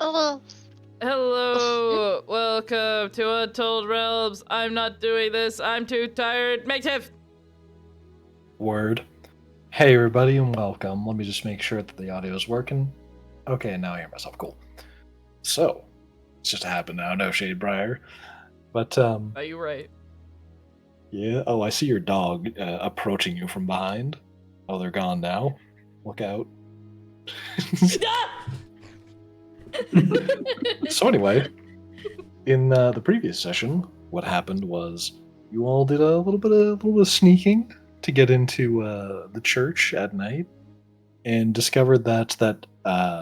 Oh. Hello, welcome to Untold Realms. I'm not doing this. I'm too tired. Makeshift. Word. Hey everybody and welcome. Let me just make sure that the audio is working. Okay, now I hear myself. Cool. So, it's just happened now, no shade, Briar. But Are you right? yeah. Oh, I see your dog approaching you from behind. Oh, they're gone now. Look out. So anyway, in the previous session, what happened was you all did a little bit of sneaking to get into the church at night, and discovered that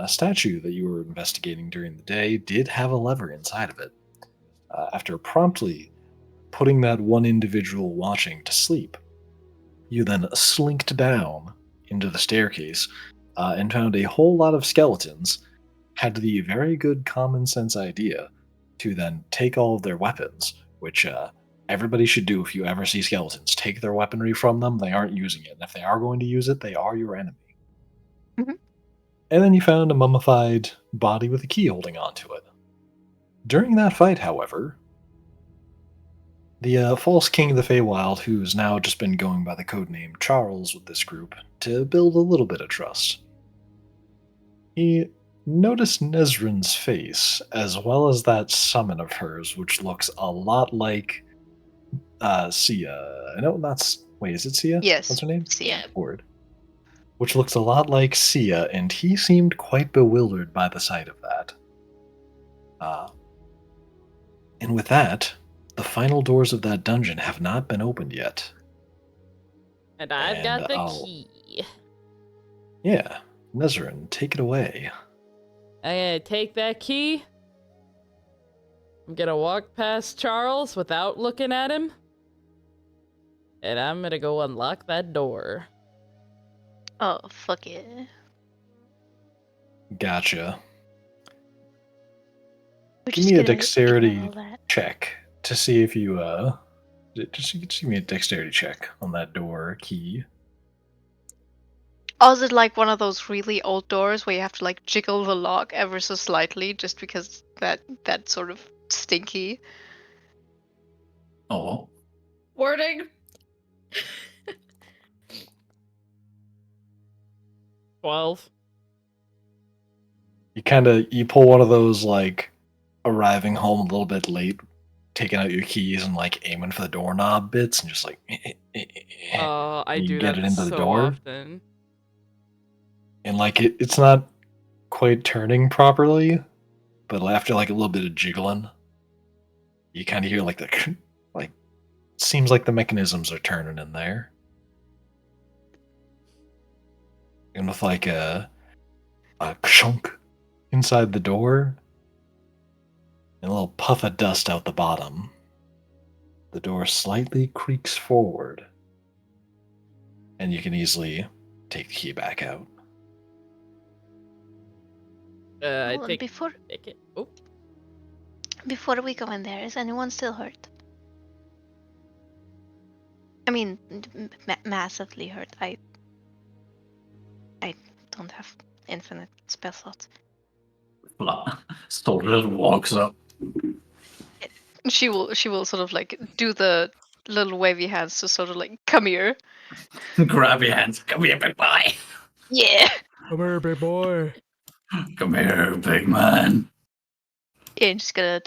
statue that you were investigating during the day did have a lever inside of it. After promptly putting that one individual watching to sleep, you then slinked down into the staircase and found a whole lot of skeletons. Had the very good common sense idea to then take all of their weapons, which everybody should do if you ever see skeletons. Take their weaponry from them. They aren't using it. And if they are going to use it, they are your enemy. Mhm. And then you found a mummified body with a key holding onto it. During that fight, however, the false king of the Feywild, who's now just been going by the codename Charles with this group to build a little bit of trust, he noticed Nezrin's face, as well as that summon of hers, which looks a lot like Sia. No, that's... Wait, is it Sia? Yes. What's her name? Sia. Word. Which looks a lot like Sia, and he seemed quite bewildered by the sight of that. And with that, the final doors of that dungeon have not been opened yet. And I've got the I'll- key. Yeah, Nezrin, take it away. I'm gonna take that key. I'm gonna walk past Charles without looking at him. And I'm gonna go unlock that door. Oh, fuck it. Gotcha. We're Give just me a gonna dexterity ignore all that. check to see if you, just give me a dexterity check on that door key. Oh, is it like one of those really old doors where you have to like jiggle the lock ever so slightly just because that's sort of stinky? Oh, Wording. 12. You pull one of those, like, arriving home a little bit late, taking out your keys and, like, aiming for the doorknob bits, and just like, I you do get that it into the so door. often. And, like, it's not quite turning properly, but after, like, a little bit of jiggling, you kind of hear, like, the, like, seems like the mechanisms are turning in there. And with, like, a chunk inside the door, and a little puff of dust out the bottom, the door slightly creaks forward, and you can easily take the key back out. I Oh, and take before it. Oh, we go in there, is anyone still hurt? I mean, massively hurt. I don't have infinite spell slots. Soldier walks up. She will sort of like do the little wavy hands to sort of like come here. Grab your hands. Come here, big boy. Yeah. come here, big boy. Come here, big man. Yeah, and just gonna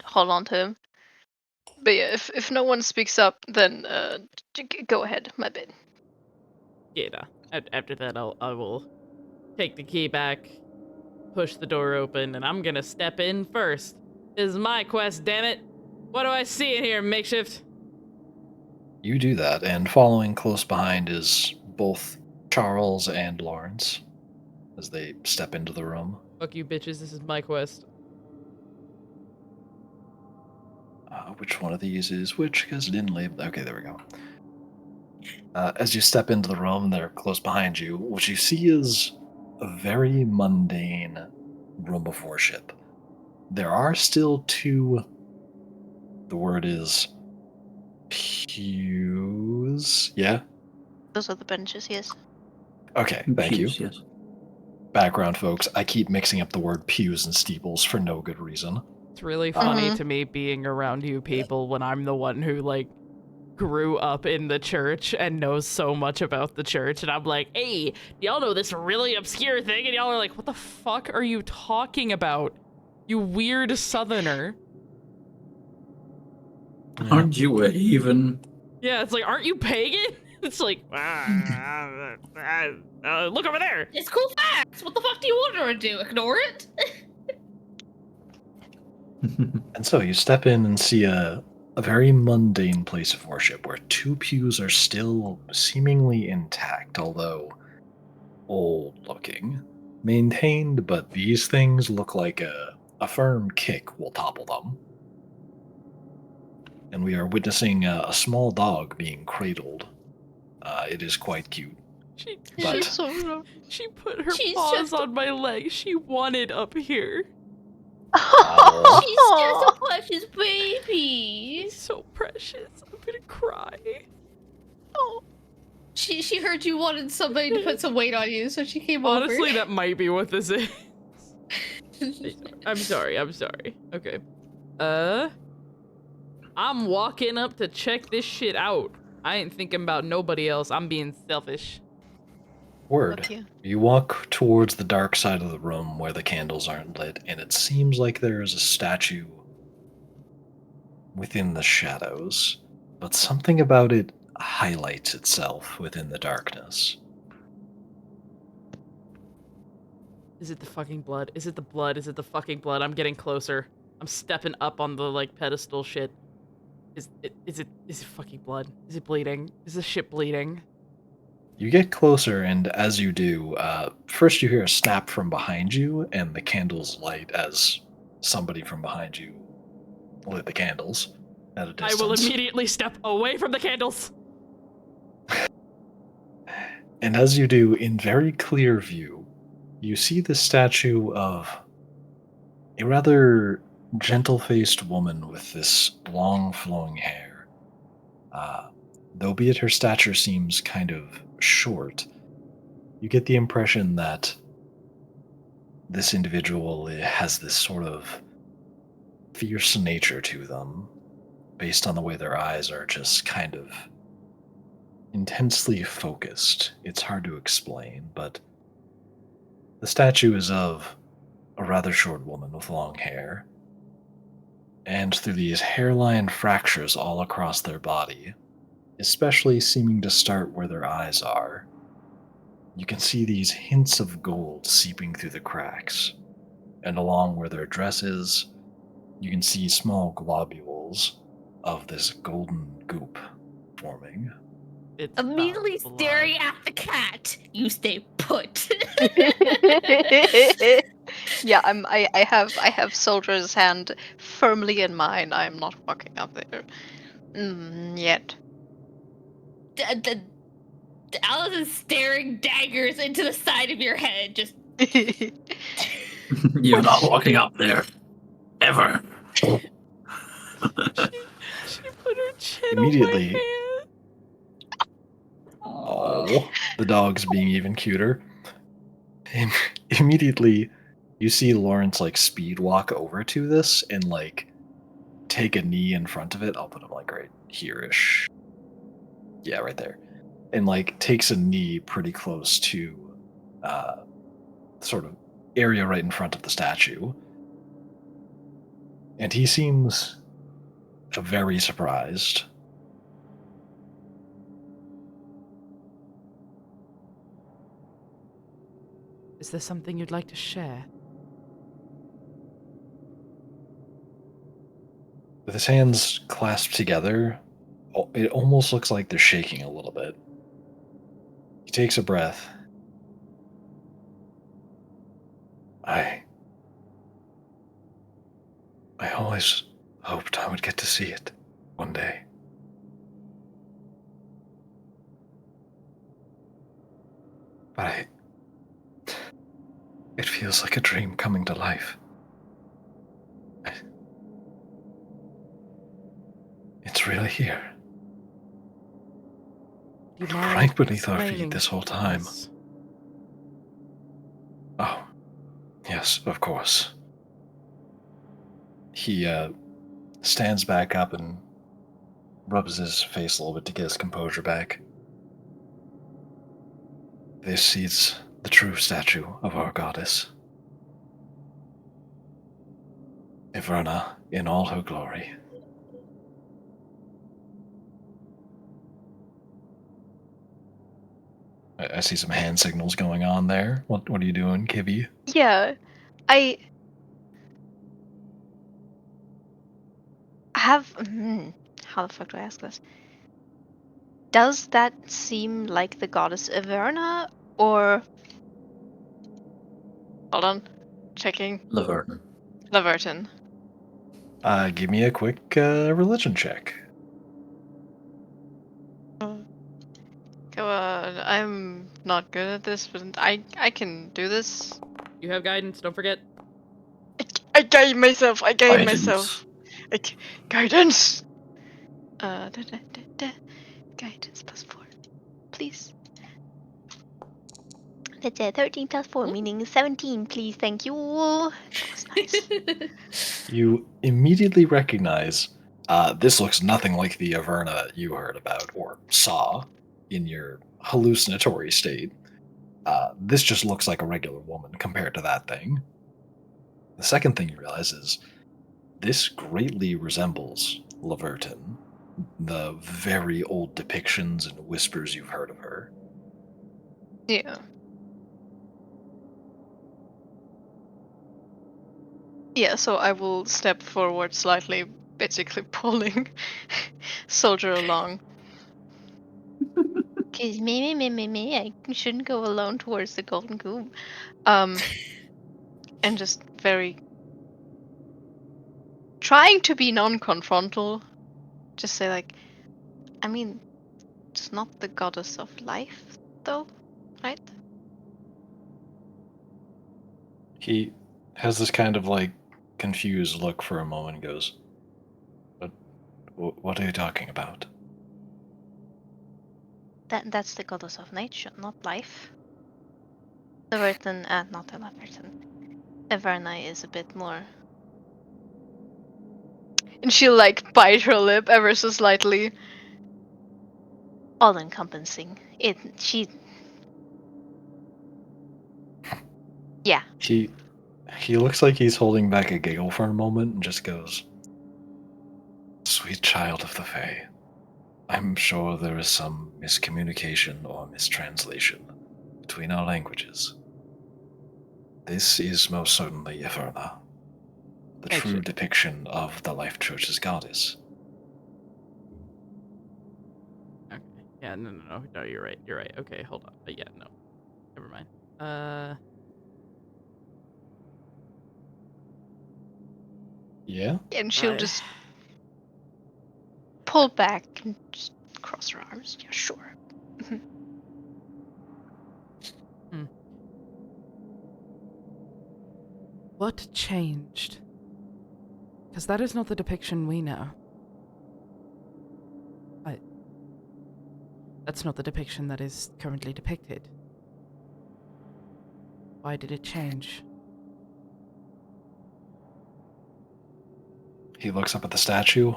hold on to him. But yeah, if no one speaks up, then go ahead. My bad. Yeah. After that, I will take the key back, push the door open, and I'm gonna step in first. This is my quest, damn it! What do I see in here, Makeshift? You do that, and following close behind is both Charles and Lawrence as they step into the room. Fuck you, bitches. This is my quest. Which one of these is which? Because it didn't label. Okay, there we go. As you step into the room, they're close behind you. What you see is a very mundane room of worship. There are still two. The word is pews. Yeah. Those are the benches, yes. Okay. Thank you. Yes. background, folks, I keep mixing up the word pews and steeples for no good reason. It's really funny Mhm. to me being around you people when I'm the one who, like, grew up in the church and knows so much about the church, and I'm like, hey, y'all know this really obscure thing? And y'all are like, what the fuck are you talking about, you weird southerner? Aren't you a heathen? Yeah, it's like, aren't you pagan? It's like, look over there. It's cool facts. What the fuck do you want her to do? Ignore it? And so you step in and see a very mundane place of worship where two pews are still seemingly intact, although old looking. Maintained, but these things look like a firm kick will topple them. And we are witnessing a small dog being cradled. It is quite cute. She, But- She's so lovely. she put her She's paws just- on my leg. She wanted up here. Aw. She's just a precious baby. She's so precious. I'm gonna cry. She heard you wanted somebody to put some weight on you, so she came Honestly, over. that might be what this is. I'm sorry. Okay. I'm walking up to check this shit out. I ain't thinking about nobody else. I'm being selfish. Word. Okay. You walk towards the dark side of the room where the candles aren't lit, and it seems like there is a statue within the shadows, but something about it highlights itself within the darkness. Is it the fucking blood? Is it the blood? Is it the fucking blood? I'm getting closer. I'm stepping up on the, like, pedestal shit. Is it fucking blood? Is it bleeding? Is this shit bleeding? You get closer, and as you do, first you hear a snap from behind you, and the candles light as somebody from behind you lit the candles at a distance. I will immediately step away from the candles. And as you do, in very clear view, you see the statue of a rather gentle-faced woman with this long flowing hair. Though be it her stature seems kind of short, you get the impression that this individual has this sort of fierce nature to them, based on the way their eyes are just kind of intensely focused. It's hard to explain, but the statue is of a rather short woman with long hair, and through these hairline fractures all across their body, especially seeming to start where their eyes are, you can see these hints of gold seeping through the cracks, and along where their dress is, you can see small globules of this golden goop forming. It's Immediately not staring blood. at the cat. You stay put. Yeah, I have Soldier's hand firmly in mine. I am not fucking up there. Yet. Alice is staring daggers into the side of your head. Just You're not walking up there. Ever. She put her chin Immediately- on my hand. Oh, the dog's being even cuter. Im- Immediately, you see Lawrence like speed walk over to this and like take a knee in front of it. I'll put him like right here-ish. Yeah, right there. And like takes a knee pretty close to sort of area right in front of the statue. And he seems very surprised. Is there something you'd like to share? With his hands clasped together, it almost looks like they're shaking a little bit. He takes a breath. I always hoped I would get to see it one day. But it feels like a dream coming to life. It's really here. Do you mind Right beneath our feet explaining this whole to time. us? Oh, Yes, of course. He stands back up and rubs his face a little bit to get his composure back. This seats the true statue of our goddess, Iverna, in all her glory. I see some hand signals going on there. What are you doing, Kibby? Yeah, I have. How the fuck do I ask this? Does that seem like the goddess Averna, or hold on, checking Laverne. Laverton? Give me a quick religion check. Come on, I'm not good at this, but I can do this. You have guidance, don't forget. I guide myself. I guide Guidance. myself. Guidance. Guidance +4, please. That's a 13 +4, meaning 17, please. Thank you. That was nice. You immediately recognize this looks nothing like the Averna you heard about or saw in your hallucinatory state. This just looks like a regular woman compared to that thing. The second thing you realize is this greatly resembles Laverton, the very old depictions and whispers you've heard of her. Yeah. Yeah, so I will step forward slightly, basically pulling Soldier along. Cause me, I shouldn't go alone towards the golden goop. And just very trying to be non-confrontal. Just say like, I mean, it's not the goddess of life, though, right? He has this kind of like confused look for a moment and goes, what are you talking about? That's the goddess of nature, not life. Everton, not Everton. Everna is a bit more. And she'll like bite her lip ever so slightly. All encompassing. Yeah. He looks like he's holding back a giggle for a moment and just goes, Sweet child of the Fae, I'm sure there is some miscommunication or mistranslation between our languages. This is most certainly Iverna, the true Actually- depiction of the Life Church's goddess. Okay. Yeah, no, you're right. You're right. Okay, hold on. Yeah, no. Never mind. Yeah? And she'll I- just pull back and just cross her arms. Yeah, sure. What changed? Because that is not the depiction we know. That's not the depiction that is currently depicted. Why did it change? He looks up at the statue.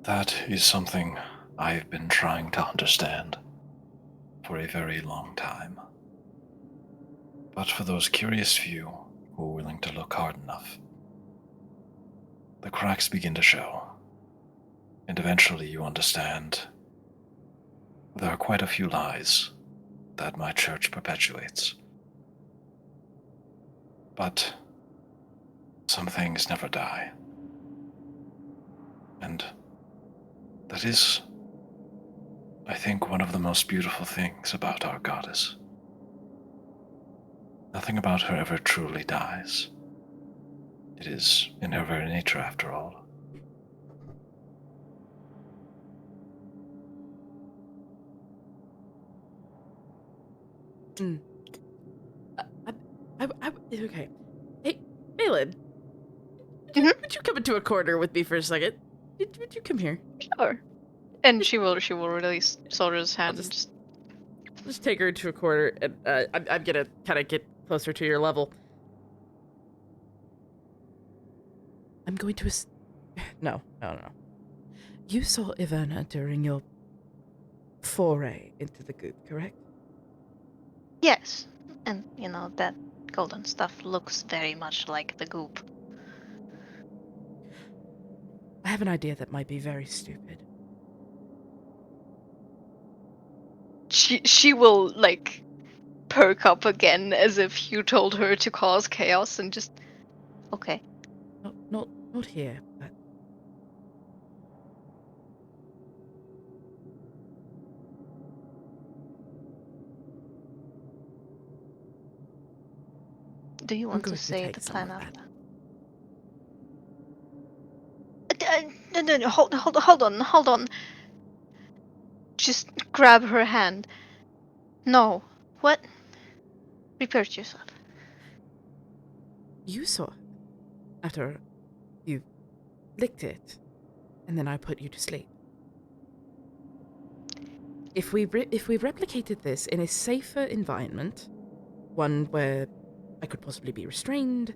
That is something I've been trying to understand for a very long time. But for those curious few who are willing to look hard enough, the cracks begin to show. And eventually you understand there are quite a few lies that my church perpetuates. But some things never die. And that is, I think, one of the most beautiful things about our goddess. Nothing about her ever truly dies. It is in her very nature, after all. Okay. Hey, Aelin. Mhm. Would you come into a corner with me for a second? Would you come here? Sure. And she will release Soldier's hand. just take her into a corner, and I'm gonna kind of get closer to your level. I'm going to No. You saw Ivana during your foray into the goop, correct? Yes, and that golden stuff looks very much like the goop. I have an idea that might be very stupid. She will like perk up again as if you told her to cause chaos and just okay. Not here, but Do you I'm want to going to say take the some plan of after? that. No, hold on. Just grab her hand. No. What? Repeat yourself. You saw it after you licked it, and then I put you to sleep. If we replicated this in a safer environment, one where I could possibly be restrained,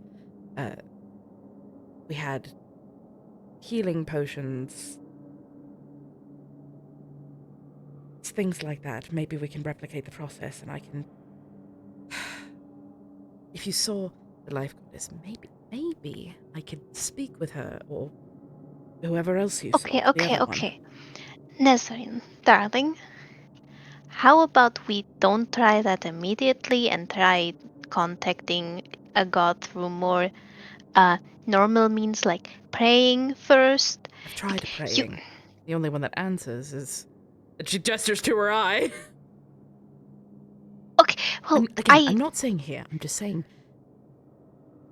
we had healing potions, things like that. Maybe we can replicate the process, and I can. If you saw the life goddess, maybe I could speak with her or whoever else you saw. The other one. Okay. Nezarine, darling. How about we don't try that immediately and try contacting a god through more normal means like praying first? I've tried You praying. The only one that answers is. She gestures to her eye. okay? Well, I'm not saying here. I'm just saying.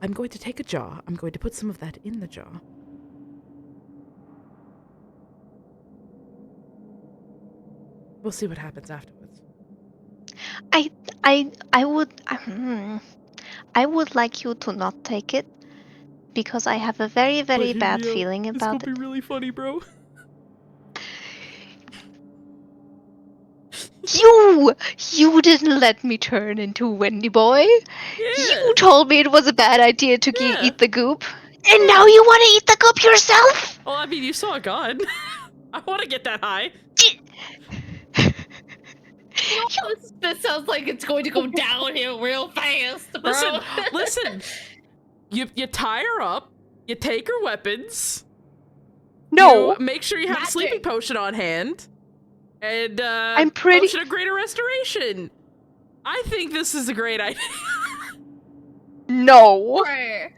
I'm going to take a jar. I'm going to put some of that in the jar. We'll see what happens afterwards. I would like you to not take it because I have a very bad feeling about it. really funny, bro. You didn't let me turn into Wendy boy. You told me it was a bad idea to Yeah. eat the goop, and now you want to eat the goop yourself? Well, I mean, you saw a god. I want to get that high. This sounds like it's going to go downhill real fast, bro. Listen. You tie her up. You take her weapons. No, You make sure you have a sleeping Magic. potion on hand. And I'm pretty. potion of greater restoration. I think this is a great idea. No. Bruh,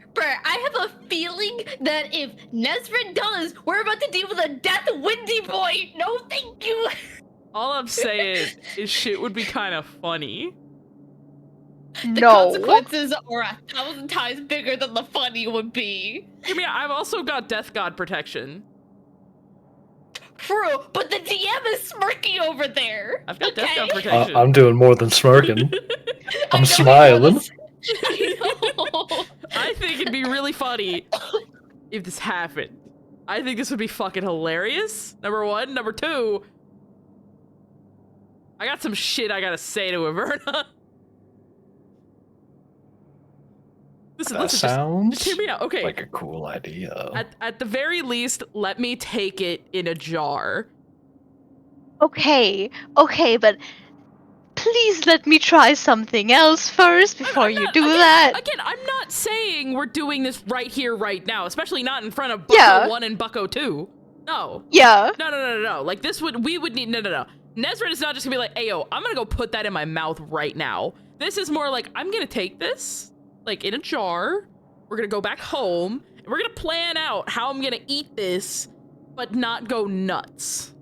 I have a feeling that if Nesrin does, we're about to deal with a death Windy boy. No, thank you. All I'm saying is shit would be kind of funny. The No. consequences are 1,000 times bigger than the funny would be. I mean, I've also got Death God protection. True, but the DM is smirky over there. I've got Death God Okay? protection. I'm doing more than smirking. I I'm know smiling. I know. I think it'd be really funny if this happened. I think this would be fucking hilarious. Number one. Number two, I got some shit I gotta say to Averna. Listen, Sounds just hear me out. Okay. like a cool idea. At the very least, let me take it in a jar. Okay, but please let me try something else first before you do that. Again, I'm not saying we're doing this right here, right now, especially not in front of Bucko Yeah. 1 and Bucko 2. No. Yeah. No. Like, we would need, no. Nezrin is not just gonna be like, ayo, I'm gonna go put that in my mouth right now. This is more like, I'm gonna take this, like, in a jar. We're gonna go back home, and we're gonna plan out how I'm gonna eat this, but not go nuts.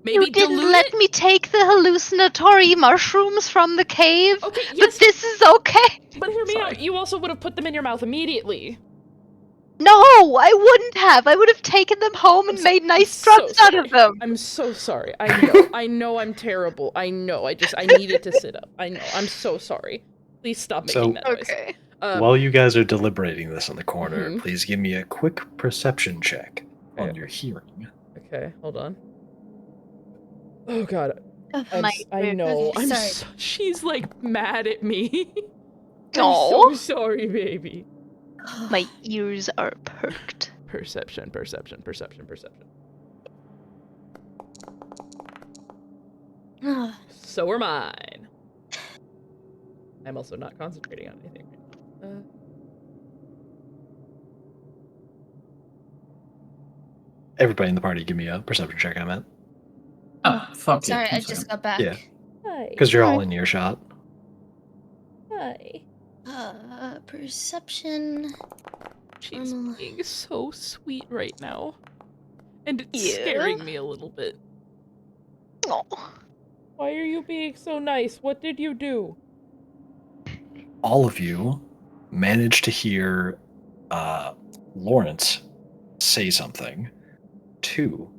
Maybe You didn't dilute let it? me take the hallucinatory mushrooms from the cave. Okay, But yes, this is okay. but hear me Sorry. out. You also would have put them in your mouth immediately. No, I wouldn't have. I would have taken them home and made nice drugs out of them. I'm so sorry. I know I'm terrible. I know. I needed to sit up. I know. I'm so sorry. Please stop making So- that noise. Okay. While you guys are deliberating this in the corner, Mhm. please give me a quick perception check on Okay. your hearing. Okay, hold on. Oh god. My I know. Okay, sorry. She's like mad at me. I'm Oh, so sorry, baby. my ears are perked. Perception, perception, perception, perception. So are mine. I'm also not concentrating on anything right now. Everybody in the party, give me a perception check. I meant, Fuck Sorry, it. I just got back. Yeah. Hi. because you're all in earshot. Hi. Perception. She's being so sweet right now. And it's Yeah. scaring me a little bit. Oh, Why are you being so nice? What did you do? All of you managed to hear Lawrence say something to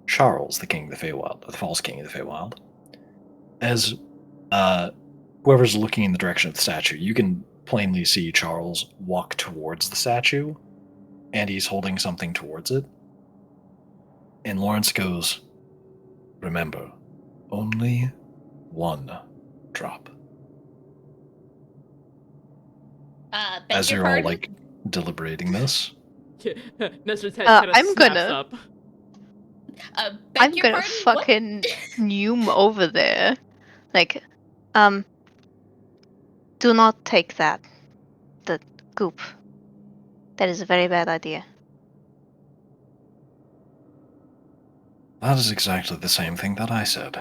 Charles, the king of the Feywild, the false king of the Feywild. As whoever's looking in the direction of the statue, you can plainly see Charles walk towards the statue, and he's holding something towards it. And Lawrence goes, "Remember, only one drop." Beg As your you're all pardon? like deliberating this, Nestor's head kind of I'm snaps gonna- up. Beg I'm your gonna pardon? What? fucking Noom over there. Like, do not take that. The goop. That is a very bad idea. that is exactly the same thing that I said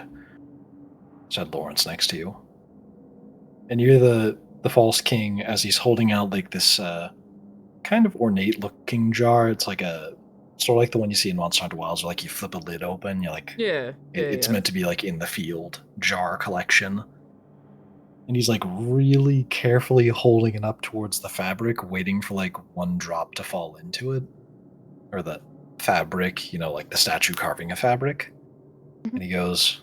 Lawrence next to you. And you're the false king as he's holding out like this kind of ornate looking jar. It's like a sort of like the one you see in Monster Hunter Wilds, where like you flip a lid open, you're like Yeah. it's meant to be like in the field jar collection. And he's like really carefully holding it up towards the fabric, waiting for like one drop to fall into it. Or the fabric, like the statue carving a fabric. Mhm. And he goes,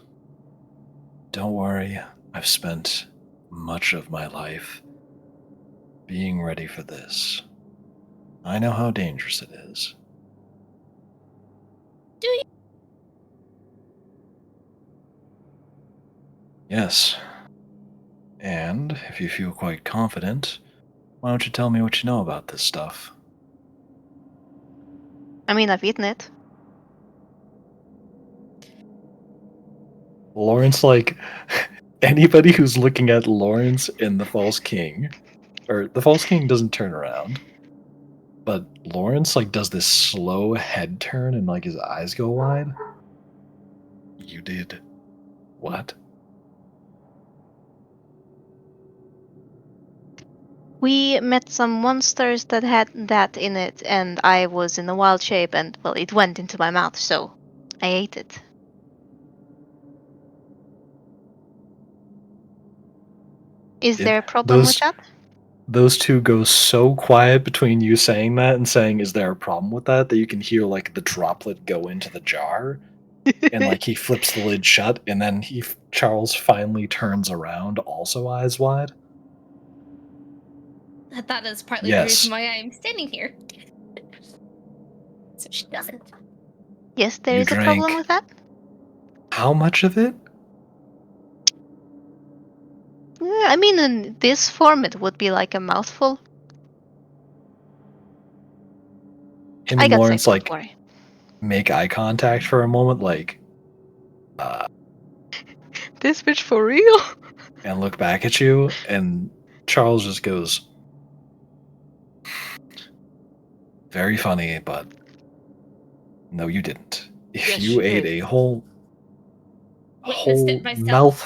"Don't worry, I've spent much of my life being ready for this. I know how dangerous it is." Do you? Yes. And if you feel quite confident, why don't you tell me what you know about this stuff? I mean, I've eaten it. Lawrence, like, anybody who's looking at Lawrence in the False King, or the False King doesn't turn around, but Lawrence, like, does this slow head turn and, like, his eyes go wide. You did what? We met some monsters that had that in it, and I was in a wild shape, and, well, it went into my mouth, so I ate it. Is there a problem with that? Those two go so quiet between you saying that and saying, "Is there a problem with that?" that you can hear, like, the droplet go into the jar. And like he flips the lid shut, and then Charles finally turns around, also eyes wide. That is partly the Yes. reason why I'm standing here. So she doesn't. Yes, there You is a problem drank with that? how much of it? I mean, in this form, it would be like a mouthful. Him I and got Lawrence sick, like don't worry. make eye contact for a moment, like, This bitch for real? and look back at you, and Charles just goes, "Very funny, but no, you didn't. If Yes, you she ate did. a whole Witnessed it myself.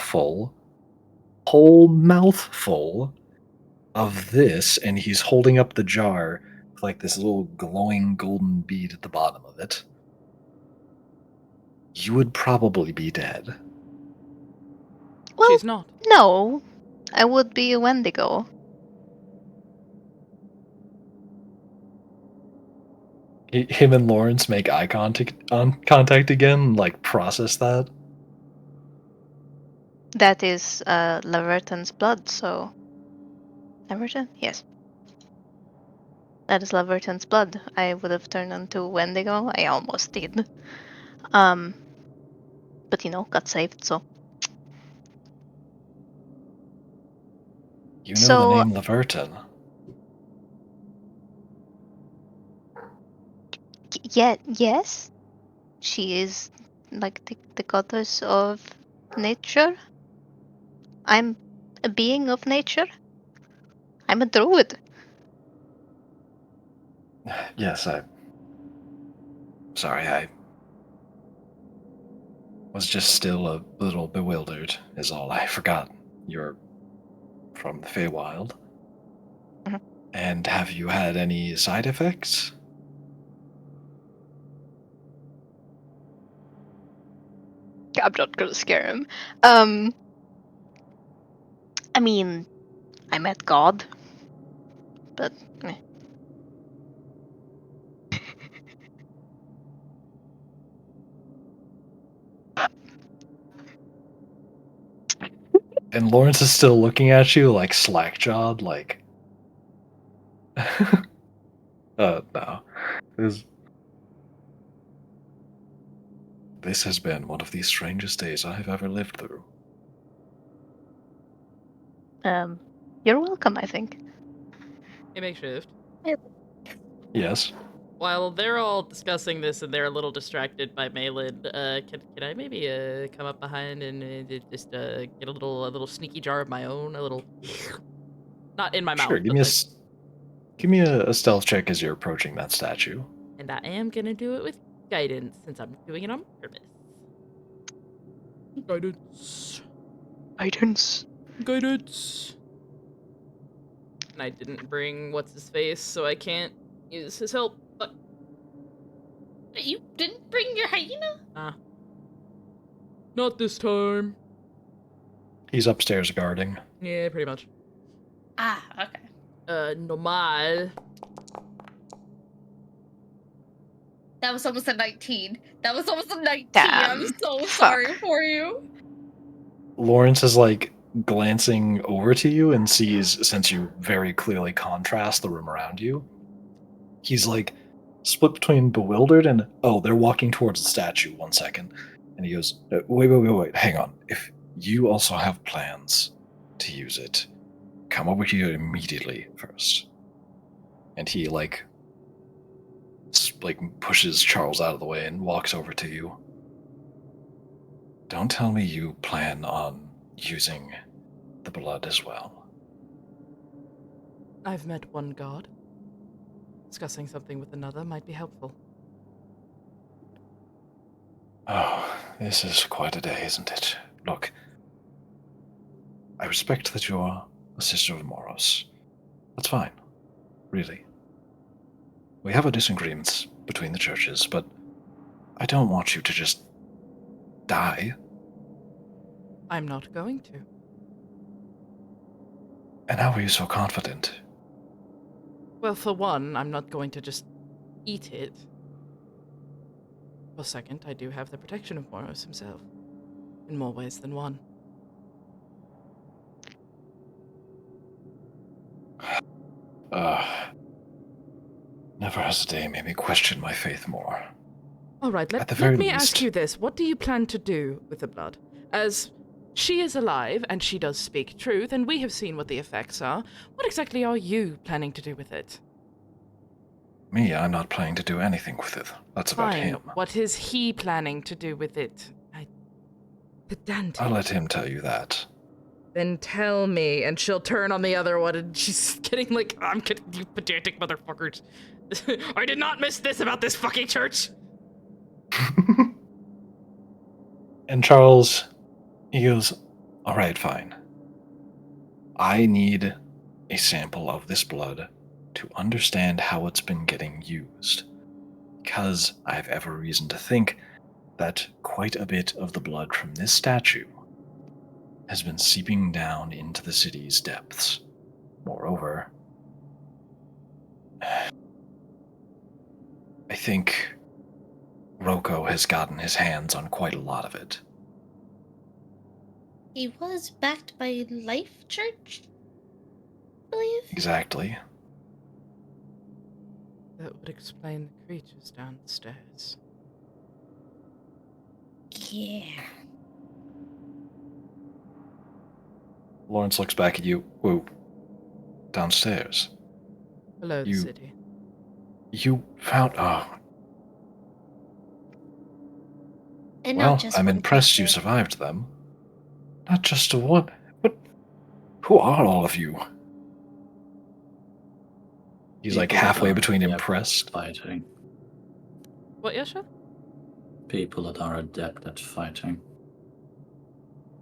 whole mouthful of this," and he's holding up the jar with like this little glowing golden bead at the bottom of it, you would probably be dead. Well, She's not. no. I would be a Wendigo. Him and Lawrence make eye contact again, and, like, process that. That is Laverton's blood, so. Laverton? Yes. That is Laverton's blood. I would have turned into Wendigo. I almost did. But got saved, so. You know the So, name Laverton. yes, she is like the goddess of nature. I'm a being of nature. I'm a druid. Yes, sorry, I was just still a little bewildered, is all. I forgot you're from the Feywild. Mhm. And have you had any side effects? I'm not gonna scare him. Um, I mean, I met God, but eh. And Lawrence is still looking at you like slack-jawed, like... no. This, this has been one of the strangest days I have ever lived through. um, you're welcome. I think. Hey, Makeshift. Yes. While they're all discussing this and they're a little distracted by Malin, can I maybe come up behind and just get a little sneaky jar of my own, a little, not in my Sure, mouth, but like, give me a stealth check as you're approaching that statue. and I am gonna do it with guidance since I'm doing it on purpose. Guidance, Guidance. guidance. And I didn't bring what's his face, so I can't use his help. But You didn't bring your hyena? not this time. He's upstairs guarding. Yeah, pretty much. Ah, okay. Normal. That was almost a 19. That was almost a 19. I'm Damn. so Fuck. sorry for you. Lawrence is like glancing over to you and sees, since you very clearly contrast the room around you, he's like split between bewildered and, oh, they're walking towards the statue, 1 second. And he goes, wait, hang on. If you also have plans to use it, come over here immediately first. And he like pushes Charles out of the way and walks over to you. Don't tell me you plan on using the blood as well. I've met one god. Discussing something with another might be helpful. Oh, this is quite a day, isn't it? Look, I respect that you're a sister of Moros. That's fine, really. We have our disagreements between the churches, but I don't want you to just die. I'm not going to. And how are you so confident? Well, for one, I'm not going to just eat it. For second, I do have the protection of Moros himself. In more ways than one. Never has a day made me question my faith more. Alright, At the let very me least, ask you this. What do you plan to do with the blood? As she is alive, and she does speak truth, and we have seen what the effects are, what exactly are you planning to do with it? me, I'm not planning to do anything with it. That's about Fine. him. What is he planning to do with it? Pedantic. I'll let him tell you that. Then tell me, and she'll turn on the other one, and she's getting like, I'm kidding, you pedantic motherfuckers. I did not miss this about this fucking church. And Charles, he goes, all right, fine. I need a sample of this blood to understand how it's been getting used. Because I have every reason to think that quite a bit of the blood from this statue has been seeping down into the city's depths. Moreover, I think Roko has gotten his hands on quite a lot of it. He was backed by Life Church, I believe. Exactly. That would explain the creatures downstairs. Yeah. Lawrence looks back at you. Whoa, downstairs. Hello, the You- city. You found. Oh, And well, not just I'm one impressed you creature. survived them. Not just a one. But who are all of you? He's like People that halfway are between adept impressed. at fighting. What, Yasha? People that are adept at fighting.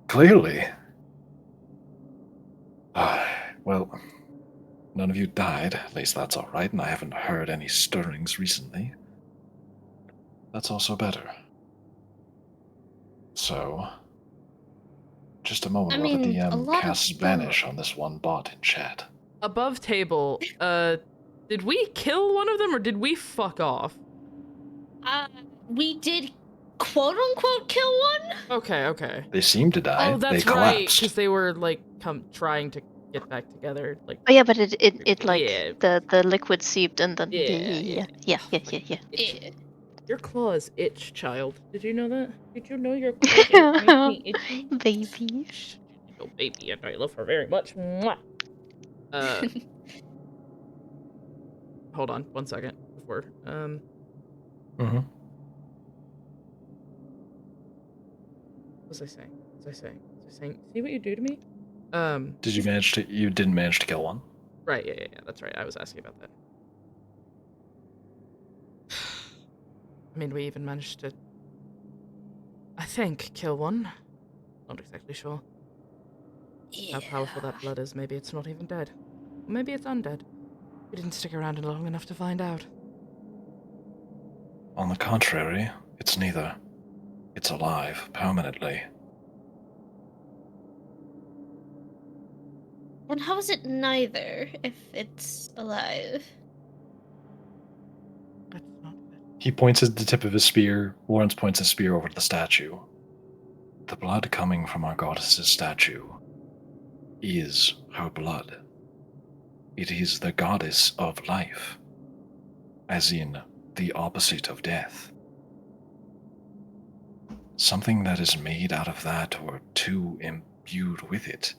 Clearly. Well, none of you died. At least that's all right, and I haven't heard any stirrings recently. That's also better. So, just a moment I while the mean, a DM lot of casts Banish on this one bot in chat. Above table, did we kill one of them or did we fuck off? We did quote unquote kill one. Okay. They seem to die. Oh, that's they right, collapsed. because they were like trying to get back together. Like, Oh yeah, but it like Yeah. the liquid seeped and then Yeah. yeah. Itchy. Your claws itch, child. Did you know that? Did you know your claws make me itchy? Baby. Shh, little baby, and I love her very much. Mwah. Hold on, 1 second before. Mm-hmm. What was I saying? See what you do to me? Did you manage to? You didn't manage to kill one. Right, yeah, that's right. I was asking about that. I mean, we even managed to, I think, kill one. Not exactly sure how powerful that blood is. Maybe it's not even dead. Maybe it's undead. We didn't stick around long enough to find out. On the contrary, it's neither. It's alive permanently. And how is it neither if it's alive? That's not good. He points at the tip of his spear. Lawrence points his spear over to the statue. The blood coming from our goddess's statue is her blood. It is the goddess of life, as in the opposite of death. Something that is made out of that or too imbued with it,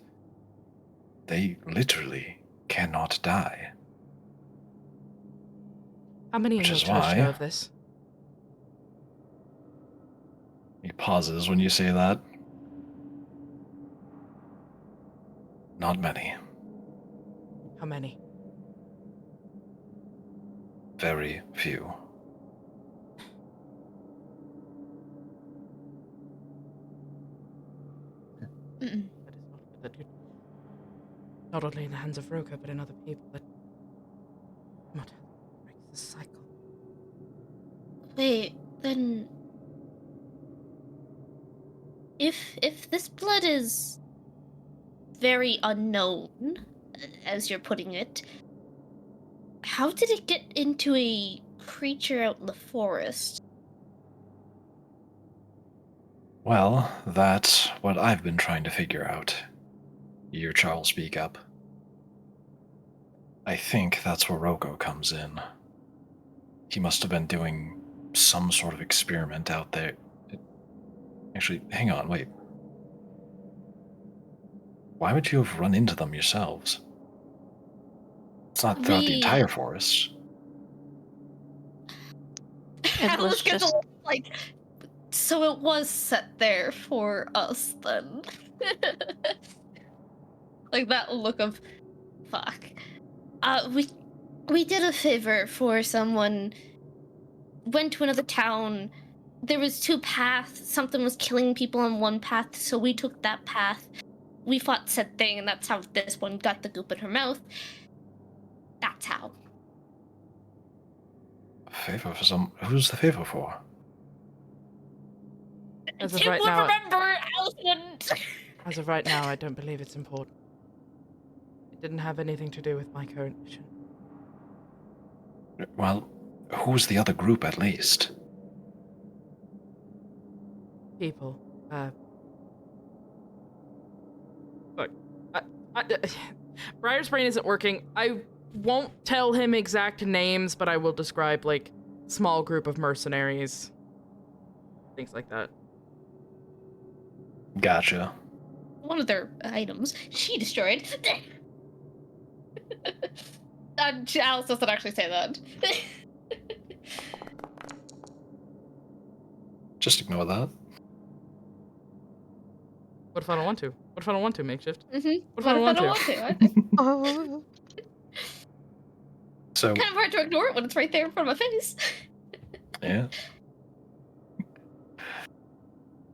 they literally cannot die. How many in Which your is church why- know of this? He pauses when you say that. Not many. How many? Very few. Mm-mm. That is not good. That could, not only in the hands of Roka, but in other people. That not breaks the cycle. Wait, then if this blood is very unknown, as you're putting it, how did it get into a creature out in the forest? Well, that's what I've been trying to figure out. You hear Charles speak up. I think that's where Roko comes in. He must have been doing some sort of experiment out there. Actually, hang on, wait. Why would you have run into them yourselves? It's not throughout the entire forest. It was just like, so it was set there for us then. Like that look of fuck. We did a favor for someone. Went to another town. There was two paths. Something was killing people on one path, so we took that path. We fought said thing, and that's how this one got the goop in her mouth. That's how. Favor for some. Who's the favor for? As of Tim right would now, remember. Alice wouldn't. as of right now, I don't believe it's important. It didn't have anything to do with my current mission. Well, who's the other group at least? People. Look, Briar's brain isn't working. I won't tell him exact names, but I will describe, like, small group of mercenaries. Things like that. Gotcha. One of their items she destroyed. Alice doesn't actually say that. Just ignore that. What if I don't want to? What if I don't want to, Makeshift? What if I don't want to? want to? Okay. Oh. So, Kind of hard to ignore it when it's right there in front of my face. yeah.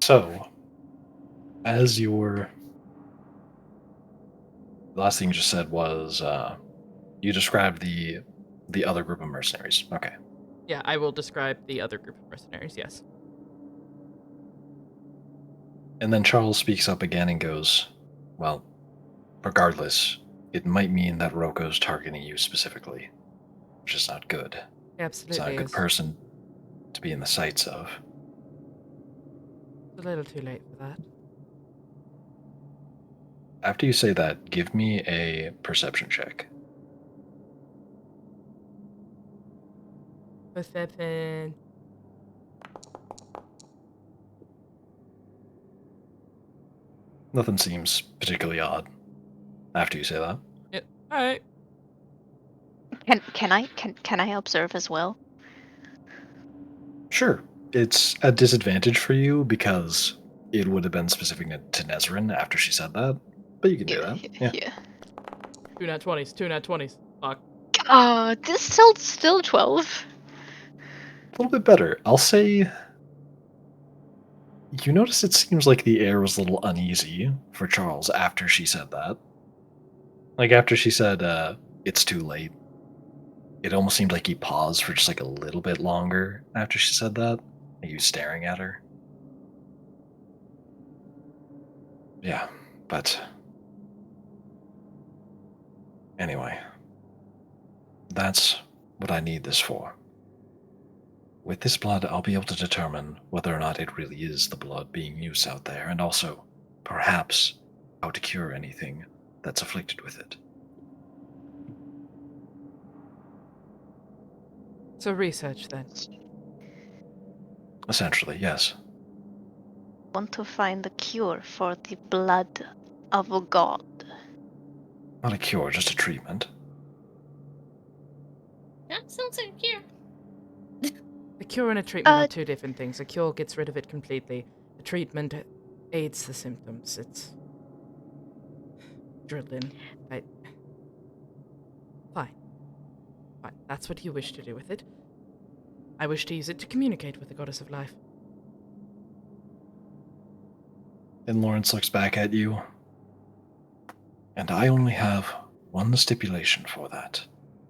So, as your last thing you just said was, you described the other group of mercenaries. Okay. Yeah, I will describe the other group of mercenaries, yes. And then Charles speaks up again and goes, well, regardless, it might mean that Roko's targeting you specifically, which is not good. Absolutely It's not a good is. person to be in the sights of. It's a little too late for that. After you say that, give me a perception check. Perception. Nothing seems particularly odd after you say that. Yeah. All right. Can I observe as well? Sure. It's a disadvantage for you because it would have been specific to Nezrin after she said that, but you can do that. Yeah. Yeah. 2 nat 20s. 2 nat 20s. Fuck. This still 12. A little bit better. I'll say you notice it seems like the air was a little uneasy for Charles after she said that. Like after she said, it's too late. It almost seemed like he paused for just like a little bit longer after she said that. Like he was staring at her. Yeah, but anyway, that's what I need this for. With this blood, I'll be able to determine whether or not it really is the blood being used out there, and also, perhaps, how to cure anything that's afflicted with it. So research then. Essentially, yes. Want to find a cure for the blood of a god. Not a cure, just a treatment. That sounds like here. A cure and a treatment Uh, are two different things. A cure gets rid of it completely. A treatment aids the symptoms. It's drilled in. Fine. Fine. That's what you wish to do with it. I wish to use it to communicate with the goddess of life. And Lawrence looks back at you. And I only have one stipulation for that.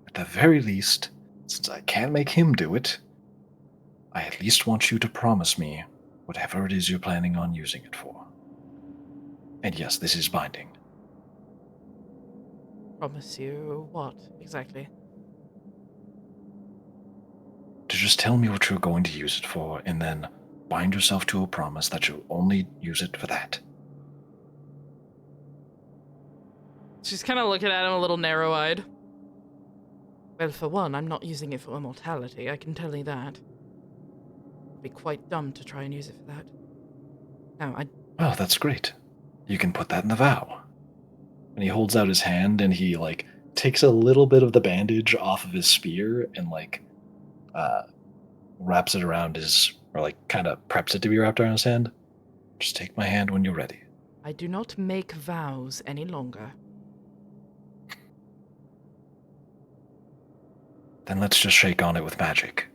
At the very least, since I can't make him do it, I at least want you to promise me whatever it is you're planning on using it for. And yes, this is binding. Promise you what, exactly? To just tell me what you're going to use it for, and then bind yourself to a promise that you'll only use it for that. She's kind of looking at him a little narrow-eyed. Well, for one, I'm not using it for immortality, I can tell you that. It'd be quite dumb to try and use it for that. No, Oh, that's great. You can put that in the vow. And he holds out his hand and he, takes a little bit of the bandage off of his spear and, wraps it around kind of preps it to be wrapped around his hand. Just take my hand when you're ready. I do not make vows any longer. Then let's just shake on it with magic.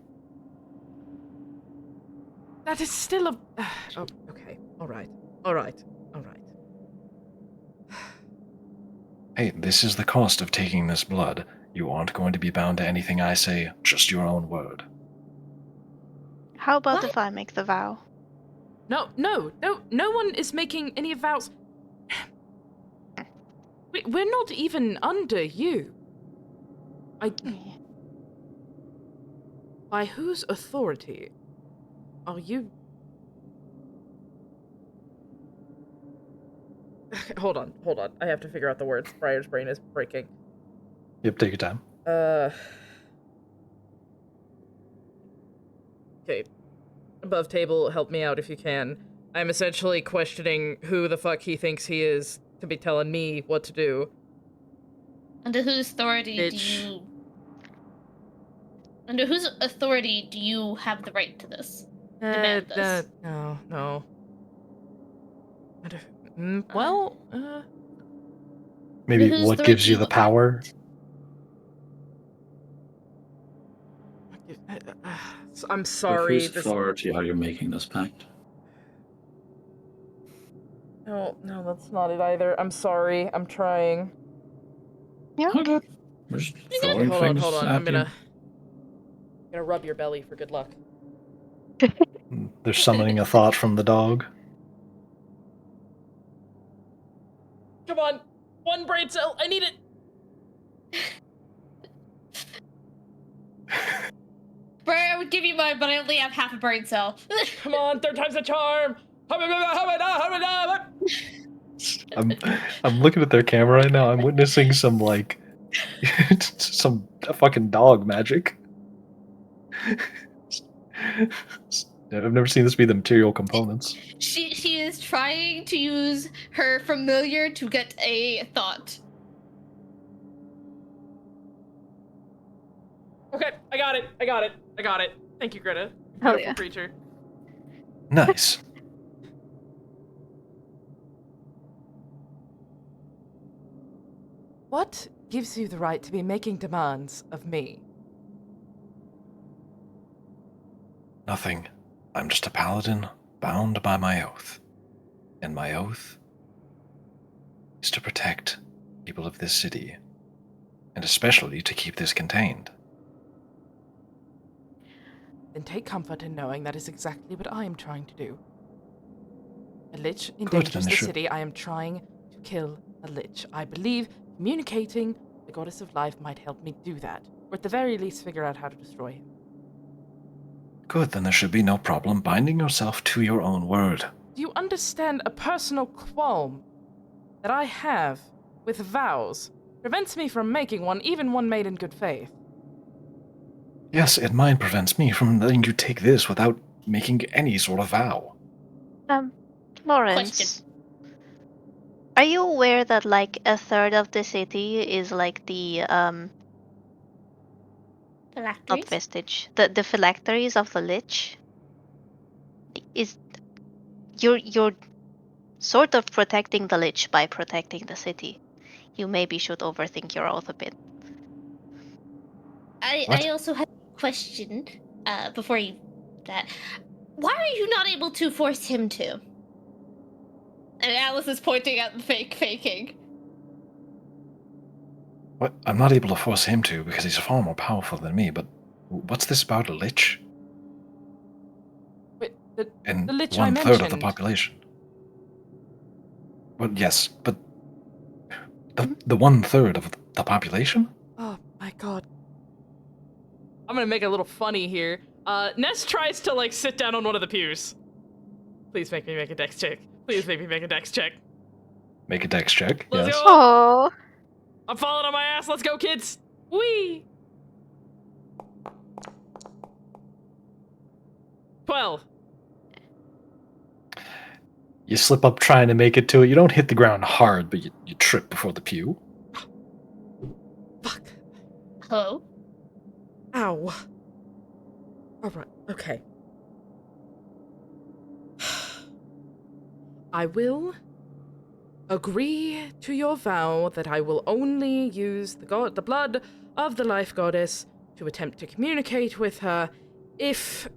That is still a... oh, okay. Alright. Alright. Alright. Hey, this is the cost of taking this blood. You aren't going to be bound to anything I say, just your own word. How about What? if I make the vow? No one is making any vows. We're not even under you. By whose authority are you... Hold on. I have to figure out the words. Briar's brain is breaking. Yep, take your time. Okay. Above table, help me out if you can. I'm essentially questioning who the fuck he thinks he is to be telling me what to do. Under whose authority Bitch. Under whose authority do you have the right to this? Demand this. No. Uh, Well, Under Maybe whose what authority gives do you you the power? I'm With sorry. whose authority are you making this pact? No, that's not it either. I'm sorry. I'm trying. Yeah. Okay. We're just Okay, throwing Hold things on. at I'm you. gonna rub your belly for good luck. They're summoning a thought from the dog. Come on, one brain cell. I need it. I would give you mine, but I only have half a brain cell. Come on, third time's the charm. I'm looking at their camera right now. I'm witnessing some like some fucking dog magic. I've never seen this be the material components. She is trying to use her familiar to get a thought. Okay, I got it. Thank you, Greta. Hell Beautiful yeah. creature. Nice. What gives you the right to be making demands of me? Nothing. I'm just a paladin bound by my oath. And my oath is to protect people of this city, and especially to keep this contained. Then take comfort in knowing that is exactly what I am trying to do. A lich Good, endangers then the there should- city. I am trying to kill a lich. I believe communicating with the goddess of life might help me do that, or at the very least figure out how to destroy him. Good, then there should be no problem binding yourself to your own word. Do you understand a personal qualm that I have with vows prevents me from making one, even one made in good faith? Yes, and mine prevents me from letting you take this without making any sort of vow. Lawrence, Question. are you aware that like a third of the city is like the not Phylacteries? vestige, the phylacteries of the lich? Is you're sort of protecting the lich by protecting the city. You maybe should overthink your oath a bit. I What? also have a question before you that. Why are you not able to force him to? And Alice is pointing at the faking. What? I'm not able to force him to because he's far more powerful than me, but what's this about a lich? Wait, And the lich I 1/3 of the mentioned. population. Well, yes, but the 1/3 of the population? Oh my god. I'm gonna make a little funny here. Ness tries to like sit down on one of the pews. Please make me make a dex check. Please make me make a dex check. Make a dex check, Let's yes. go. Oh, I'm falling on my ass. Let's go, kids. Whee! 12. You slip up trying to make it to it. You don't hit the ground hard, but you trip before the pew. Fuck. Hello? Ow. Alright, okay. I will agree to your vow that I will only use the blood of the life goddess to attempt to communicate with her if...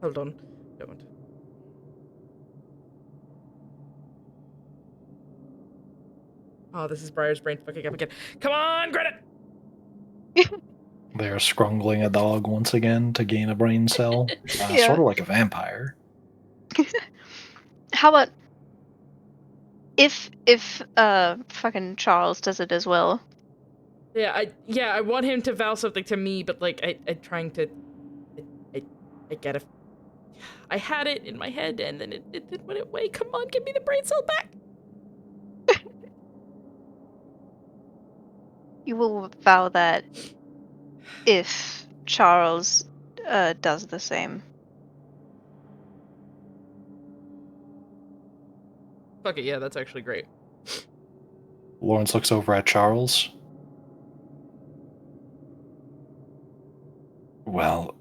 hold on. Don't. Oh, this is Briar's brain fucking up again. Come on, Greta! They're scrungling a dog once again to gain a brain cell. Yeah. Sort of like a vampire. how about if fucking Charles does it as well? Yeah, I want him to vow something to me, but like I'm trying to I get it. I had it in my head and then it went away. Come on, give me the brain cell back. You will vow that if Charles does the same. Fuck it, yeah, that's actually great. Lawrence looks over at Charles. Well,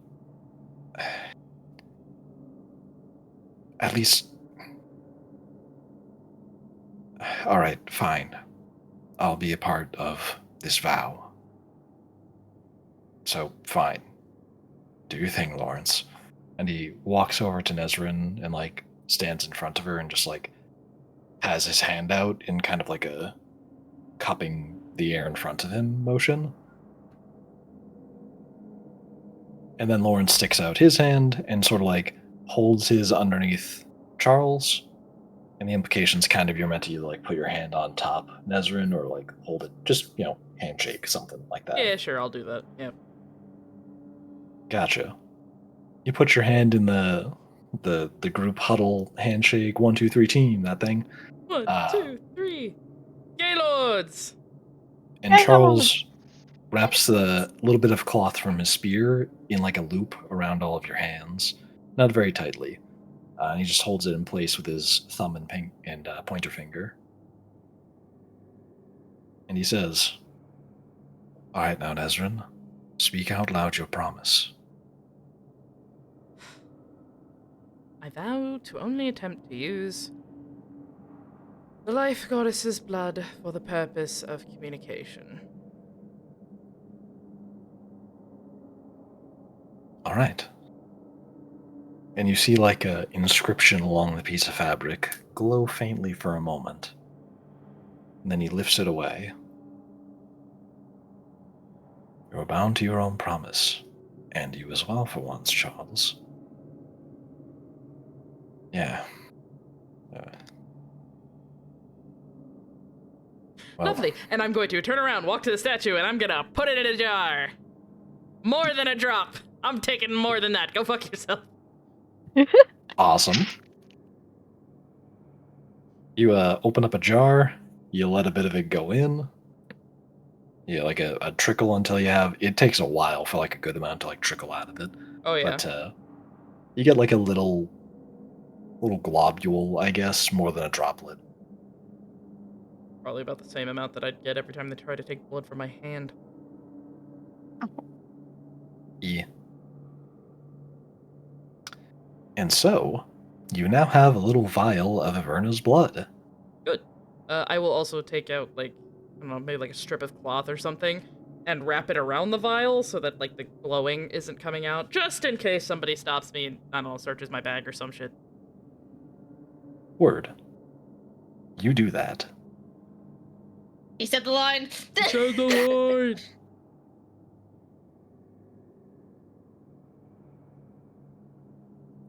at least... Alright, fine. I'll be a part of this vow. So, fine. Do your thing, Lawrence. And he walks over to Nezrin and, like, stands in front of her and just, like, has his hand out in kind of like a cupping the air in front of him motion. And then Lawrence sticks out his hand and sort of like holds his underneath Charles. And the implications kind of you're meant to either like put your hand on top Nezrin or like hold it, just, handshake, something like that. Yeah, sure, I'll do that. Yeah. Gotcha. You put your hand in the group huddle handshake, 1, 2, 3 team, that thing. 1, 2, 3. Gaylords! And Charles wraps the little bit of cloth from his spear in like a loop around all of your hands, not very tightly. And he just holds it in place with his thumb and pointer finger. And he says, "All right, now, Nezrin, speak out loud your promise." I vow to only attempt to use the life goddess's blood for the purpose of communication. All right. And you see like a inscription along the piece of fabric glow faintly for a moment. And then he lifts it away. "You're bound to your own promise. And you as well for once, Charles." Yeah. Uh, well, Lovely. And I'm going to turn around, walk to the statue, and I'm gonna put it in a jar. More than a drop. I'm taking more than that. Go fuck yourself. awesome. You open up a jar. You let a bit of it go in. Yeah, like a trickle until you have. It takes a while for like a good amount to like trickle out of it. Oh, yeah. But you get like a little globule, I guess, more than a droplet. Probably about the same amount that I'd get every time they try to take blood from my hand. E. And so, you now have a little vial of Averna's blood. Good. I will also take out, like, I don't know, maybe like a strip of cloth or something, and wrap it around the vial so that, like, the glowing isn't coming out, just in case somebody stops me and, I don't know, searches my bag or some shit. Word. You do that. He said the line. Said the line!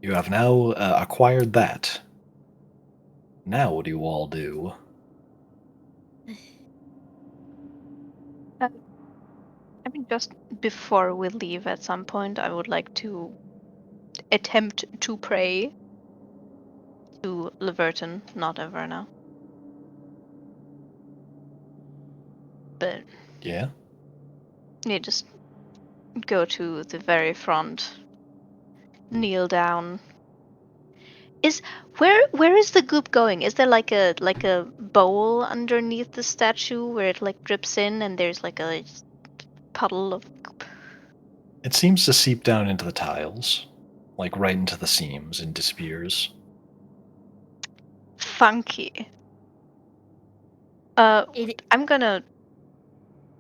You have now acquired that. Now what do you all do? I mean, just before we leave at some point, I would like to attempt to pray to Leverton, not Averna. But Yeah? you just go to the very front, kneel down. Where is the goop going? Is there like a bowl underneath the statue where it like drips in and there's like a puddle of goop? It seems to seep down into the tiles, like right into the seams and disappears. Funky. It, I'm gonna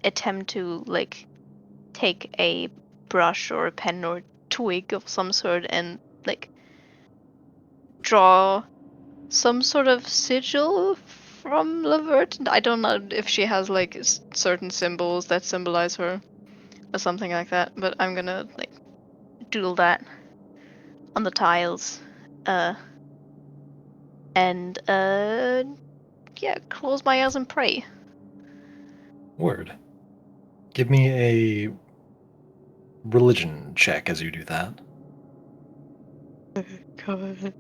attempt to like take a brush or a pen or twig of some sort and like draw some sort of sigil from Levert. I don't know if she has like certain symbols that symbolize her or something like that, but I'm gonna like doodle that on the tiles. And yeah, close my eyes and pray. Word. Give me a religion check as you do that. God.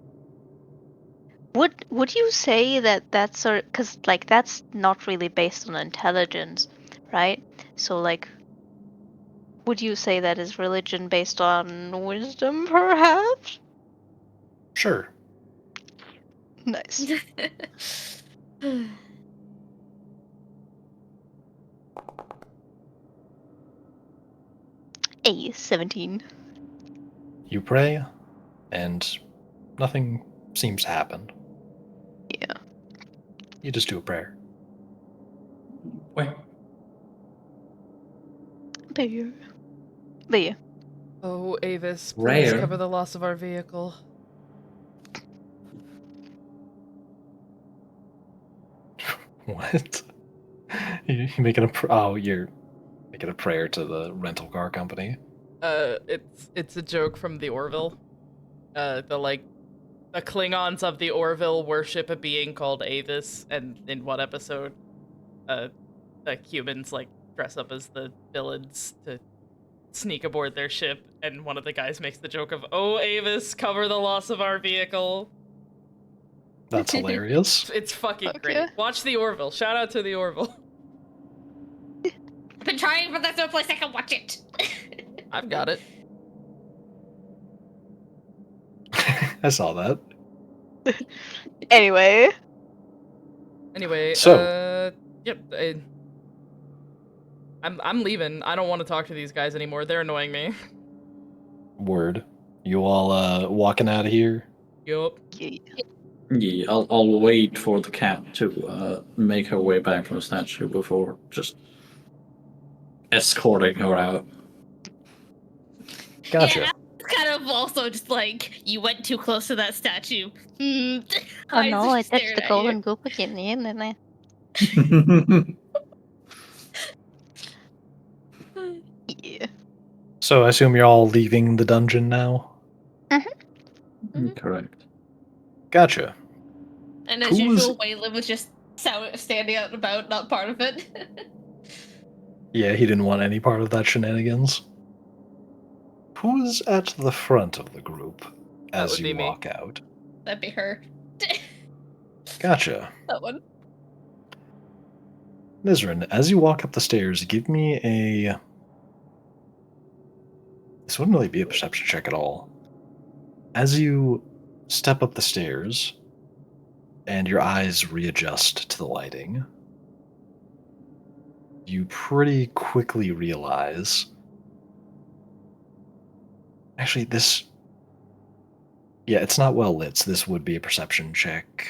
Would you say that that's sort because like that's not really based on intelligence, right? So like, would you say that is religion based on wisdom, perhaps? Sure. Nice. A 17. You pray, and nothing seems to happen. Yeah. You just do a prayer. Wait. Bear. Bear. Oh, Avis, please Rare. cover the loss of our vehicle. What? You making you're making a prayer to the rental car company. It's a joke from the Orville. The Klingons of the Orville worship a being called Avis, and in one episode, the humans dress up as the villains to sneak aboard their ship, and one of the guys makes the joke of, "Oh, Avis, cover the loss of our vehicle." That's hilarious. It's fucking Okay. great. Watch the Orville. Shout out to the Orville. I've been trying, but there's no place I can watch it. I've got it. I saw that. Anyway. Anyway, So- yep. I'm leaving. I don't want to talk to these guys anymore. They're annoying me. Word. You all walking out of here? Yup. Yeah. Yeah, I'll wait for the cat to make her way back from the statue before just escorting her out. Gotcha. Yeah, it's kind of also just like, you went too close to that statue. Oh Eyes no, are I touched staring the at golden you. goop again, didn't I? Yeah. So I assume you're all leaving the dungeon now? Correct. Gotcha. And as Who was- usual, Waylon was just standing out and about, not part of it. Yeah, he didn't want any part of that shenanigans. Who's at the front of the group That as would be you me. walk out? That'd be her. Gotcha. That one. Nizrin, as you walk up the stairs, give me a... This wouldn't really be a perception check at all. As you step up the stairs, and your eyes readjust to the lighting, you pretty quickly realize... Actually, this... Yeah, it's not well lit, so this would be a perception check.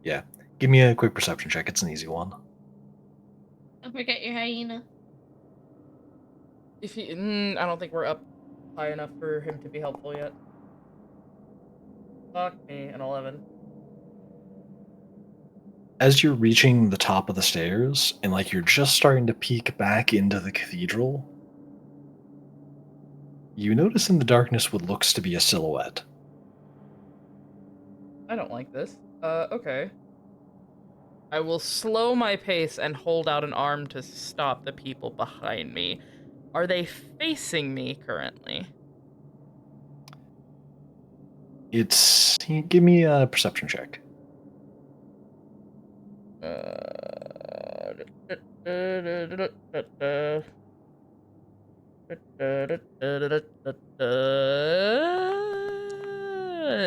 Yeah, give me a quick perception check. It's an easy one. Don't forget your hyena. If he, I don't think we're up high enough for him to be helpful yet. Fuck me, an 11. As you're reaching the top of the stairs, and you're just starting to peek back into the cathedral, you notice in the darkness what looks to be a silhouette. I don't like this. Okay. I will slow my pace and hold out an arm to stop the people behind me. Are they facing me currently? Give me a perception check.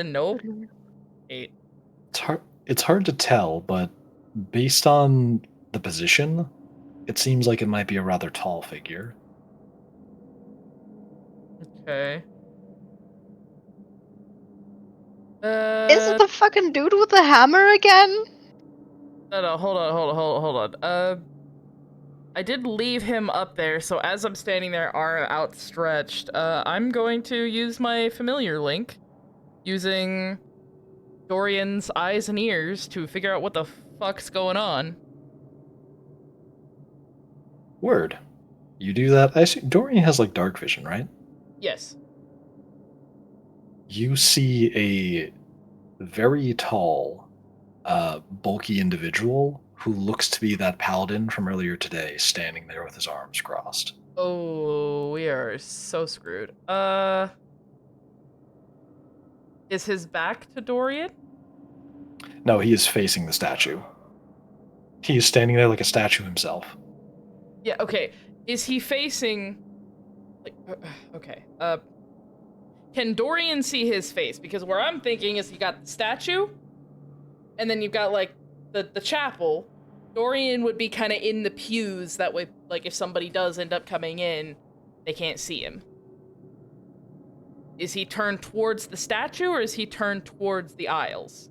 Nope. 8. It's hard to tell, but based on the position, it seems like it might be a rather tall figure. Okay. Is it the fucking dude with the hammer again? No, hold on. I did leave him up there, so as I'm standing there, arm outstretched, I'm going to use my familiar link, using Dorian's eyes and ears to figure out what the fuck's going on. Word. You do that. I see Dorian has dark vision, right? Yes. You see a very tall, bulky individual who looks to be that paladin from earlier today, standing there with his arms crossed. Oh, we are so screwed. Is his back to Dorian? No, he is facing the statue. He is standing there like a statue himself. Yeah, okay. Is he facing... okay. Can Dorian see his face? Because where I'm thinking is you got the statue, and then you've got, the chapel. Dorian would be kind of in the pews, that way, if somebody does end up coming in, they can't see him. Is he turned towards the statue, or is he turned towards the aisles?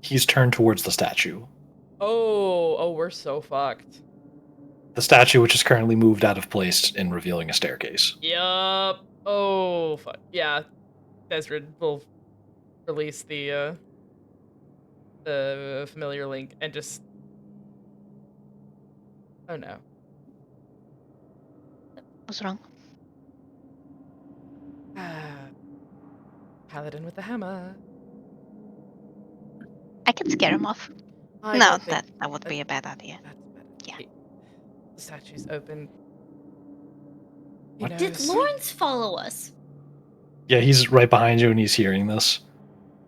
He's turned towards the statue. Oh, we're so fucked. The statue, which is currently moved out of place and revealing a staircase. Yup. Oh, fuck. Yeah. Desred will release the familiar link and just... Oh no. What's wrong? Paladin with the hammer. I can scare him off. I No, don't think that would be a bad idea. that's bad. Yeah. Wait, the statue's open. He What? Did knows. Lawrence follow us? Yeah, he's right behind you and he's hearing this.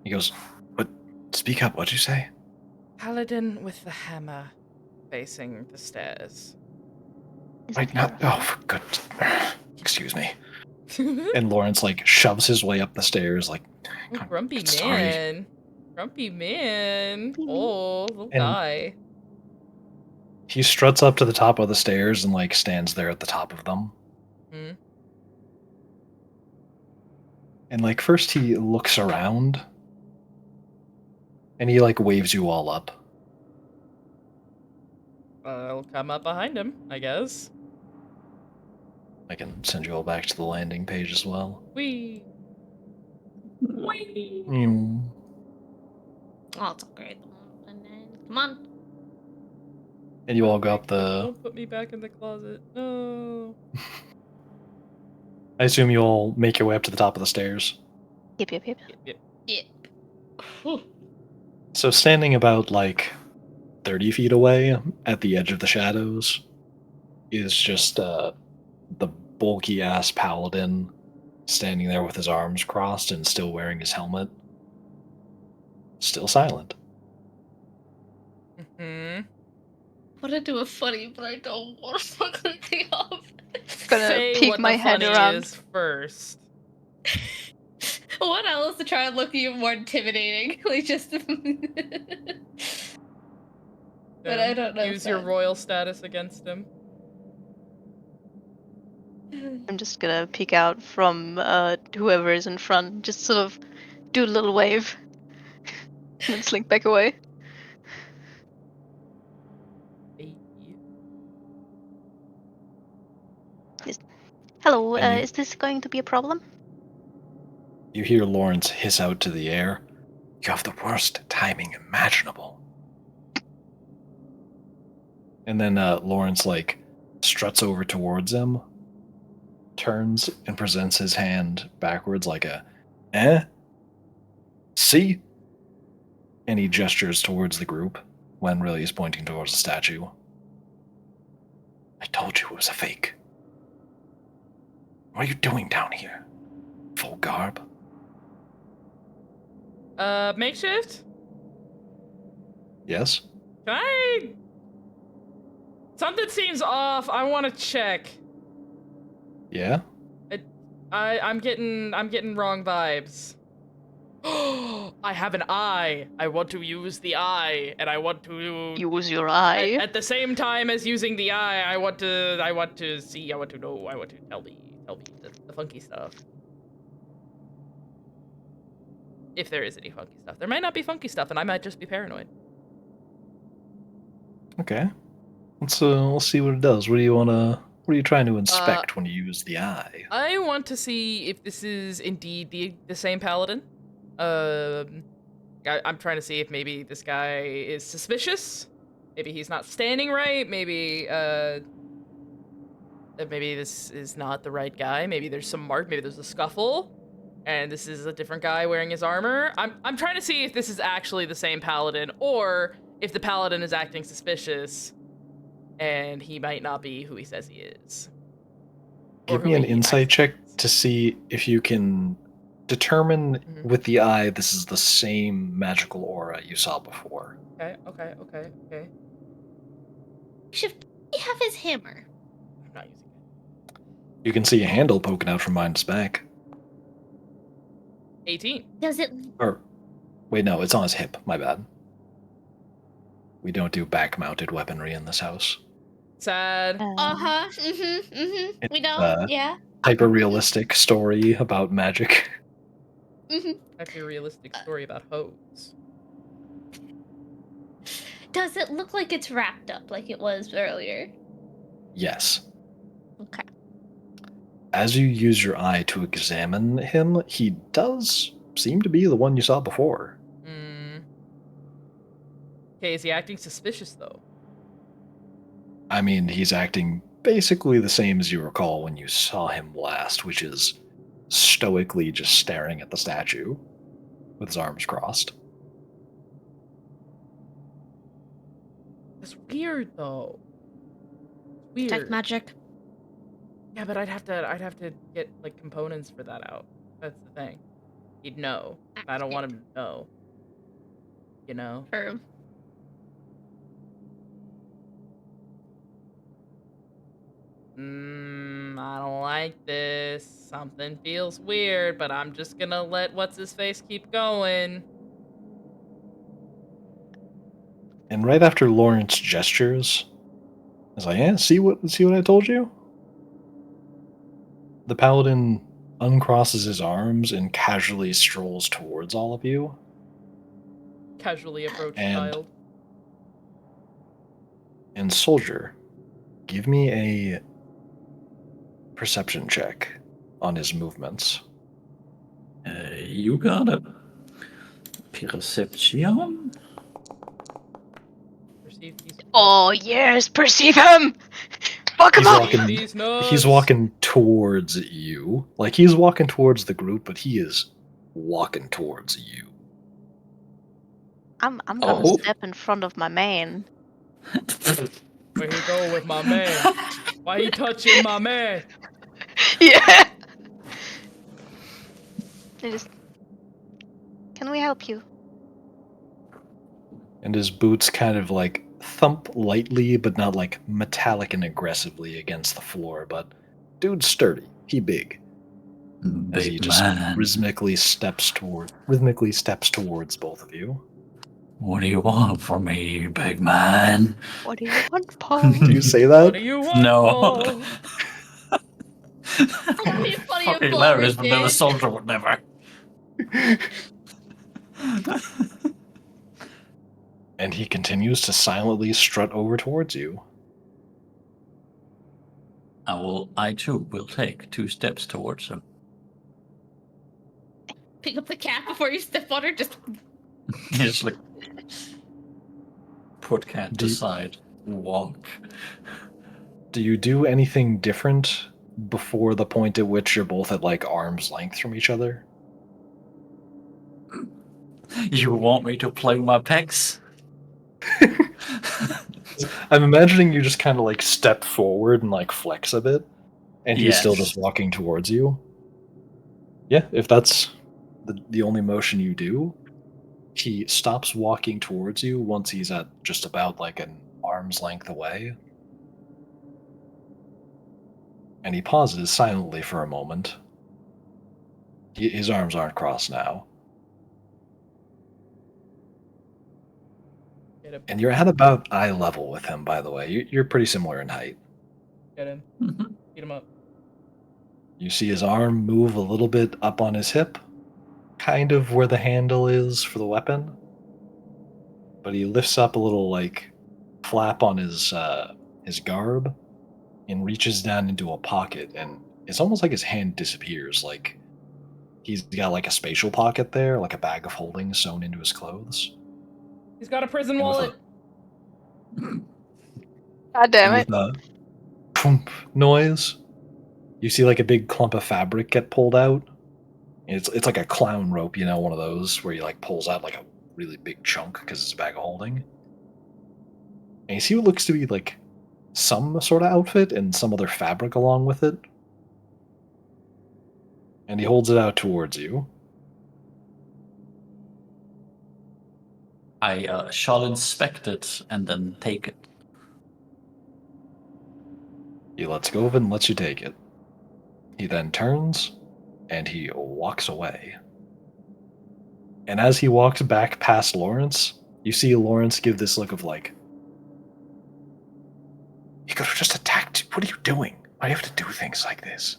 He goes, "But speak up, what'd you say?" Paladin with the hammer facing the stairs. Is Right it now. her? Oh, for good. Excuse me. And Lawrence, like, shoves his way up the stairs, like, Oh, grumpy sorry. man. Grumpy man. Oh, little And- guy. He struts up to the top of the stairs and, like, stands there at the top of them. Hmm. And, like, first he looks around. And he, like, waves you all up. I'll come up behind him, I guess. I can send you all back to the landing page as well. Wee. Mm. Oh, it's okay. Come on. And you all go up the... Don't put me back in the closet. No. I assume you all make your way up to the top of the stairs. Yep. Yep. Yeah. Whew. So standing about, like, 30 feet away at the edge of the shadows is just the bulky-ass paladin standing there with his arms crossed and still wearing his helmet. Still silent. Hmm. I want to do a funny, but I don't want to fuck anything up. Gonna Say peek what my the head funny around. is first. What else to try and look even more intimidating? Like just. But I don't know. Use your royal status against him. I'm just gonna peek out from whoever is in front, just sort of do a little wave, and then slink back away. Hey. Hello, And you- is this going to be a problem? You hear Lawrence hiss out to the air, "You have the worst timing imaginable." And then Lawrence, like, struts over towards him, turns and presents his hand backwards like a, "Eh? See?" And he gestures towards the group when really he's pointing towards the statue. "I told you it was a fake. What are you doing down here? Full garb?" Makeshift? "Yes?" Can I... Something seems off. I want to check. "Yeah?" I'm getting wrong vibes. I have an eye. I want to use the eye, and I want to Use your eye. at the same time as using the eye. I want to see. I want to know. I want to tell me the funky stuff. If there is any funky stuff, there might not be funky stuff, and I might just be paranoid. Okay. We'll see what it does. What are you trying to inspect when you use the eye? I want to see if this is indeed the same paladin. I'm trying to see if maybe this guy is suspicious. Maybe he's not standing right. Maybe maybe this is not the right guy. Maybe there's some mark. Maybe there's a scuffle, and this is a different guy wearing his armor. I'm trying to see if this is actually the same paladin, or if the paladin is acting suspicious, and he might not be who he says he is. Or Give who me an he insight acts check as. to see if you can determine Mhm. with the eye this is the same magical aura you saw before. Okay. Should he have his hammer? I'm not using it. You can see a handle poking out from behind his back. 18. Does it? Or, wait, no, it's on his hip. My bad. We don't do back-mounted weaponry in this house. sad. Uh-huh. We know. uh, Yeah. hyper-realistic story about magic. Happy realistic story about hoes. Does it look like it's wrapped up like it was earlier? Yes. Okay. As you use your eye to examine him, he does seem to be the one you saw before. Okay, is he acting suspicious though? I mean, he's acting basically the same as you recall when you saw him last, which is stoically just staring at the statue with his arms crossed. That's weird though. Weird. Detect magic. Yeah, but I'd have to get like components for that out. That's the thing. He'd know. I don't want him to know. You know? Or I don't like this. Something feels weird, but I'm just gonna let what's his face keep going. And right after Lawrence gestures, he's like, "Yeah, see what I told you?" The paladin uncrosses his arms and casually strolls towards all of you. Casually approach And child. and soldier, give me a perception check on his movements. You got it. Perception? Perceive these. Oh yes, perceive him. Fuck him He's up. walking. These nuts. He's walking towards you. Like he's walking towards the group, but he is walking towards you. I'm gonna Oh. step in front of my man. Where he go with my man? Why he touching my man? Yeah. Can we help you? And his boots kind of like thump lightly, but not like metallic and aggressively against the floor. But dude's sturdy. He big. As he Big just man. rhythmically steps towards both of you. What do you want from me, big man? What do you want, Paul? Do you say What that? do you want? No. Paul? that'd be funny if Fucking Paul hilarious, but then the did. soldier would never. And he continues to silently strut over towards you. I too will take 2 steps towards him. Pick up the cat before you step on her. Just Just like put cat Do to you- side, walk. Do you do anything different before the point at which you're both at like arm's length from each other? You want me to play my pecs? I'm imagining you just kind of like step forward and like flex a bit, and he's still Yes. just walking towards you. Yeah, if that's the only motion you do, he stops walking towards you once he's at just about like an arm's length away. And he pauses silently for a moment. His arms aren't crossed now. Get him. And you're at about eye level with him, by the way. You're pretty similar in height. Get him. Beat him up. You see his arm move a little bit up on his hip, kind of where the handle is for the weapon. But he lifts up a little like flap on his garb and reaches down into a pocket, and it's almost like his hand disappears. Like he's got like a spatial pocket there, like a bag of holding sewn into his clothes. He's got a prison And with wallet. God damn And it. with a thump noise, you see like a big clump of fabric get pulled out. And it's like a clown rope, you know, one of those where he like pulls out like a really big chunk because it's a bag of holding. And you see what looks to be like some sort of outfit and some other fabric along with it. And he holds it out towards you. I shall inspect it and then take it. He lets go of it and lets you take it. He then turns and he walks away. And as he walks back past Lawrence, you see Lawrence give this look of like, You could have just attacked. What are you doing? Why do you have to do things like this?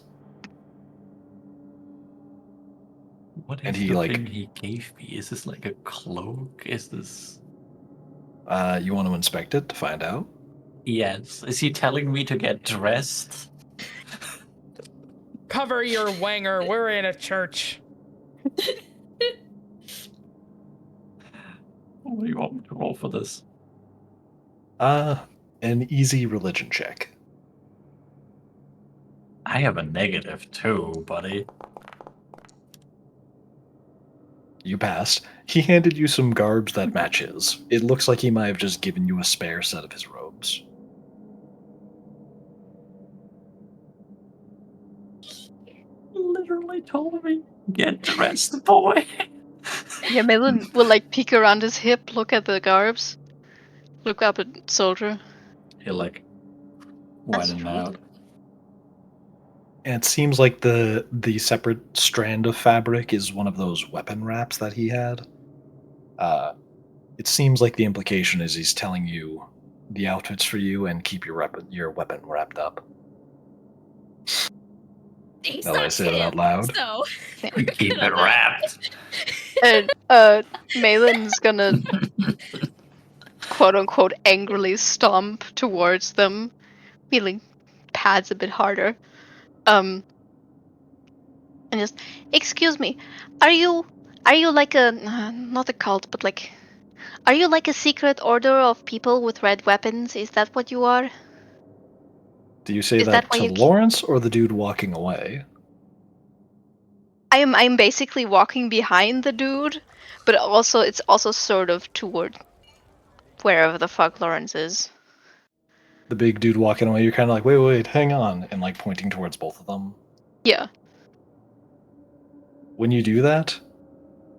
What And is he, the like- thing he gave me? Is this like a cloak? Is this... You want to inspect it to find out? Yes. Is he telling me to get dressed? Cover your wanger. We're in a church. What do you want me to roll for this? An easy religion check. I have a negative too, buddy. You passed. He handed you some garbs that match his. It looks like he might have just given you a spare set of his robes. Literally told me, get dressed, boy. Yeah, Melon will like peek around his hip, look at the garbs, look up at Soldier. He'll like That's widen true. out. And it seems like the separate strand of fabric is one of those weapon wraps that he had. It seems like the implication is he's telling you the outfits for you and keep your weapon wrapped up. He's Now that I not say it out him, loud. so Keep it wrapped. And Malin's gonna quote unquote angrily stomp towards them, feeling pads a bit harder. And just, excuse me, are you like a not a cult, but like, are you like a secret order of people with red weapons? Is that what you are? Do you say Is that that why to you Lawrence or the dude walking away? I'm basically walking behind the dude, but also it's also sort of toward wherever the fuck Lawrence is. The big dude walking away, you're kind of like, wait, hang on, and like pointing towards both of them. Yeah. When you do that,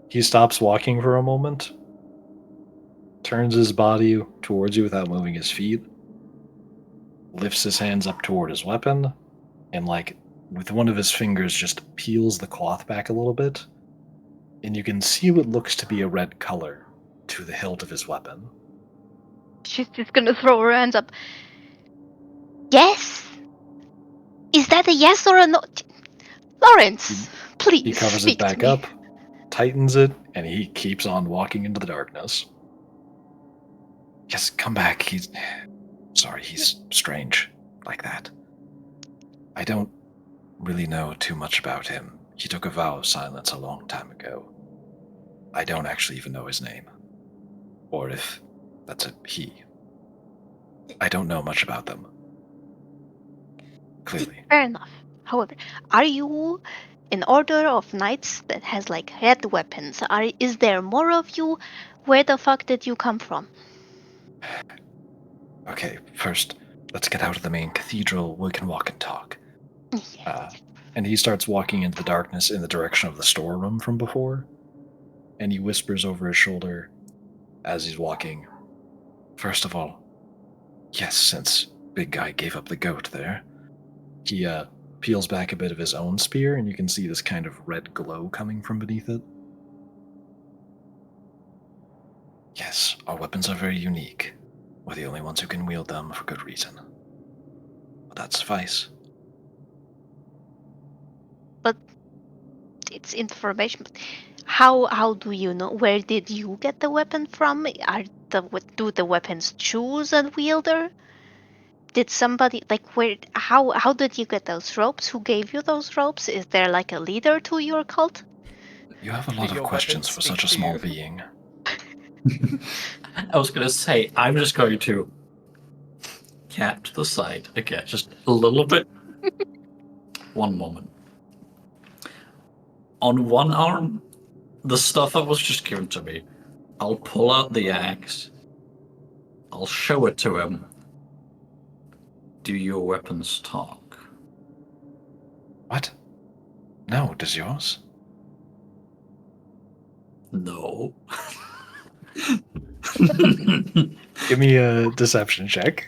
he stops walking for a moment, turns his body towards you without moving his feet, lifts his hands up toward his weapon, and like with one of his fingers just peels the cloth back a little bit, and you can see what looks to be a red color to the hilt of his weapon. She's just gonna throw her hands up. Yes? Is that a yes or a no? Lawrence, please He covers speak it back to me. up, tightens it, and he keeps on walking into the darkness. Yes, come back. He's strange like that. I don't really know too much about him. He took a vow of silence a long time ago. I don't actually even know his name. Or if that's a he. I don't know much about them. Clearly. Fair enough. However, are you an order of knights that has like red weapons? Is there more of you? Where the fuck did you come from? Okay, first, let's get out of the main cathedral. We can walk and talk. And he starts walking into the darkness in the direction of the storeroom from before. And he whispers over his shoulder as he's walking. First of all, yes, since big guy gave up the goat there, he peels back a bit of his own spear, and you can see this kind of red glow coming from beneath it. Yes, our weapons are very unique. We're the only ones who can wield them for good reason. But that suffice. But it's information. How do you know? Where did you get the weapon from? Do the weapons choose a wielder? Did somebody like where? How did you get those ropes? Who gave you those ropes? Is there like a leader to your cult? You have a Do lot of your questions weapons for speak such a to small you? being. I was gonna say, I'm just going to cat to the side again, just a little bit. One moment. On one arm, the stuff that was just given to me, I'll pull out the axe. I'll show it to him. Do your weapons talk? What? No, does yours? No. Give me a deception check.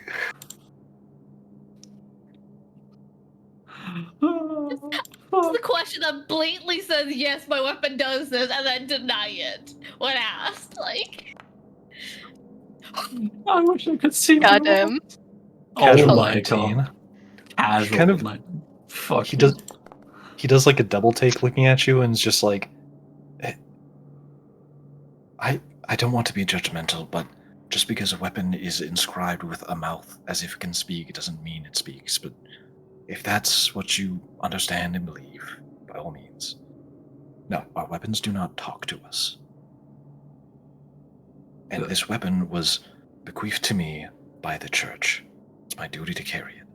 It's the question that blatantly says yes, my weapon does this, and then deny it when asked. Like, I wish I could see my Goddamn. weapons. Casual my 19. God. Casual. Kind of- like, fuck. He does like a double take looking at you and is just like, "Eh, I don't want to be judgmental, but just because a weapon is inscribed with a mouth as if it can speak, it doesn't mean it speaks. But if that's what you understand and believe, by all means. No, our weapons do not talk to us. And Good. this weapon was bequeathed to me by the church. It's my duty to carry it.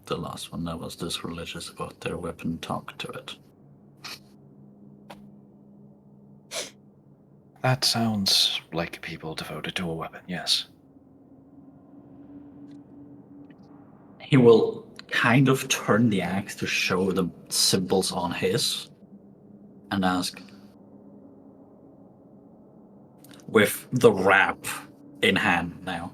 The last one that was this religious about their weapon talk to it. That sounds like people devoted to a weapon, yes. He will kind of turn the axe to show the symbols on his and ask, with the wrap in hand now,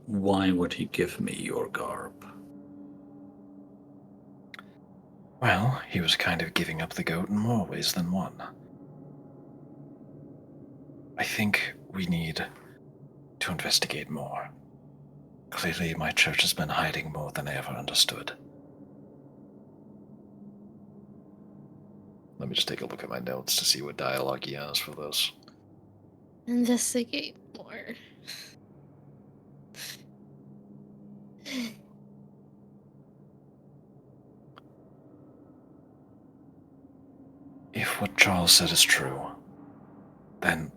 why would he give me your garb? Well, he was kind of giving up the goat in more ways than one. I think we need to investigate more. Clearly, my church has been hiding more than I ever understood. Let me just take a look at my notes to see what dialogue he has for this. Investigate more. If what Charles said is true, then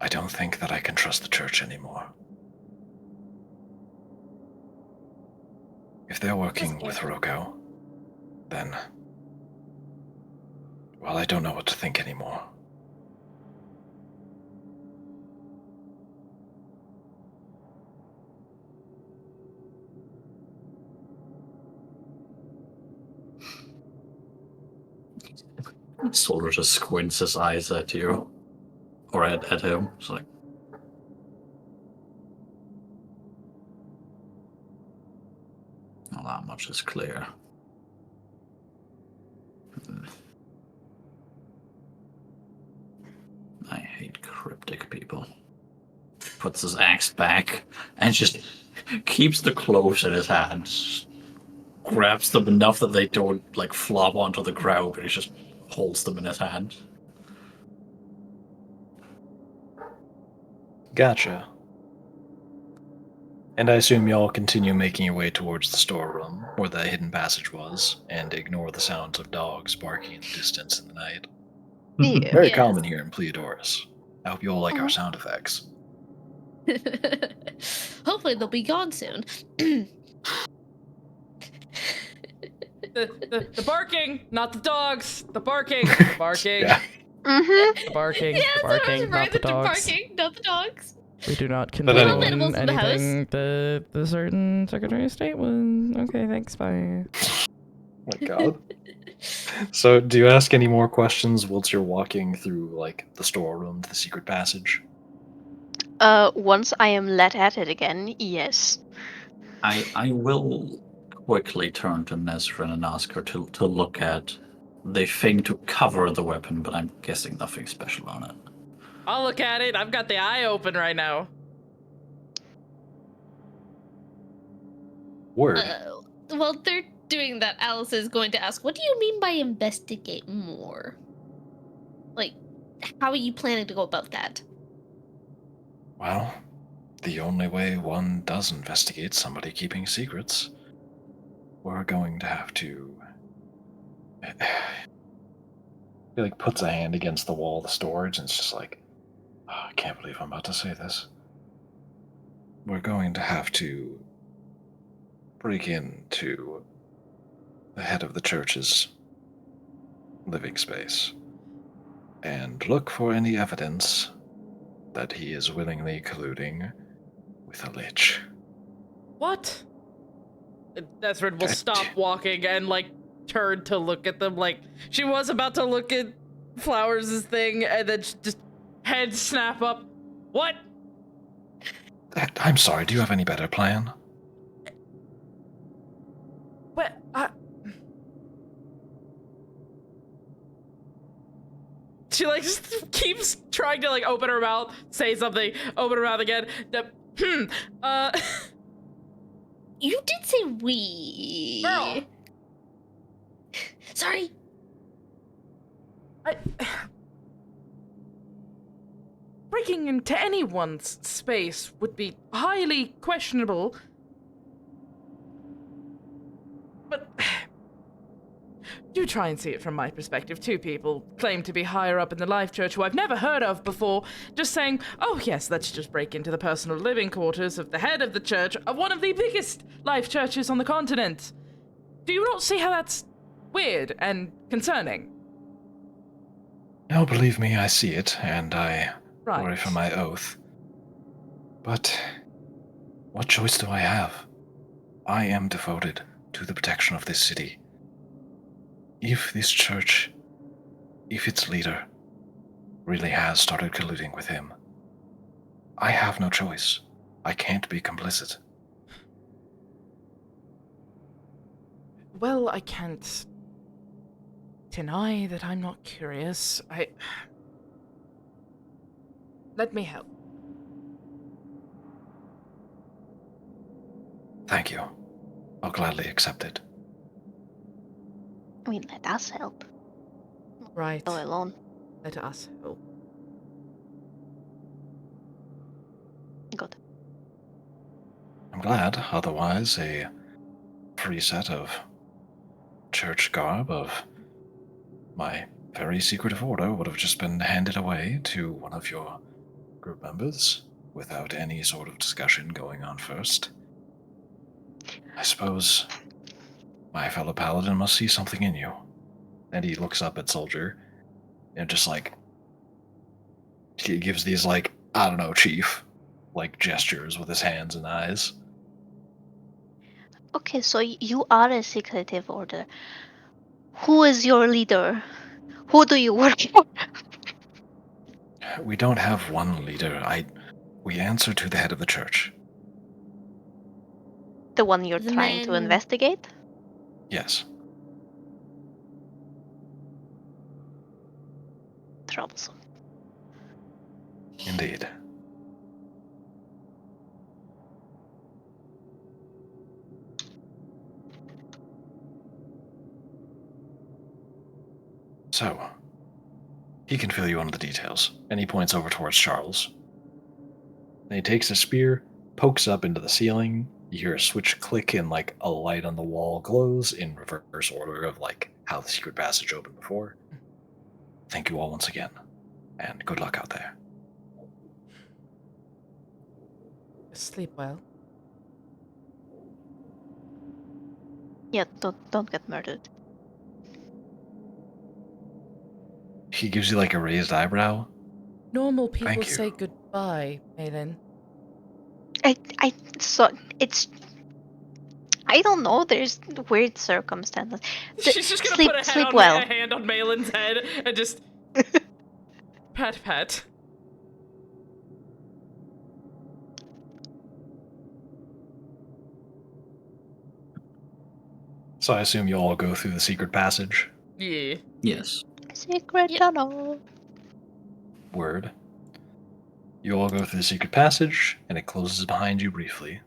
I don't think that I can trust the church anymore. If they're working with Rocco, then, well, I don't know what to think anymore. Soldier just squints his eyes at you. Or at him. It's like, well, that much is clear. I hate cryptic people. Puts his axe back and just keeps the cloves in his hands. Grabs them enough that they don't like flop onto the ground, but he just holds them in his hand. Gotcha. And I assume y'all continue making your way towards the storeroom, where the hidden passage was, and ignore the sounds of dogs barking in the distance in the night. Yeah. Very Yes. common here in Pleodorus. I hope you all like our sound effects. Hopefully they'll be gone soon. The barking, not the dogs. The barking, the barking, Yeah. Mm-hmm. the barking, Yeah, the so I was barking, not right the that they're dogs. barking, not the dogs. We do not But condone anyway. Animals in the house. anything the certain Secretary of State was. Okay, thanks, bye. My god. So, do you ask any more questions whilst you're walking through, like, the storeroom to the secret passage? Once I am let at it again, yes. I will quickly turn to Nesrin and ask her to look at the thing to cover the weapon, but I'm guessing nothing special on it. I'll look at it. I've got the eye open right now. Word. While they're doing that, Alice is going to ask, what do you mean by investigate more? Like, how are you planning to go about that? Well, the only way one does investigate somebody keeping secrets, we're going to have to. He, like, puts a hand against the wall of the storage and it's just like, oh, I can't believe I'm about to say this. We're going to have to break into the head of the church's living space and look for any evidence that he is willingly colluding with a lich. What? Desmond will stop walking and like turn to look at them. Like she was about to look at Flowers' thing, and then just head snap up. What? I'm sorry, do you have any better plan? What? she like just keeps trying to like open her mouth, say something, open her mouth again. You did say we. Girl. Sorry. Breaking into anyone's space would be highly questionable. But do try and see it from my perspective. Two people claim to be higher up in the Life Church who I've never heard of before, just saying, oh yes, let's just break into the personal living quarters of the head of the church of one of the biggest Life Churches on the continent. Do you not see how that's weird and concerning? No, believe me, I see it, and I Right. worry for my oath. But what choice do I have? I am devoted to the protection of this city. If this church, if its leader, really has started colluding with him, I have no choice. I can't be complicit. Well, I can't deny that I'm not curious. Let me help. Thank you. I'll gladly accept it. I mean, let us help. Right. Go alone. Let us help. Good. I'm glad, otherwise a free set of church garb of my very secretive order would have just been handed away to one of your group members without any sort of discussion going on first. I suppose my fellow paladin must see something in you. And he looks up at Soldier and just like, he gives these like, I don't know, chief, like gestures with his hands and eyes. Okay, so you are a secretive order. Who is your leader? Who do you work for? We don't have one leader. We answer to the head of the church. The one you're The trying to man- investigate? Yes. Troublesome. Indeed. So, he can fill you in on the details, and he points over towards Charles. And he takes a spear, pokes up into the ceiling. You hear a switch click, and like a light on the wall glows in reverse order of like how the secret passage opened before. Thank you all once again, and good luck out there. Sleep well. Yeah, don't get murdered. He gives you like a raised eyebrow. Normal people Thank you. say goodbye, Malin. So it's, I don't know. There's weird circumstances. She's just gonna sleep, put a, sleep well. a hand on Malin's head and just pat pat. So I assume you all go through the secret passage. Yeah. Yes. Secret Yep. tunnel. Word. You all go through the secret passage, and it closes behind you briefly.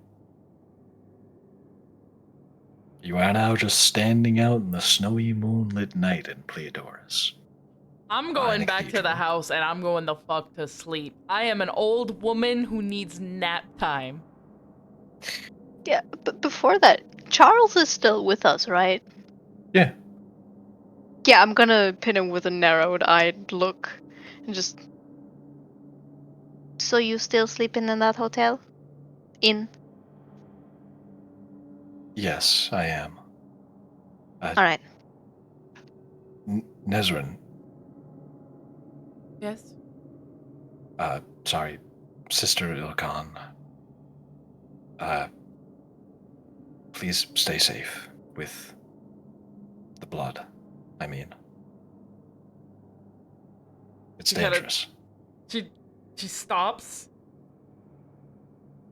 You are now just standing out in the snowy moonlit night in Pleiadorus. I'm Behind going the back to the cathedral. house and I'm going the fuck to sleep. I am an old woman who needs nap time. Yeah, but before that, Charles is still with us, right? Yeah. Yeah, I'm gonna pin him with a narrowed-eyed look and just. So you still sleeping in that hotel? Yes, I am. All right. Nezrin, Yes? sorry, Sister Ilkan. Please stay safe with the blood. I mean, it's You gotta- dangerous. She stops.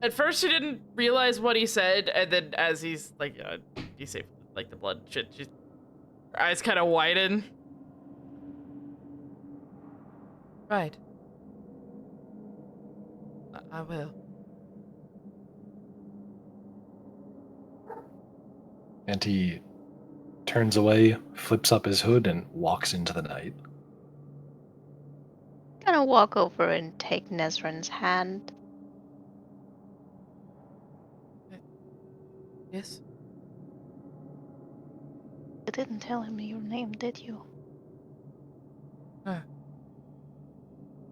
At first she didn't realize what he said, and then as he's like, you say like the blood shit, her eyes kind of widen. Right. I will. And he turns away, flips up his hood, and walks into the night. Gonna walk over and take Nezran's hand. Yes. You didn't tell him your name, did you? No.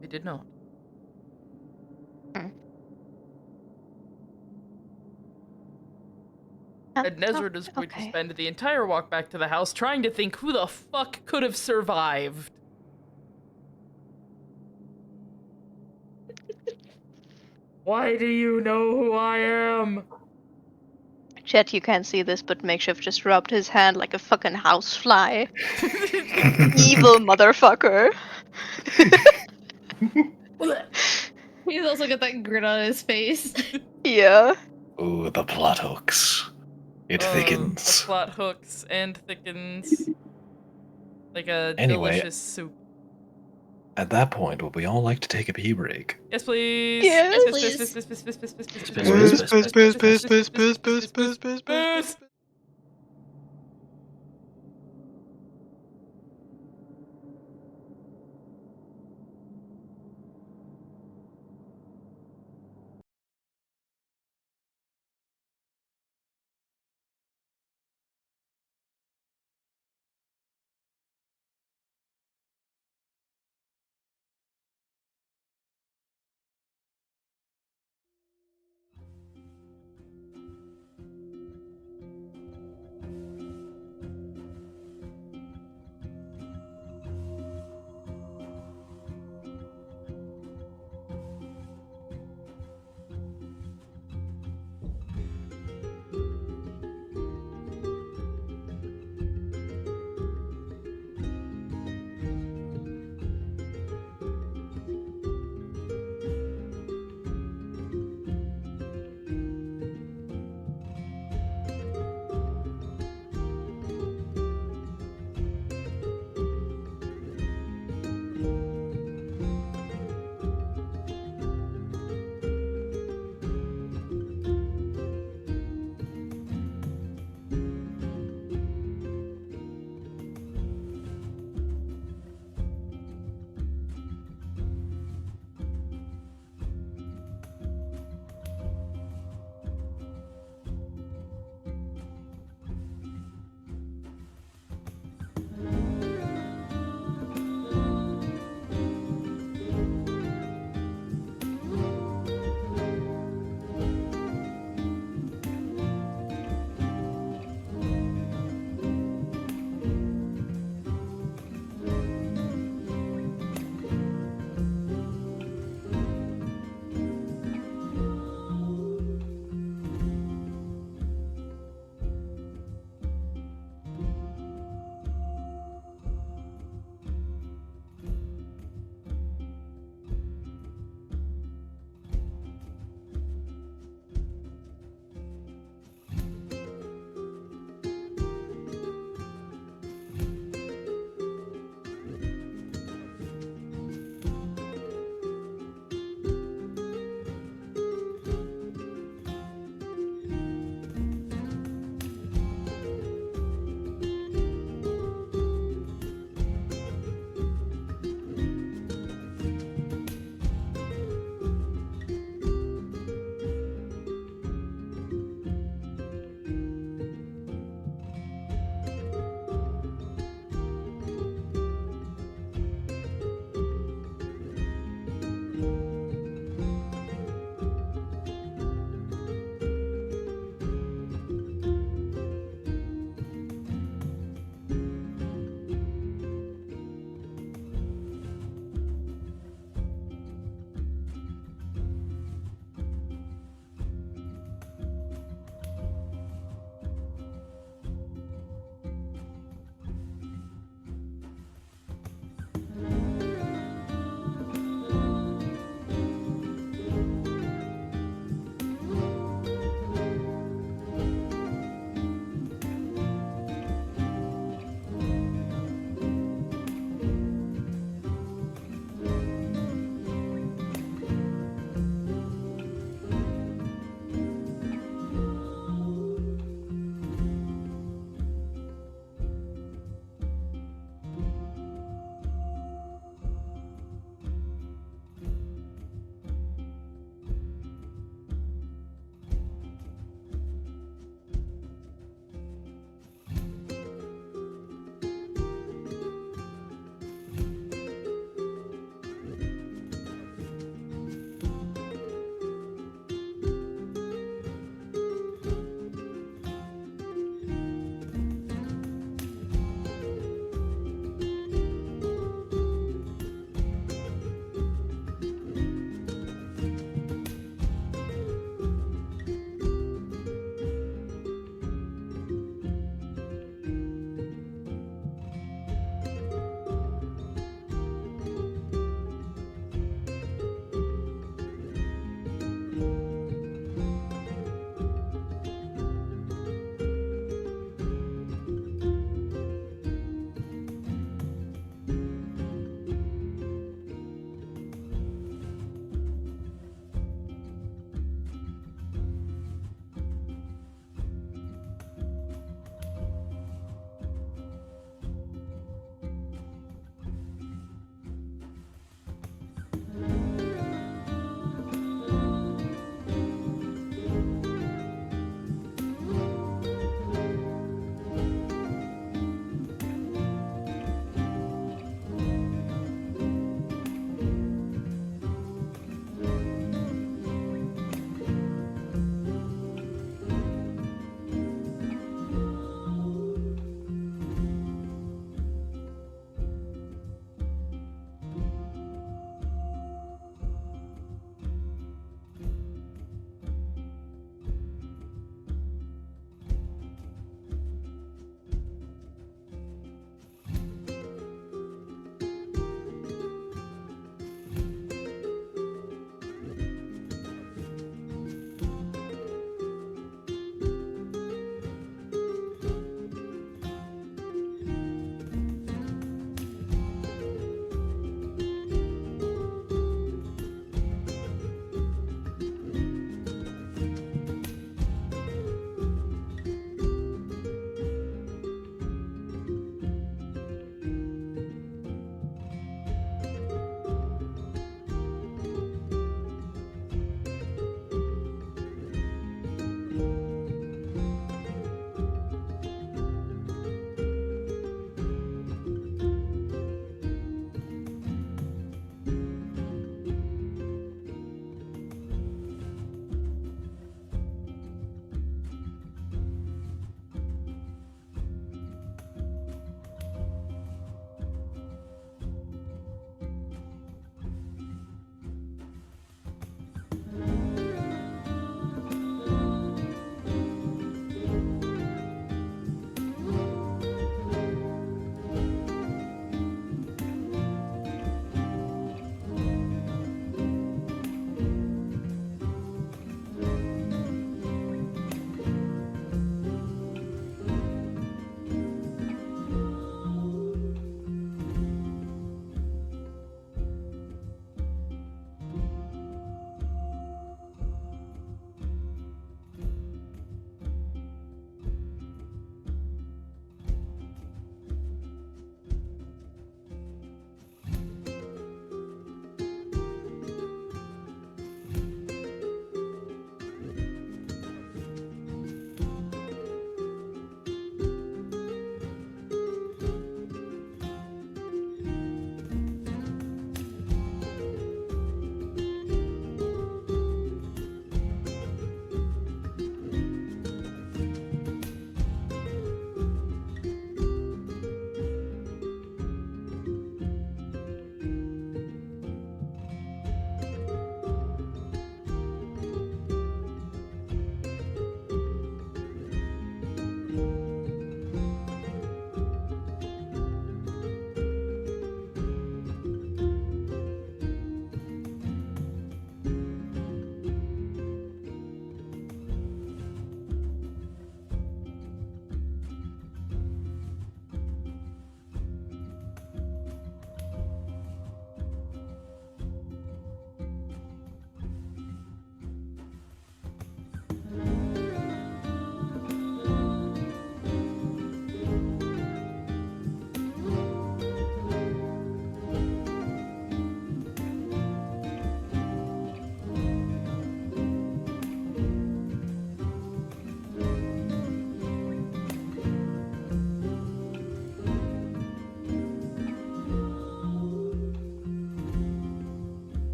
We did not. Hmm. And Nezran is going to Okay. spend the entire walk back to the house trying to think who the fuck could have survived. Why do you know who I am? Chet, you can't see this, but Makeshift just rubbed his hand like a fucking housefly. Evil motherfucker. He's also got that grin on his face. Yeah. Ooh, the plot hooks. It The thickens. plot hooks and thickens like a Anyway, delicious soup. at that point, would we all like to take a pee break? Yes, please. Yes. Please.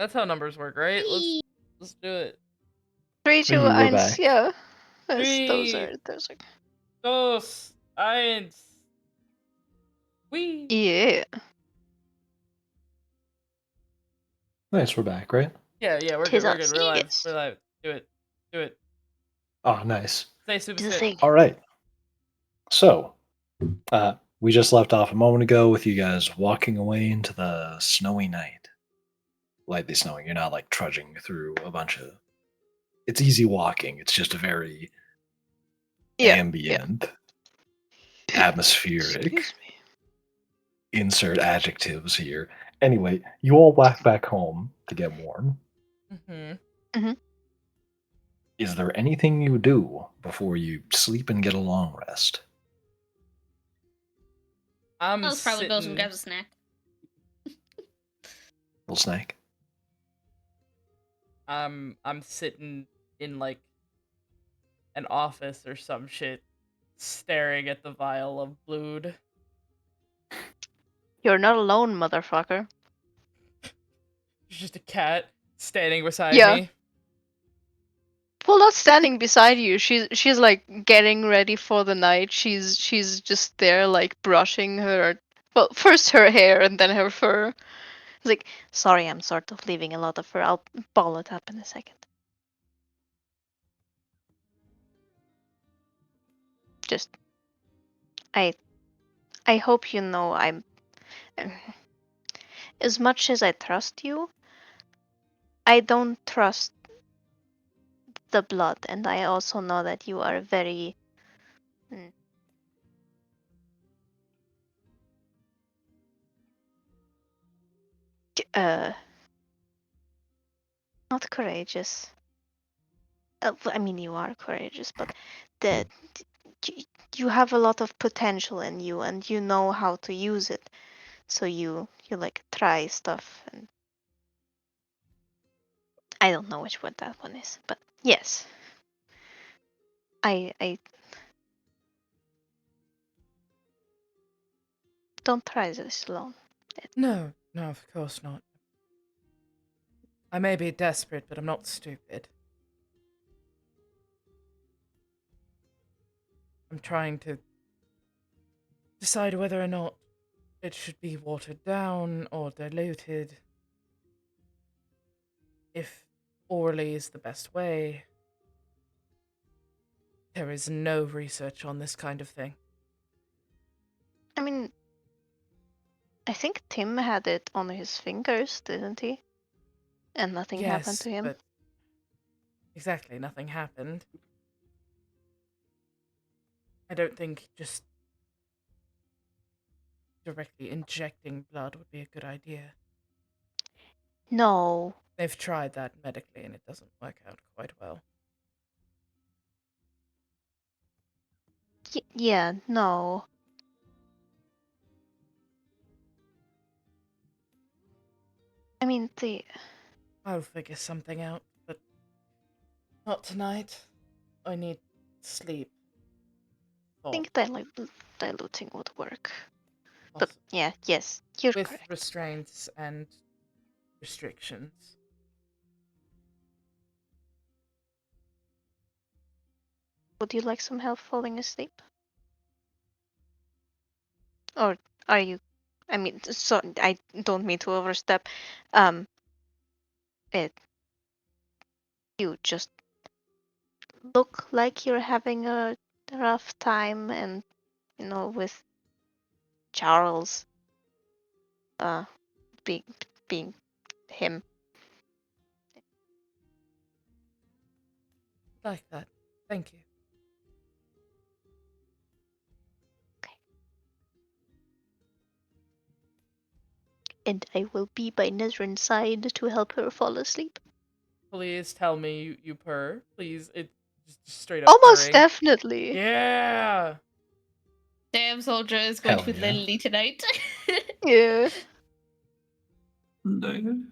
That's how numbers work, right? Let's do it. 3, 2, We're 1, back. yeah. Those Three. are those are. Dos, eins. Wee. Yeah. Nice, we're back, right? Yeah, we're good. Tis We're good. us. We're live. Yes. We're live. Do it. Do it. Oh, nice. Stay super Do the fit. thing. All right. So, we just left off a moment ago with you guys walking away into the snowy night. Lightly snowing. You're not like trudging through a bunch of. It's easy walking. It's just a very Yeah. ambient, atmospheric. Excuse me. Insert adjectives here. Anyway, you all walk back home to get warm. Mm-hmm. Is there anything you do before you sleep and get a long rest? I'm Alice probably goes and sitting. grabs a snack. Little snack. I'm sitting in like an office or some shit, staring at the vial of blood. You're not alone, motherfucker. There's just a cat standing beside Yeah. me. Well, not standing beside you. She's like getting ready for the night. She's just there like brushing her. Well, first her hair and then her fur. It's like, sorry, I'm sort of leaving a lot of fur. I'll ball it up in a second. Just, I hope you know I'm. As much as I trust you, I don't trust the blood, and I also know that you are very. mm, Uh, not courageous. I mean, you are courageous, but the y- you have a lot of potential in you, and you know how to use it. So you like try stuff, and I don't know which one that one is, but yes, I don't try this alone. No, of course not. I may be desperate, but I'm not stupid. I'm trying to decide whether or not it should be watered down or diluted. If orally is the best way. There is no research on this kind of thing. I mean, I think Tim had it on his fingers, didn't he? And nothing happened Yes, to him. but exactly, nothing happened. I don't think just directly injecting blood would be a good idea. No. They've tried that medically and it doesn't work out quite well. Yeah, no. I mean, I'll figure something out, but not tonight. I need sleep. I Thought, think diluting would work. But possibly. yeah, yes, you're With correct. restraints and restrictions. Would you like some help falling asleep? Or are you? I mean, so I don't mean to overstep. Um, it you just look like you're having a rough time, and with Charles, uh, being being him. Like that. Thank you. And I will be by Nezrin's side to help her fall asleep. Please tell me you purr. Please, it just straight up Almost purring. definitely. Yeah. Damn soldier is going Hell to be yeah. Lily tonight. Yeah. No.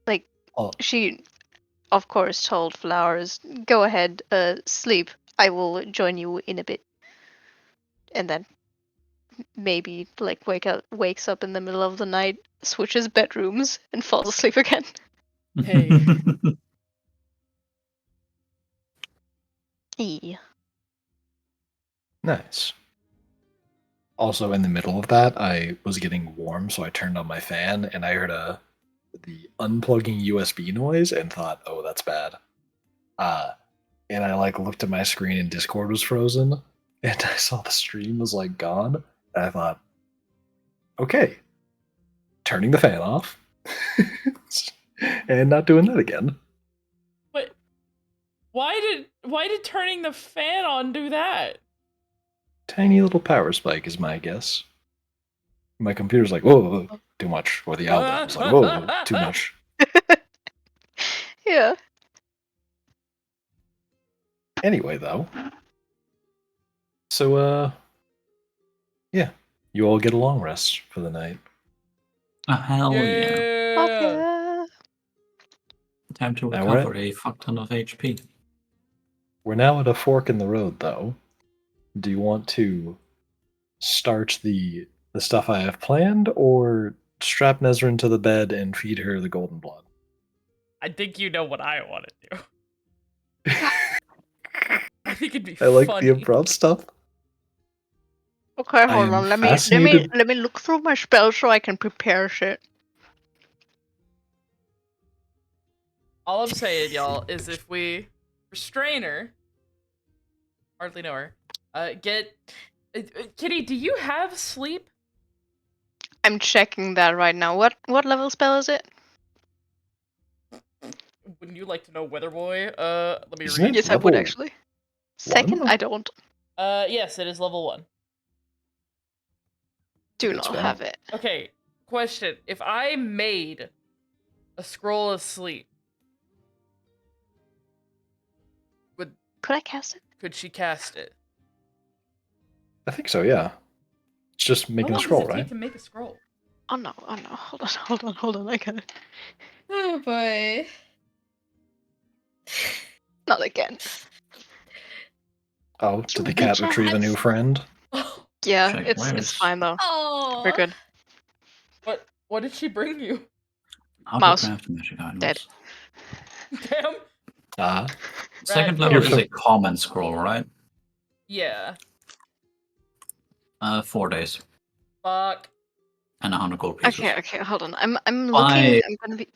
Like, Oh, she, of course, told Flowers, go ahead, sleep. I will join you in a bit. And then maybe like wakes up in the middle of the night, switches bedrooms, and falls asleep again. Hey. Yeah. Nice. Also, in the middle of that, I was getting warm, so I turned on my fan, and I heard the unplugging USB noise, and thought, "Oh, that's bad." And I like looked at my screen, and Discord was frozen, and I saw the stream was like gone. And I thought, "Okay, turning the fan off, and not doing that again." But why did turning the fan on do that? Tiny little power spike is my guess. My computer's like, "Whoa, too much," or the algorithm's like, "Whoa, too much." Yeah. Anyway, though, so yeah, you all get a long rest for the night. Hell yeah. Fuck Yeah. yeah. Time to Now we're recover a fuck ton of HP. We're now at a fork in the road, though. Do you want to start the stuff I have planned, or strap Nezrin to the bed and feed her the golden blood? I think you know what I want to do. I think it'd be I like funny. the improv stuff. Okay, I hold am on. Let fascinated. me look through my spells so I can prepare shit. All I'm saying, y'all, is if we restrain her, hardly know her, get... Kitty, do you have sleep? I'm checking that right now. What level spell is it? Wouldn't you like to know, Weather Boy? Let me Isn't read. it Yes, I would level actually. Second, 1? I don't. Yes, it is level 1. Do Good not spell. have it. Okay, question. If I made a scroll of sleep, Could I cast it? could she cast it? I think so, yeah. It's just How making a long scroll, does it take right? to make a scroll? Oh no, oh no. Hold on. I got it. Oh boy. Not again. Oh, You did the cat bitch retrieve a new ass. friend? Yeah, Check it's wires. fine though. Oh. We're good. What did she bring you? How to Mouse. craft magic items. Dead. Damn. Ah, Second Right, level Here is a common scroll, right? Yeah. 4 days Fuck. and 100 gold pieces. Okay, hold on. I'm By looking. I'm gonna be.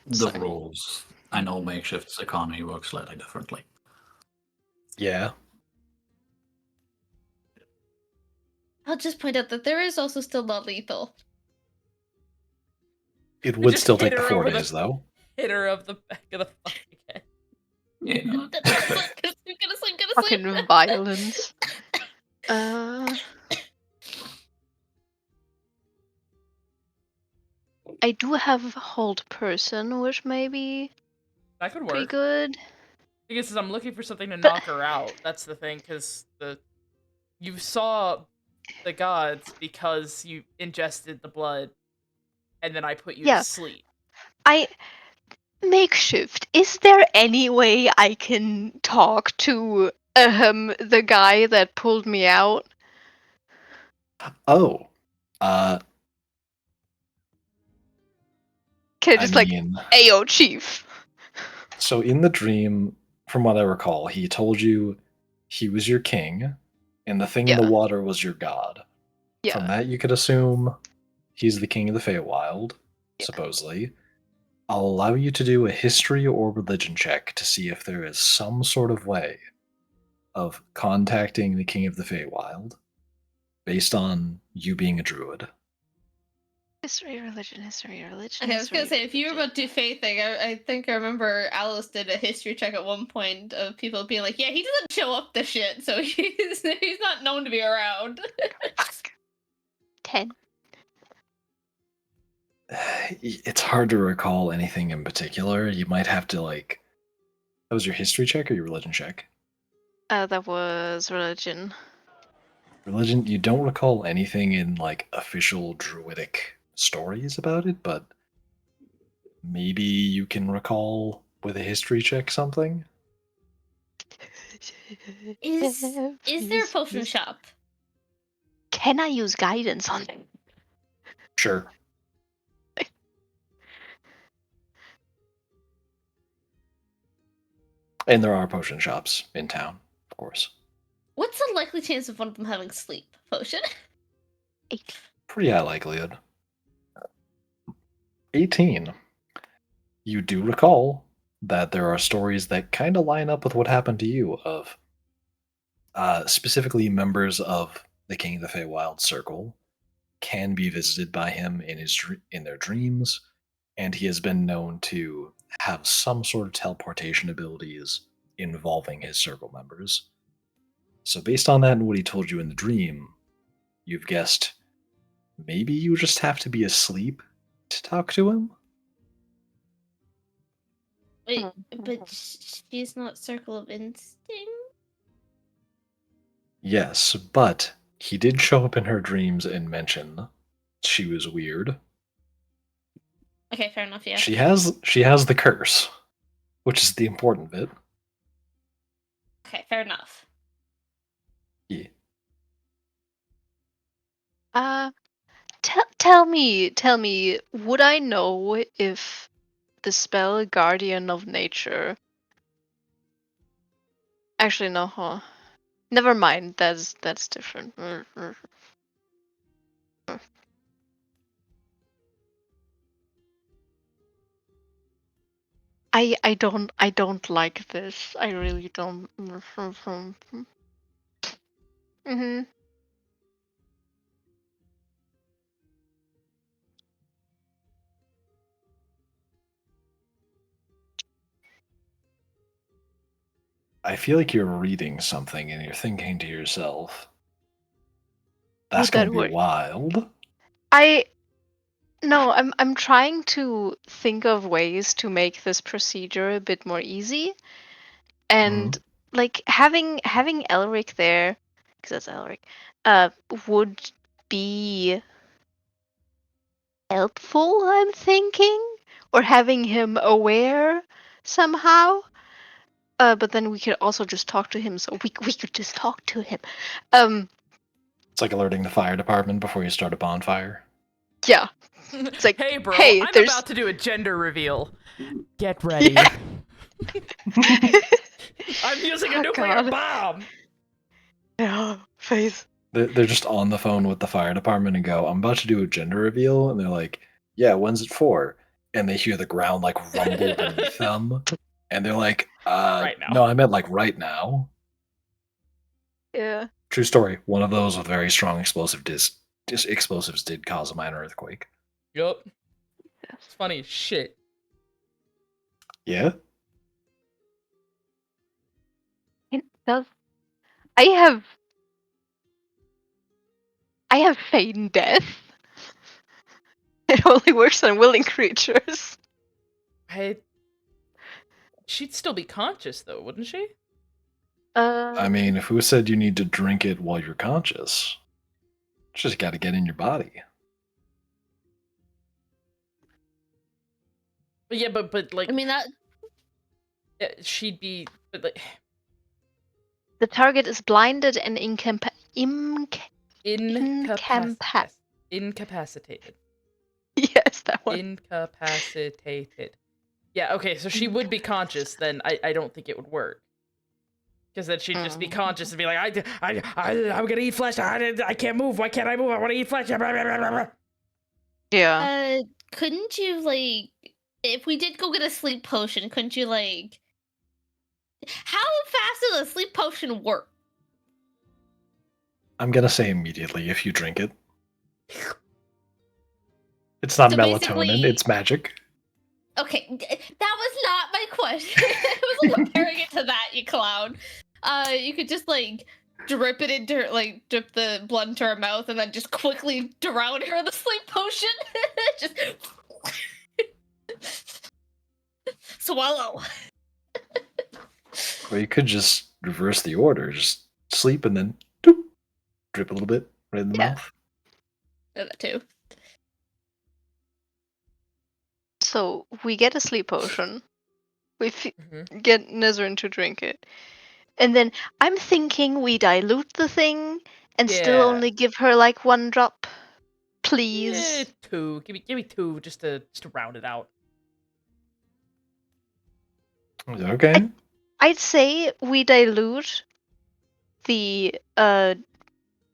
the Sorry. rules, I know Makeshift's economy works slightly differently. yeah. I'll just point out that there is also still not lethal. It We would just still hit take the her 4 over days, though. Hit her of the back of the fucking head. Yeah, Gonna that's fair. sleep, gonna sleep. Fucking violence. I do have hold person, which may be That could pretty work. good. Because I'm looking for something to But- knock her out. That's the thing, because you saw the gods because you ingested the blood, and then I put you Yeah. to sleep. Makeshift. Is there any way I can talk to the guy that pulled me out? Oh. Can I I just like, mean, Ayo, chief? so in the dream, from what I recall, he told you he was your king, and the thing in the Yeah. water was your god. From Yeah. that, you could assume he's the king of the Feywild, Yeah. supposedly. I'll allow you to do a history or religion check to see if there is some sort of way of contacting the king of the Feywild based on you being a druid. History, religion, history, religion. Okay, I was gonna history, say, if you were about to do faith thing, I think I remember Alice did a history check at one point of people being like, yeah, he doesn't show up to shit, so he's not known to be around. Fuck. 10. It's hard to recall anything in particular. You might have to like. That was your history check or your religion check? That was religion. Religion, you don't recall anything in like official druidic stories about it, but maybe you can recall with a history check something. Is there a potion shop? can I use guidance on them? Sure. And there are potion shops in town, of course. What's the likely chance of one of them having sleep potion? 8. Pretty high likelihood. 18. You do recall that there are stories that kind of line up with what happened to you of specifically members of the King of the Feywild circle can be visited by him in their dreams, and he has been known to have some sort of teleportation abilities involving his circle members. So based on that and what he told you in the dream, you've guessed maybe you just have to be asleep to talk to him? Wait, but she's not Circle of Instinct? Yes, but he did show up in her dreams and mention she was weird. Okay, fair enough, yeah. She has the curse, which is the important bit. Okay, fair enough. Yeah. Tell me, would I know if the spell Guardian of Nature? Actually, no. Huh? Never mind. That's different. I don't like this. I really don't. Mhm. I feel like you're reading something and you're thinking to yourself, that's Would going that to be work? wild. No, I'm trying to think of ways to make this procedure a bit more easy, and like having Elric there, because that's Elric, would be helpful. I'm thinking, or having him aware somehow. But then we could also just talk to him, so we could just talk to him. It's like alerting the fire department before you start a bonfire. Yeah. It's like, Hey, bro, hey, I'm there's about to do a gender reveal. Get ready. Yeah. I'm using a Oh, nuclear God. bomb. Yeah, face. They're just on the phone with the fire department and go, I'm about to do a gender reveal. And they're like, yeah, when's it for? And they hear the ground like rumble beneath them. And they're like, Right now. no, I meant like right now. Yeah. True story. One of those with very strong explosives did cause a minor earthquake. Yup. It's funny as shit. Yeah? It does. I have feign death. It only works on willing creatures. She'd still be conscious, though, wouldn't she? I mean, who said you need to drink it while you're conscious? Just got to get in your body. But yeah, but like, I mean, that. she'd be, but like, the target is blinded and incapacitated. Yes, that one. Incapacitated. Yeah, okay, so she would be conscious, then I don't think it would work. Because then she'd just be conscious and be like, I'm gonna eat flesh, I can't move, why can't I move, I wanna eat flesh. Yeah. Couldn't you, like, if we did go get a sleep potion, couldn't you, like, how fast does a sleep potion work? I'm going to say immediately if you drink it. It's not So melatonin, basically- it's magic. Okay, that was not my question. I was comparing it to that, you clown. You could just, like, drip the blood into her mouth and then just quickly drown her in the sleep potion. Just swallow. Or you could just reverse the order. Just sleep and then doop, drip a little bit right in the mouth. That too. So we get a sleep potion. We get Nezrin to drink it. And then I'm thinking we dilute the thing And still Yeah. only give her like 1 drop, Yeah, please. 2. Give me 2 just to round it out. Okay. I'd say we dilute the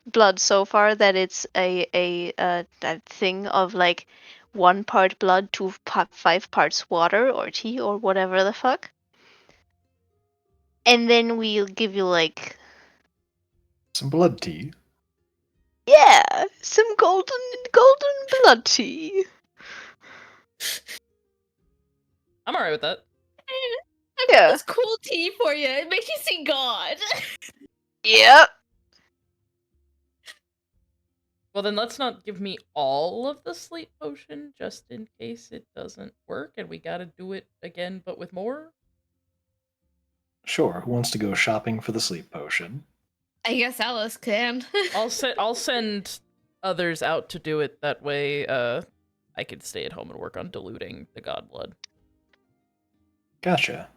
blood so far that it's a thing of like 1 part blood, 5 parts water or tea or whatever the fuck. And then we'll give you like, Some blood tea. yeah, some golden blood tea. I'm alright with that. I've got Yeah. this cool tea for you. It makes you see God. Yep. Well, then let's not give me all of the sleep potion just in case it doesn't work and we gotta do it again but with more. Sure. Who wants to go shopping for the sleep potion? I guess Alice can. I'll send others out to do it that way. I could stay at home and work on diluting the god blood. Gotcha.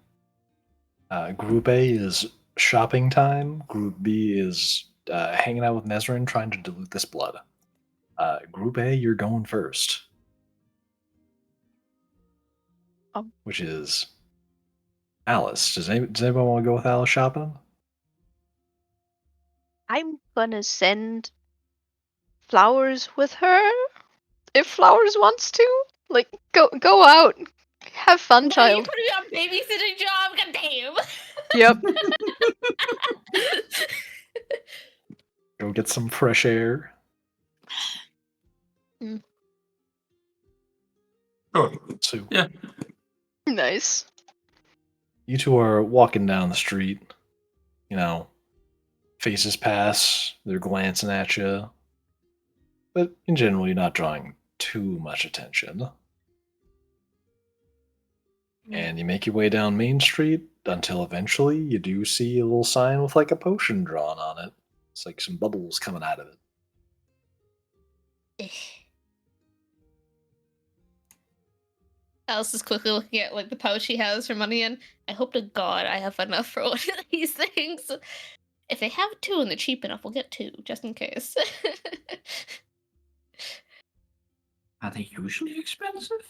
Group A is shopping time. Group B is hanging out with Nezrin trying to dilute this blood. Group A, you're going first. Which is Alice. Does anybody want to go with Alice shopping? I'm gonna send Flowers with her if Flowers wants to. Like, go out, have fun, Why are you child. putting me on babysitting job? God damn. Yep. Go get some fresh air. Sure. So Yeah. Nice. you two are walking down the street. You know, faces pass. They're glancing at you. But in general, you're not drawing too much attention. And you make your way down Main Street until eventually you do see a little sign with like a potion drawn on it. It's like some bubbles coming out of it. Alice is quickly looking at like the pouch she has her money in. I hope to God I have enough for one of these things. If they have 2 and they're cheap enough, we'll get 2 just in case. Are they usually expensive?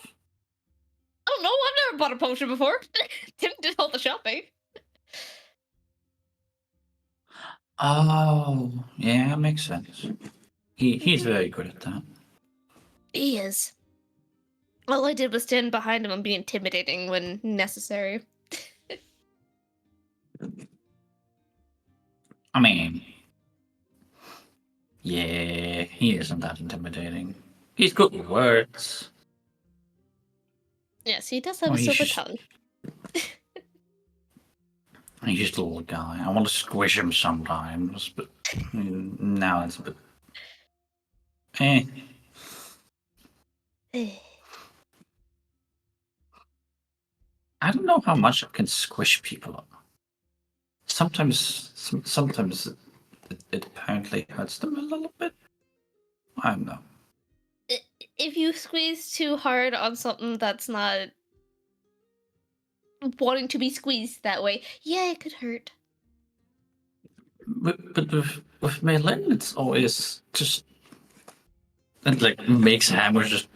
I don't know. I've never bought a potion before. Tim did all the shopping. Oh, yeah, makes sense. He's very good at that. He is. All I did was stand behind him and be intimidating when necessary. I mean, yeah, he isn't that intimidating. He's good with words. Yes, he does have Oh, a he's silver just- tongue. He's just a little guy. I want to squish him sometimes, but now it's a bit. Eh. I don't know how much I can squish people up. Sometimes it apparently hurts them a little bit. I don't know. If you squeeze too hard on something that's not wanting to be squeezed that way, yeah, it could hurt. But with Maylin, it's always just it like makes hammers just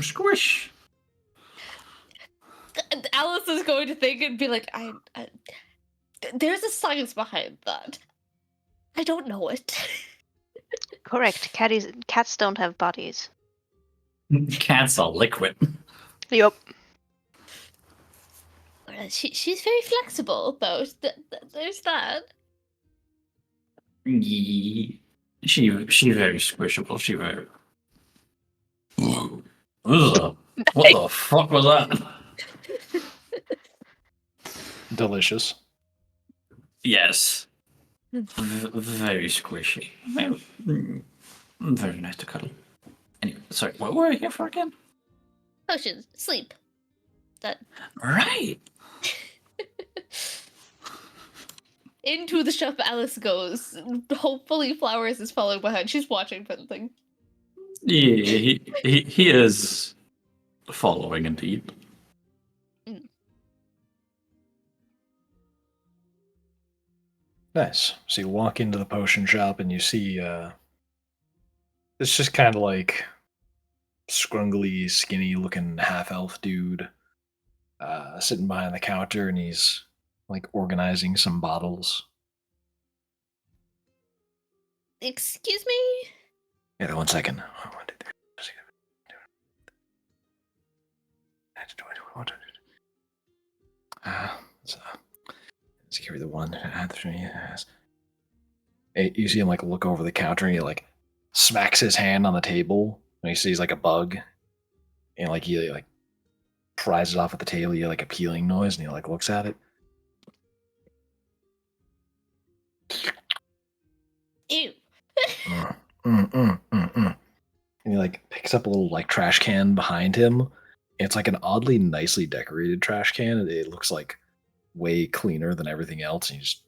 squish. Alice is going to think and be like, I there's a science behind that. I don't know it. Correct. Cats don't have bodies. Cats are liquid. Yup. She's very flexible, though. There's that. She very squishable. She very. Ugh. What the fuck was that? Delicious. Yes. Very squishy. Very nice to cuddle. Anyway, sorry, what were we here for again? Potions, sleep. That Right. into the shop Alice goes. Hopefully Flowers is following behind. She's watching something. Yeah, he is following indeed. Nice. So you walk into the potion shop and you see it's just kind of like scrungly, skinny looking half elf dude sitting behind the counter, and he's like organizing some bottles. Excuse me? Yeah, 1 second. Secure the one. You see him like look over the counter, and he like smacks his hand on the table, and he sees like a bug, and like he like pries it off at the table. You hear like a peeling noise, and he like looks at it. Ew. And he like picks up a little like trash can behind him. It's like an oddly nicely decorated trash can. It looks like way cleaner than everything else. And he just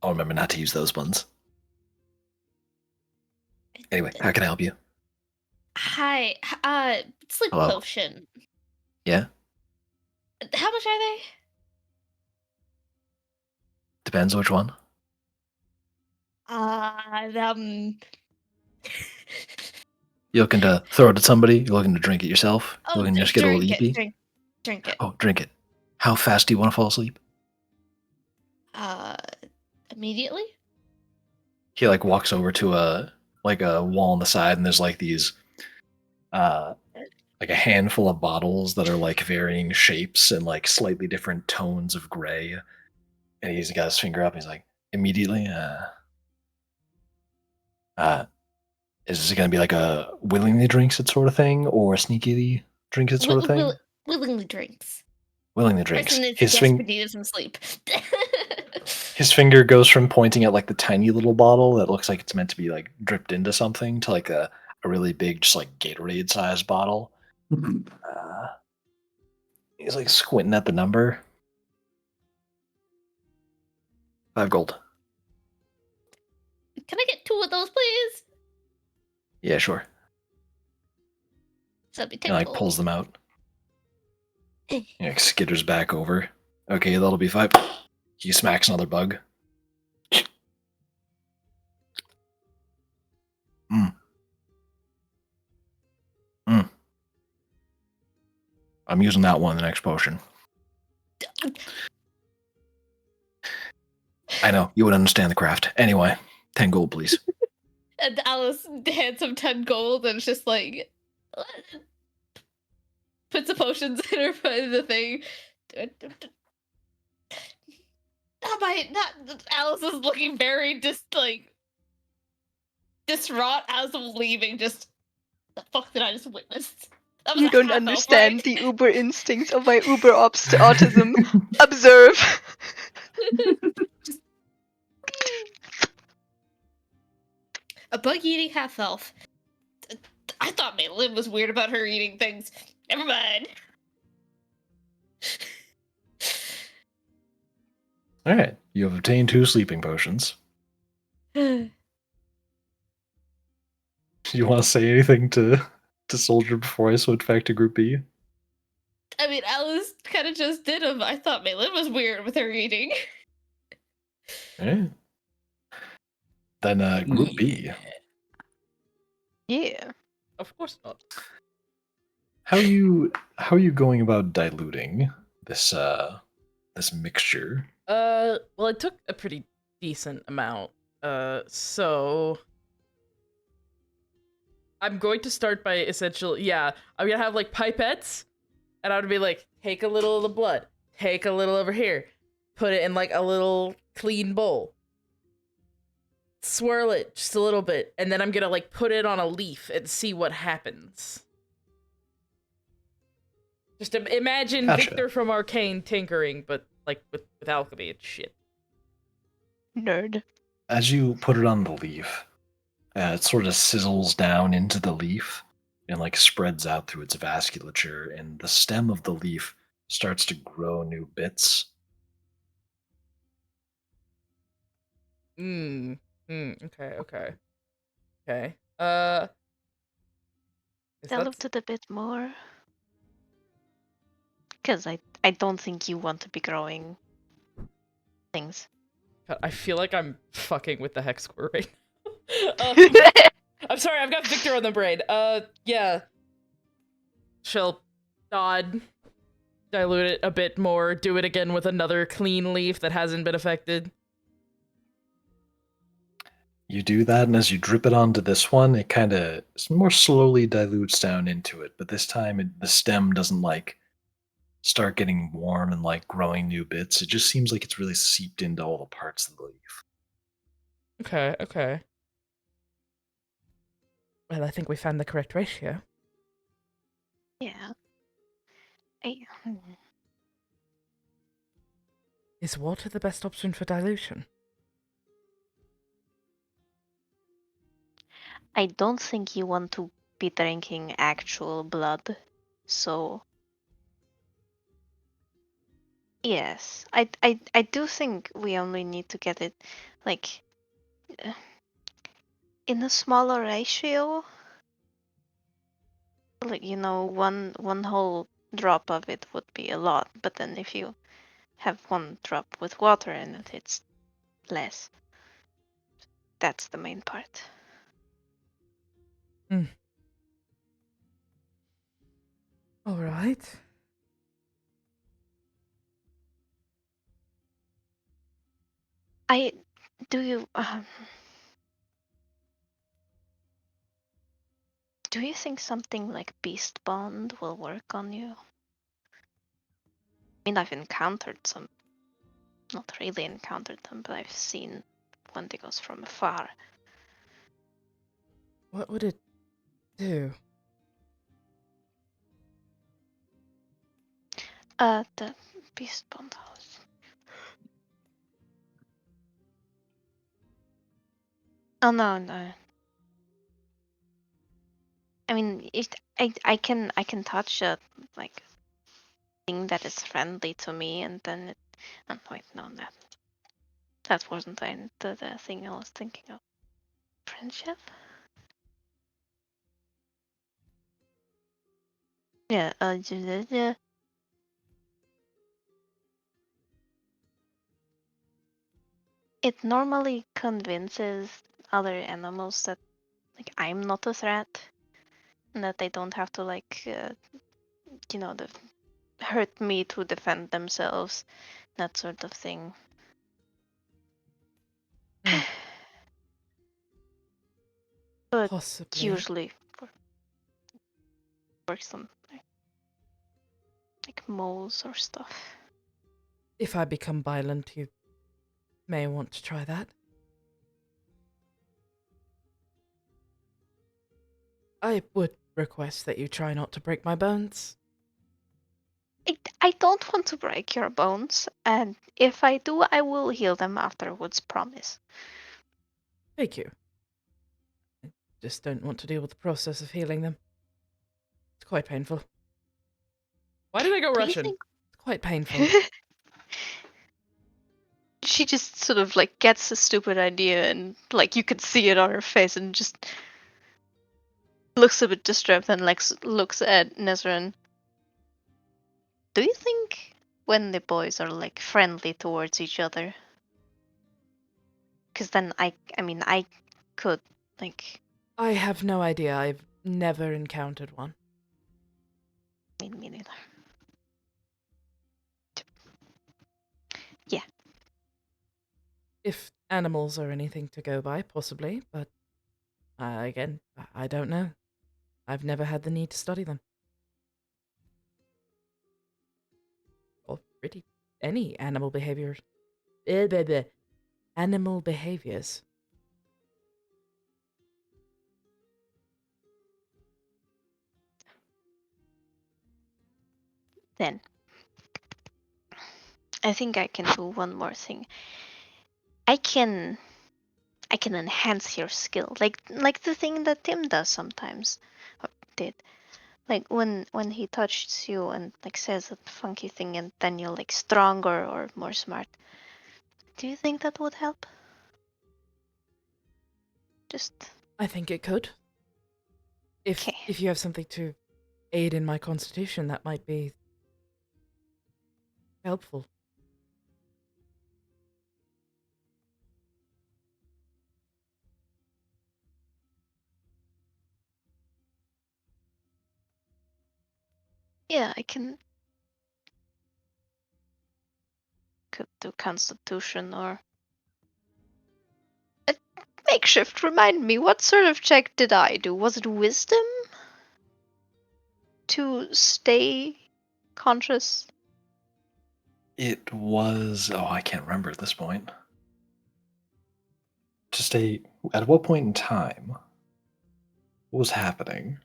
I'll remember not to use those ones. Anyway, how can I help you? Hi. Sleep Hello? potion. Yeah? How much are they? Depends which one. You looking to throw it at somebody? You looking to drink it yourself? You Oh, looking to just get a little drink eepy? it. Drink it. Oh, drink it. How fast do you want to fall asleep? Immediately? He like walks over to a wall on the side, and there's like these like a handful of bottles that are like varying shapes and like slightly different tones of gray. And he's got his finger up. He's like, immediately. Is this going to be like a willingly drinks it sort of thing, or sneakily drinks it sort of thing? Willingly drinks. Willingly drinks. Person is His desperate to some sleep. his finger goes from pointing at like the tiny little bottle that looks like it's meant to be like dripped into something to like a really big, just like Gatorade sized bottle. He's like squinting at the number. 5 gold. Can I get 2 of those, please? Yeah, sure. So that'd be He 10 like gold. pulls them out. He like skitters back over. Okay, that'll be 5. He smacks another bug. I'm using that one in the next potion. I know, you would understand the craft. Anyway, 10 gold, please. And Alice hands him 10 gold and it's just like puts the potions in the thing. Not Alice is looking very distraught as of leaving. Just the fuck did I just witness? That was You a don't half-elf, understand right? the uber instincts of my uber autism. Observe. A bug eating half elf. I thought Maylin was weird about her eating things. Never mind. All right, you have obtained 2 sleeping potions. You want to say anything to Soldier before I switch back to Group B? I mean, Alice kind of just did him. I thought Maylin was weird with her eating. All right. Then Group B. Yeah. Of course not. How are you going about diluting this this mixture? Well, it took a pretty decent amount. So I'm going to start by I'm gonna have like pipettes, and I would be like, take a little of the blood, take a little over here, put it in like a little clean bowl, swirl it just a little bit, and then I'm gonna like put it on a leaf and see what happens. Just imagine Gotcha. Victor from Arcane tinkering, but like with alchemy and shit. Nerd. As you put it on the leaf, it sort of sizzles down into the leaf and like spreads out through its vasculature, and the stem of the leaf starts to grow new bits. Okay. Is Delve that to the bit more. Because I I don't think you want to be growing things. God, I feel like I'm fucking with the hex score right now. I'm sorry, I've got Victor on the brain. Yeah. She'll nod, dilute it a bit more, do it again with another clean leaf that hasn't been affected. You do that, and as you drip it onto this one, it kind of more slowly dilutes down into it. But this time, the stem doesn't like start getting warm and like growing new bits. It just seems like it's really seeped into all the parts of the leaf. Okay, okay. Well, I think we found the correct ratio. Yeah. Is water the best option for dilution? I don't think you want to be drinking actual blood. So yes, I do think we only need to get it like uh, in a smaller ratio. Like one whole drop of it would be a lot, but then if you have one drop with water in it, it's less. That's the main part. All right. I do you do you think something like Beast Bond will work on you? I mean, I've encountered some, not really encountered them, but I've seen Wendigos from afar. What would it do? The Beast Bond house. Oh no, no. I mean, I can touch a like thing that is friendly to me, and then it. Oh, wait, no, that wasn't the thing I was thinking of. Friendship. Yeah. Yeah. It normally convinces other animals that like I'm not a threat, and that they don't have to like the hurt me to defend themselves, that sort of thing. But Possibly. usually works on like moles or stuff. If I become violent, you may want to try that. I would request that you try not to break my bones. I don't want to break your bones, and if I do, I will heal them afterwards, promise. Thank you. I just don't want to deal with the process of healing them. It's quite painful. Why did I go Do you Russian? think It's quite painful. she just sort of like gets a stupid idea and like you could see it on her face and just looks a bit disturbed and like looks at Nezran. Do you think when the boys are like friendly towards each other? Because then I mean I could like I have no idea. I've never encountered one. me neither. Yeah. If animals are anything to go by, possibly, but again, I don't know. I've never had the need to study them. Or really any animal behaviors. Animal behaviors. Then I think I can do one more thing. I can enhance your skill, like the thing that Tim does sometimes, or did. Like when he touches you and like says a funky thing, and then you're like stronger or more smart. Do you think that would help? Just I think it could. If okay. you have something to aid in my constitution, that might be helpful. Yeah, I can. Could do Constitution or. A makeshift, remind me, what sort of check did I do? Was it Wisdom? To stay conscious? It was. Oh, I can't remember at this point. To stay. At what point in time? What was happening?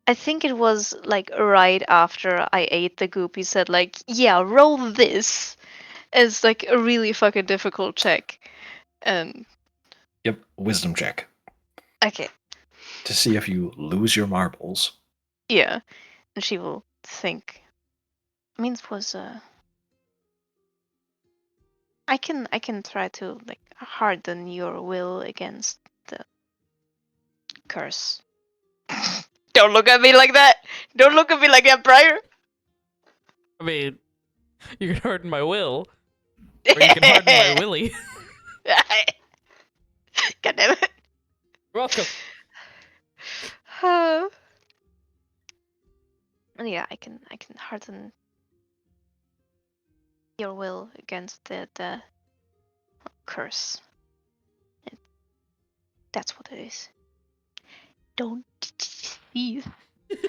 I think it was like right after I ate the goop. He said, like, yeah, roll this as like a really fucking difficult check. And Yep, wisdom check. okay, To see if you lose your marbles. yeah. And she will think. I mean, it was I can try to like harden your will against the curse. Don't look at me like that. Don't look at me like that, Briar. I mean, you can harden my will, or you can harden my willy. God damn it. You're welcome. Yeah, I can harden your will against the curse. That's what it is. Don't tease.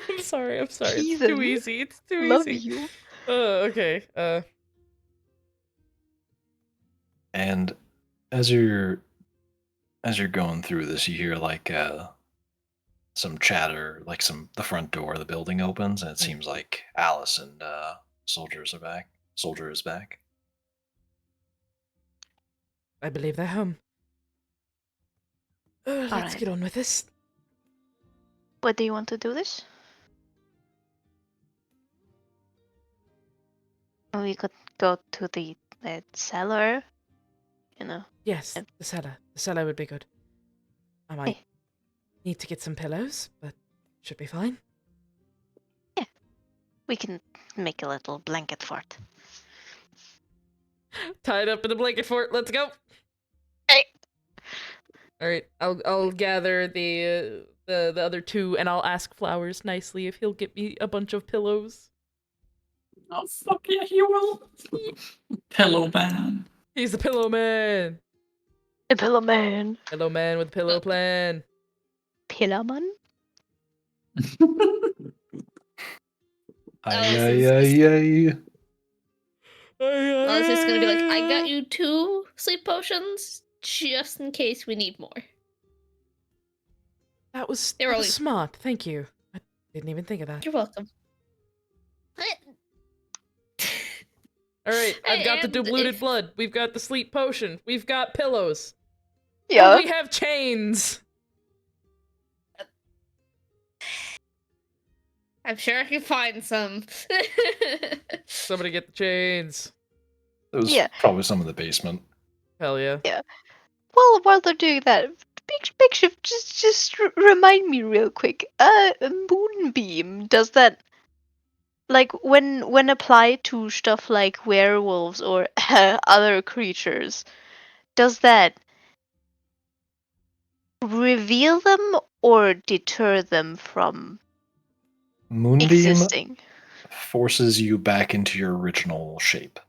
I'm sorry. It's Teasing. too easy. It's too Love easy. you. Okay. And as you're going through this, you hear like some chatter, like the front door of the building opens, and it seems like Alice and soldiers are back. Soldier is back. I believe they're home. Let's Alright. get on with this. What do you want to do this? We could go to the cellar, you know. Yes, the cellar. The cellar would be good. I might Hey. need to get some pillows, but should be fine. We can make a little blanket fort. Tied up in the blanket fort. Let's go. Hey. All right. I'll gather the other two, and I'll ask Flowers nicely if he'll get me a bunch of pillows. Oh, fuck yeah, he will. Pillow man. He's the pillow man. The pillow man. Pillow man with pillow plan. Pillow man? Ay, ay, ay. I was just gonna be like, I got you 2 sleep potions just in case we need more. That was They were only- smart. Thank you. I didn't even think of that. You're welcome. All right, I've got the And diluted if- blood. We've got the sleep potion. We've got pillows. Yeah. And we have chains. I'm sure I can find some. Somebody get the chains. It was Yeah. probably some in the basement. Hell yeah. Well, while they're doing that, Big Shift, just remind me real quick. Moonbeam, does that like when applied to stuff like werewolves or other creatures, does that reveal them or deter them from Moonbeam existing? forces you back into your original shape.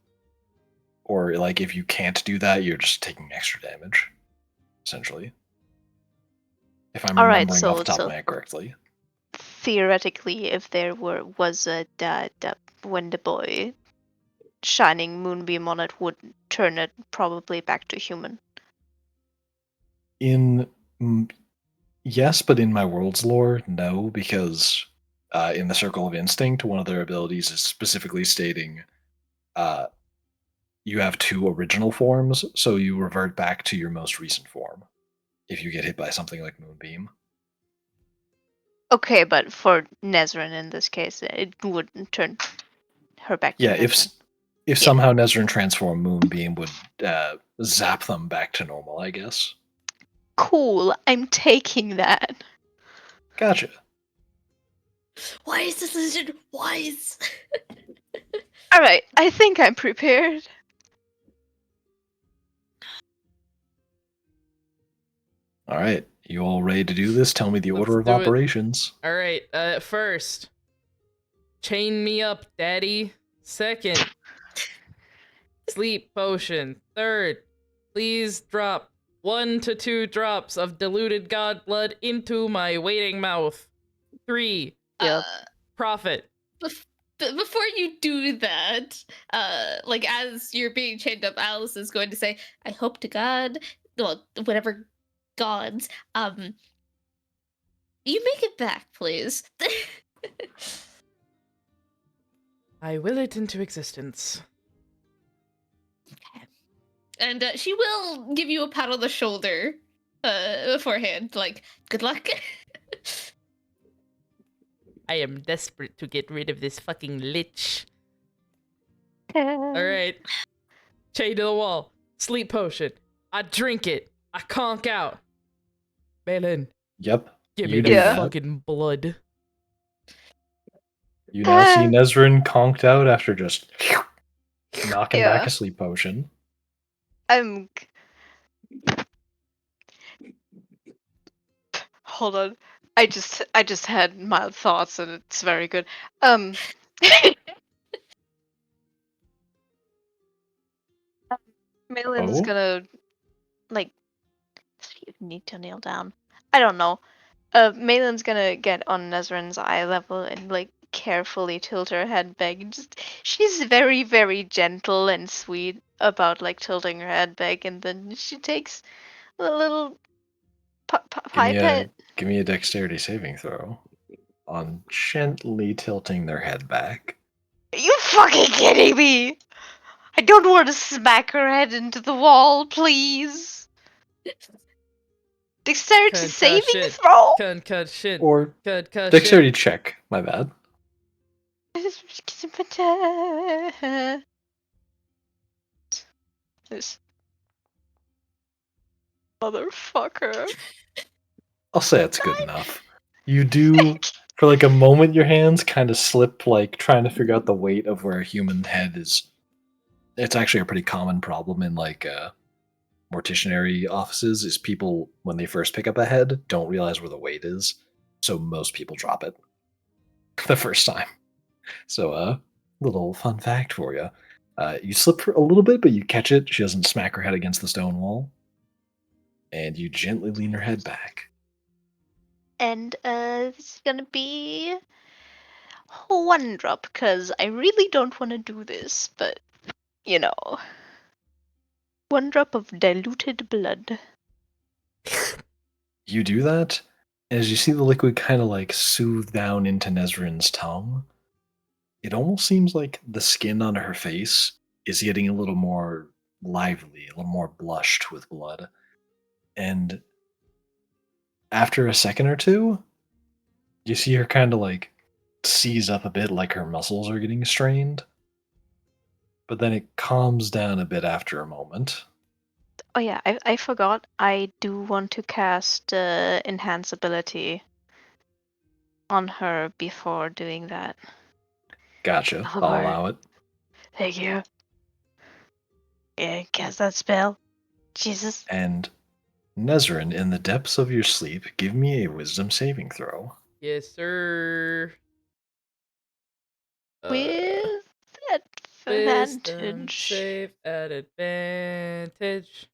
Or like if you can't do that, you're just taking extra damage, essentially. If I'm All right, remembering so- off the top so- of my head correctly. Theoretically, if there was a when the boy shining moonbeam on it would turn it probably back to human. Yes, but in my world's lore, no, because in the Circle of Instinct, one of their abilities is specifically stating you have 2 original forms, so you revert back to your most recent form if you get hit by something like Moonbeam. Okay, but for Nezrin in this case, it wouldn't turn her back to Yeah, normal. if somehow Nezrin transformed, Moonbeam would zap them back to normal, I guess. Cool, I'm taking that. Gotcha. Why is this lizard wise? All right, I think I'm prepared. All right, you all ready to do this? Tell me the Let's order of do it. operations. All right. First, chain me up, daddy. Second, sleep potion. Third, please drop 1 to 2 drops of diluted god blood into my waiting mouth. 3, Yep. profit. Before you do that, like as you're being chained up, Alice is going to say, "I hope to God, well, whatever gods, you make it back, please." I will it into existence. And she will give you a pat on the shoulder beforehand, like, "Good luck." I am desperate to get rid of this fucking lich. All Alright. Chain to the wall. Sleep potion. I drink it. I conk out. Balin, Yep, give me you the do Yeah. that. fucking blood. You now see Ah. Nezrin conked out after just knocking back Yeah. a sleep potion. I'm. Hold on. I just had mild thoughts and it's very good. Malin's Oh, gonna like need to kneel down. I don't know. Malin's gonna get on Nezrin's eye level and like carefully tilt her head back. And just she's very very gentle and sweet about like tilting her head back, and then she takes a little pipette. give me a dexterity saving throw on gently tilting their head back. Are you fucking kidding me? I don't want to smack her head into the wall, please. Dexterity saving Concussion. throw? Concussion. Or Concussion. dexterity check. My bad. This motherfucker. I'll say it's good enough. You do, for like a moment, your hands kind of slip, like trying to figure out the weight of where a human head is. It's actually a pretty common problem in like morticianary offices. Is people when they first pick up a head don't realize where the weight is, so most people drop it the first time. So, little fun fact for you: you slip for a little bit, but you catch it. She doesn't smack her head against the stone wall, and you gently lean her head back. And this is gonna be 1 drop, because I really don't want to do this, but you know. 1 drop of diluted blood. You do that, and as you see the liquid kind of like soothe down into Nezrin's tongue, it almost seems like the skin on her face is getting a little more lively, a little more blushed with blood. And after a second or two, you see her kind of like seize up a bit, like her muscles are getting strained. But then it calms down a bit after a moment. Oh yeah, I forgot. I do want to cast Enhance Ability on her before doing that. Gotcha. I'll Galamora. allow it. Thank you. Yeah, cast that spell. Jesus. And Nezrin, in the depths of your sleep, give me a wisdom saving throw. Yes, sir. With Wisdom advantage. save at advantage.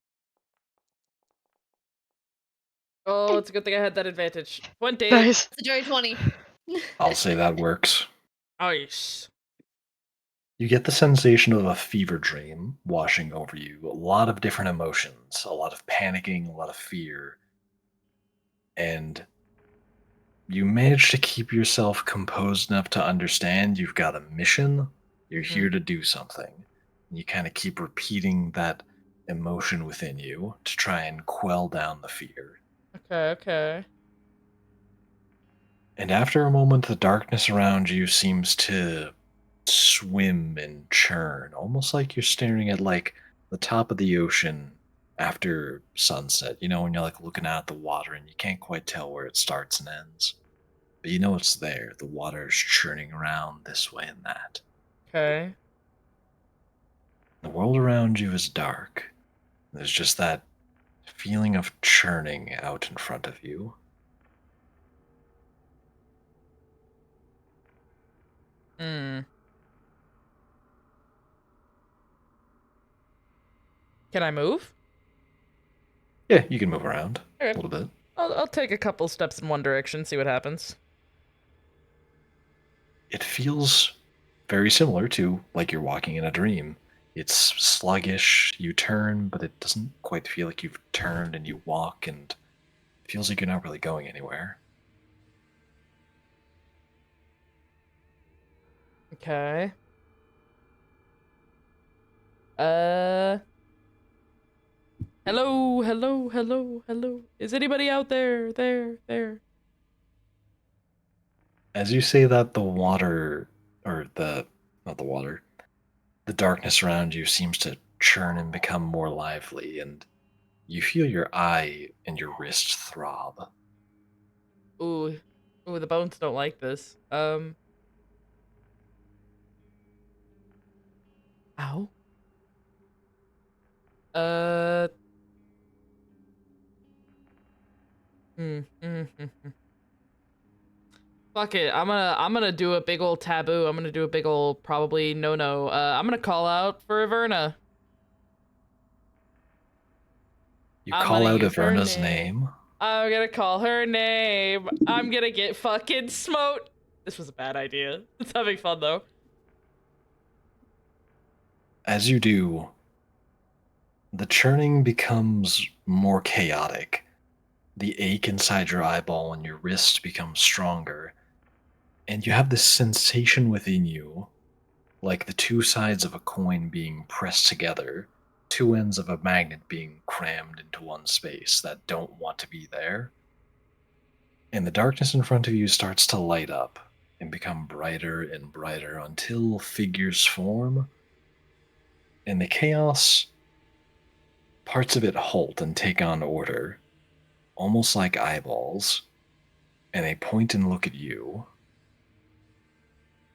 Oh, it's a good thing I had that advantage. 20. Nice. It's a dirty 20. I'll say that works. Nice. You get the sensation of a fever dream washing over you. A lot of different emotions, a lot of panicking, a lot of fear. And you manage to keep yourself composed enough to understand you've got a mission. You're here to do something. And you kind of keep repeating that emotion within you to try and quell down the fear. Okay. And after a moment, the darkness around you seems to swim and churn, almost like you're staring at like the top of the ocean after sunset. You know, when you're like looking out at the water and you can't quite tell where it starts and ends. But you know it's there. The water's churning around this way and that. Okay. The world around you is dark. There's just that feeling of churning out in front of you. Hmm. Can I move? Yeah, you can move around a Okay. little bit. I'll take a couple steps in one direction, see what happens. It feels very similar to like you're walking in a dream. It's sluggish, you turn, but it doesn't quite feel like you've turned, and you walk, and it feels like you're not really going anywhere. Okay. Uh. Hello, hello, hello, hello. Is anybody out there? There. As you say that, the water, or the, not the water, the darkness around you seems to churn and become more lively, and you feel your eye and your wrist throb. Ooh. Ooh, the bones don't like this. Ow. Uh. Fuck it. I'm gonna do a big old taboo. I'm gonna do a big old probably no. I'm gonna call out for Averna. You I'm call gonna out use her Averna's name. name. I'm gonna call her name. I'm gonna get fucking smote. This was a bad idea. It's having fun though. As you do, the churning becomes more chaotic. The ache inside your eyeball and your wrist becomes stronger, and you have this sensation within you like the two sides of a coin being pressed together, two ends of a magnet being crammed into one space that don't want to be there. And the darkness in front of you starts to light up and become brighter and brighter until figures form, and the chaos, parts of it halt and take on order, almost like eyeballs, and they point and look at you.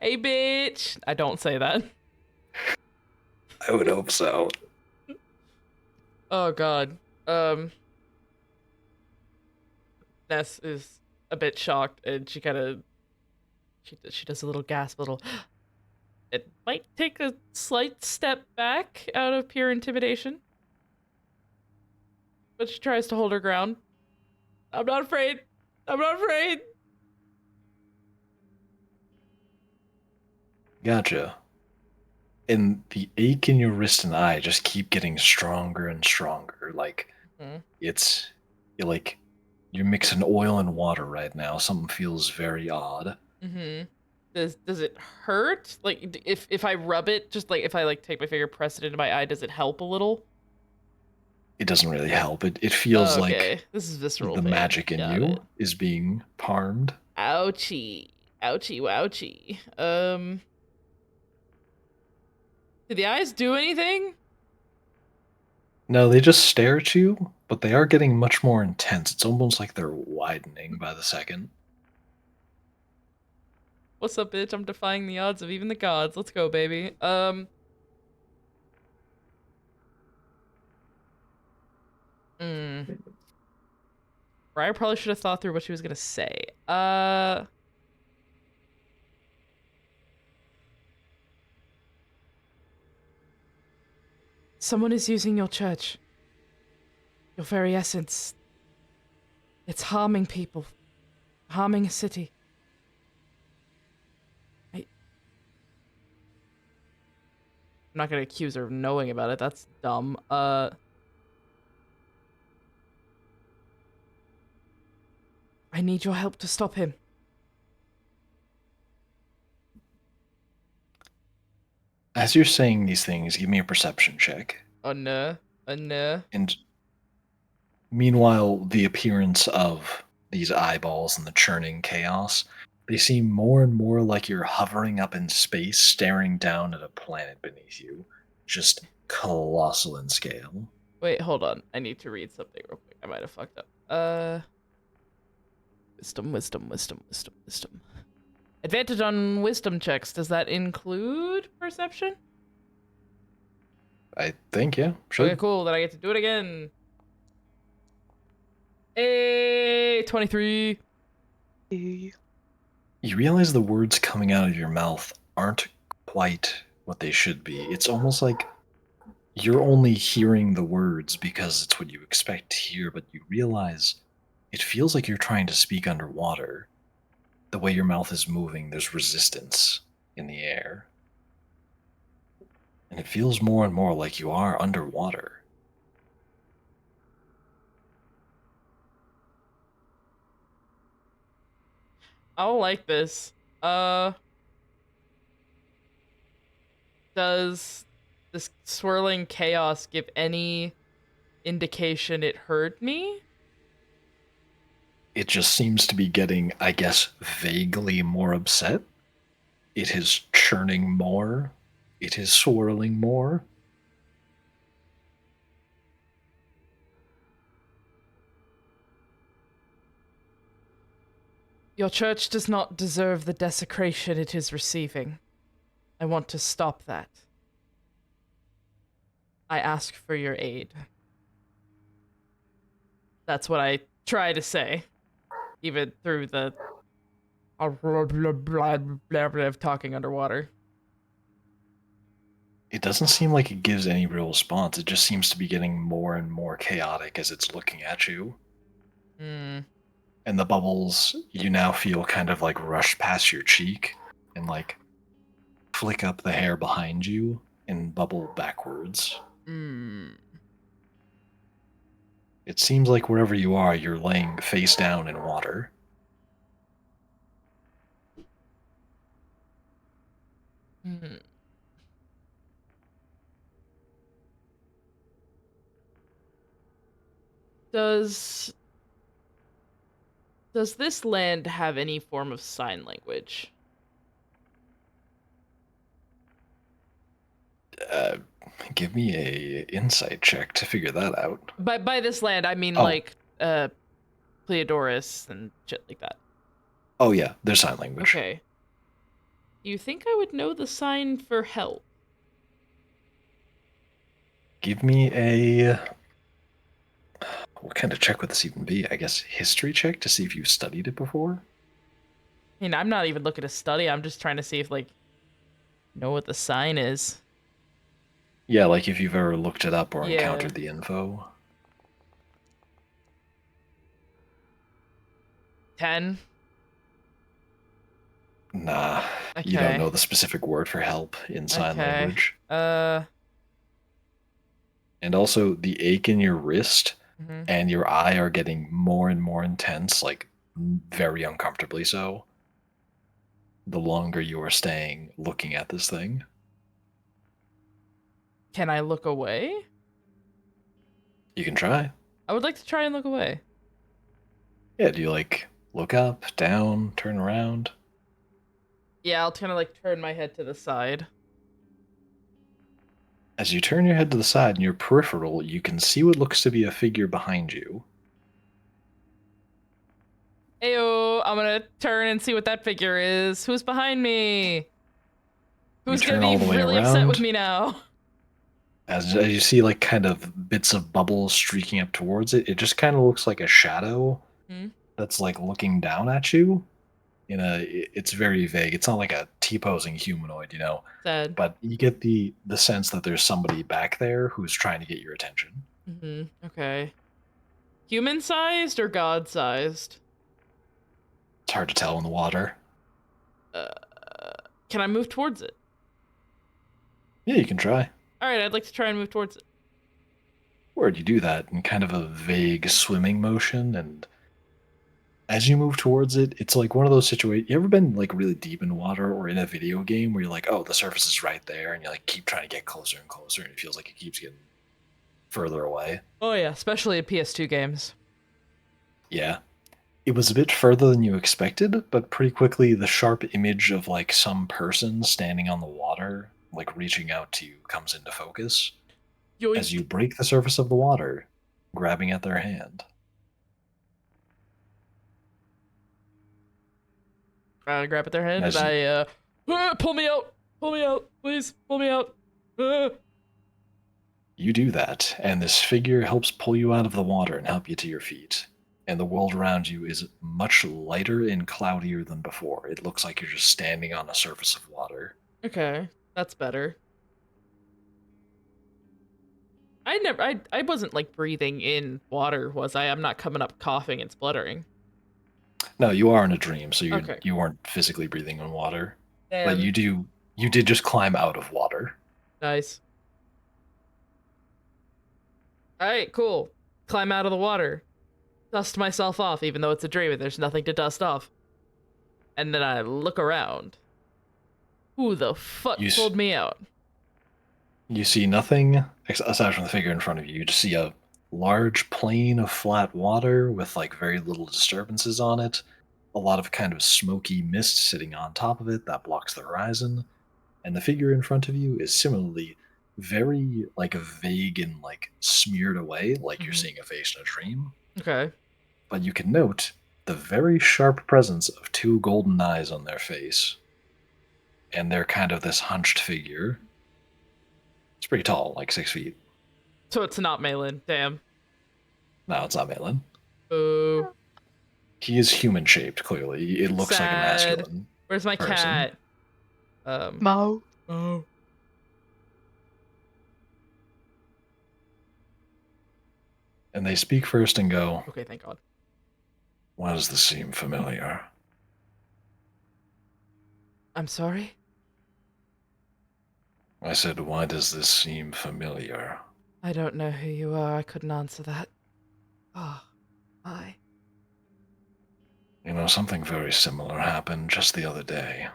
Hey, bitch. I don't say that. I would hope so. Oh god. Ness is a bit shocked, and she kind of she does a little gasp, a little. It might take a slight step back out of pure intimidation, but she tries to hold her ground. I'm not afraid. I'm not afraid. Gotcha. And the ache in your wrist and eye just keep getting stronger and stronger. Like Hmm. it's like you're mixing oil and water right now. Something feels very odd. Mm-hmm. Does it hurt? Like if I rub it, just like if I like take my finger, press it into my eye, does it help a little? It doesn't really help. It feels Oh, like okay, this is visceral the pain. magic in Got you it. is being harmed. Ouchie, ouchie, wouchie. Did the eyes do anything? No, they just stare at you, but they are getting much more intense. It's almost like they're widening by the second. What's up, bitch? I'm defying the odds of even the gods. Let's go, baby. Hmm. Briar probably should have thought through what she was gonna say. Someone is using your church. Your very essence. It's harming people. Harming a city. I'm not gonna accuse her of knowing about it. That's dumb. I need your help to stop him. As you're saying these things, give me a perception check. Oh no. Oh no. And meanwhile, the appearance of these eyeballs and the churning chaos, they seem more and more like you're hovering up in space, staring down at a planet beneath you. Just colossal in scale. Wait, hold on. I need to read something real quick. I might have fucked up. Wisdom. Advantage on wisdom checks. Does that include perception? I think, yeah, sure. Okay, cool. Then I get to do it again. Hey, 23. You realize the words coming out of your mouth aren't quite what they should be. It's almost like you're only hearing the words because it's what you expect to hear, but you realize it feels like you're trying to speak underwater. The way your mouth is moving, there's resistance in the air. And it feels more and more like you are underwater. I don't like this. Does this swirling chaos give any indication it hurt me? It just seems to be getting, I guess, vaguely more upset. It is churning more. It is swirling more. Your church does not deserve the desecration it is receiving. I want to stop that. I ask for your aid. That's what I try to say, even through the of talking underwater. It doesn't seem like it gives any real response. It just seems to be getting more and more chaotic as it's looking at you. Hmm. And the bubbles, you now feel kind of like rush past your cheek and like flick up the hair behind you and bubble backwards. Hmm. It seems like wherever you are, you're laying face down in water. Hmm. Does this land have any form of sign language? Uh, Give me a insight check to figure that out. By this land, I mean Oh. like Pleodorus and shit like that. Oh yeah, there's sign language. Okay. You think I would know the sign for help? Give me a what kind of check would this even be? I guess history check to see if you've studied it before. I mean, I'm not even looking to study. I'm just trying to see if like know what the sign is. Yeah, like if you've ever looked it up or Yeah. encountered the info. 10. Nah, you don't Okay. know the specific word for help in sign Okay. language. And also, the ache in your wrist Mhm. and your eye are getting more and more intense, like very uncomfortably so. The longer you are staying looking at this thing. Can I look away? You can try. I would like to try and look away. Yeah, do you like look up, down, turn around? Yeah, I'll kind of like turn my head to the side. As you turn your head to the side in your peripheral, you can see what looks to be a figure behind you. Ayo, I'm gonna turn and see what that figure is. Who's behind me? Who's turn gonna be all the way really upset with around. me now? As you see, like, kind of bits of bubbles streaking up towards it, it just kind of looks like a shadow Hmm? that's, like, looking down at you. It's very vague. It's not like a T-posing humanoid, Sad. but you get the sense that there's somebody back there who's trying to get your attention. Okay. Human-sized or god-sized? It's hard to tell in the water. Can I move towards it? Yeah, you can try. Alright, I'd like to try and move towards it. Or you do that in kind of a vague swimming motion, and as you move towards it, it's like one of those situations. You ever been like really deep in water or in a video game where you're like, oh, the surface is right there, and you like keep trying to get closer and closer, and it feels like it keeps getting further away? Oh yeah, especially in PS2 games. Yeah. It was a bit further than you expected, but pretty quickly the sharp image of like some person standing on the water, like reaching out to you, comes into focus as you Yoink. break the surface of the water, grabbing at their hand. I grab at their hand As and you, pull me out! Pull me out! Please, pull me out! You do that, and this figure helps pull you out of the water and help you to your feet. And the world around you is much lighter and cloudier than before. It looks like you're just standing on a surface of water. Okay, that's better. I wasn't like breathing in water, was I? I'm not coming up coughing and spluttering. No, you are in a dream, so Okay. you weren't physically breathing in water. But Damn. you did just climb out of water. Nice. Alright, cool. Climb out of the water. Dust myself off, even though it's a dream and there's nothing to dust off. And then I look around. Who the fuck You pulled me out? You see nothing aside from the figure in front of you. You just see a large plain of flat water with like very little disturbances on it. A lot of kind of smoky mist sitting on top of it that blocks the horizon. And the figure in front of you is similarly very like vague and like smeared away, like you're Mhm. seeing a face in a dream. Okay. But you can note the very sharp presence of two golden eyes on their face. And they're kind of this hunched figure. It's pretty tall, like 6 feet. So it's not Malin. Damn. No, it's not Malin. Boo. He is human shaped, clearly. It looks like a Sad. masculine Where's my person. cat? Mo. Oh. And they speak first and go, Okay, thank God. "Why does this seem familiar?" I'm sorry? I said, "Why does this seem familiar?" I don't know who you are. I couldn't answer that. Oh, I. You know, something very similar happened just the other day.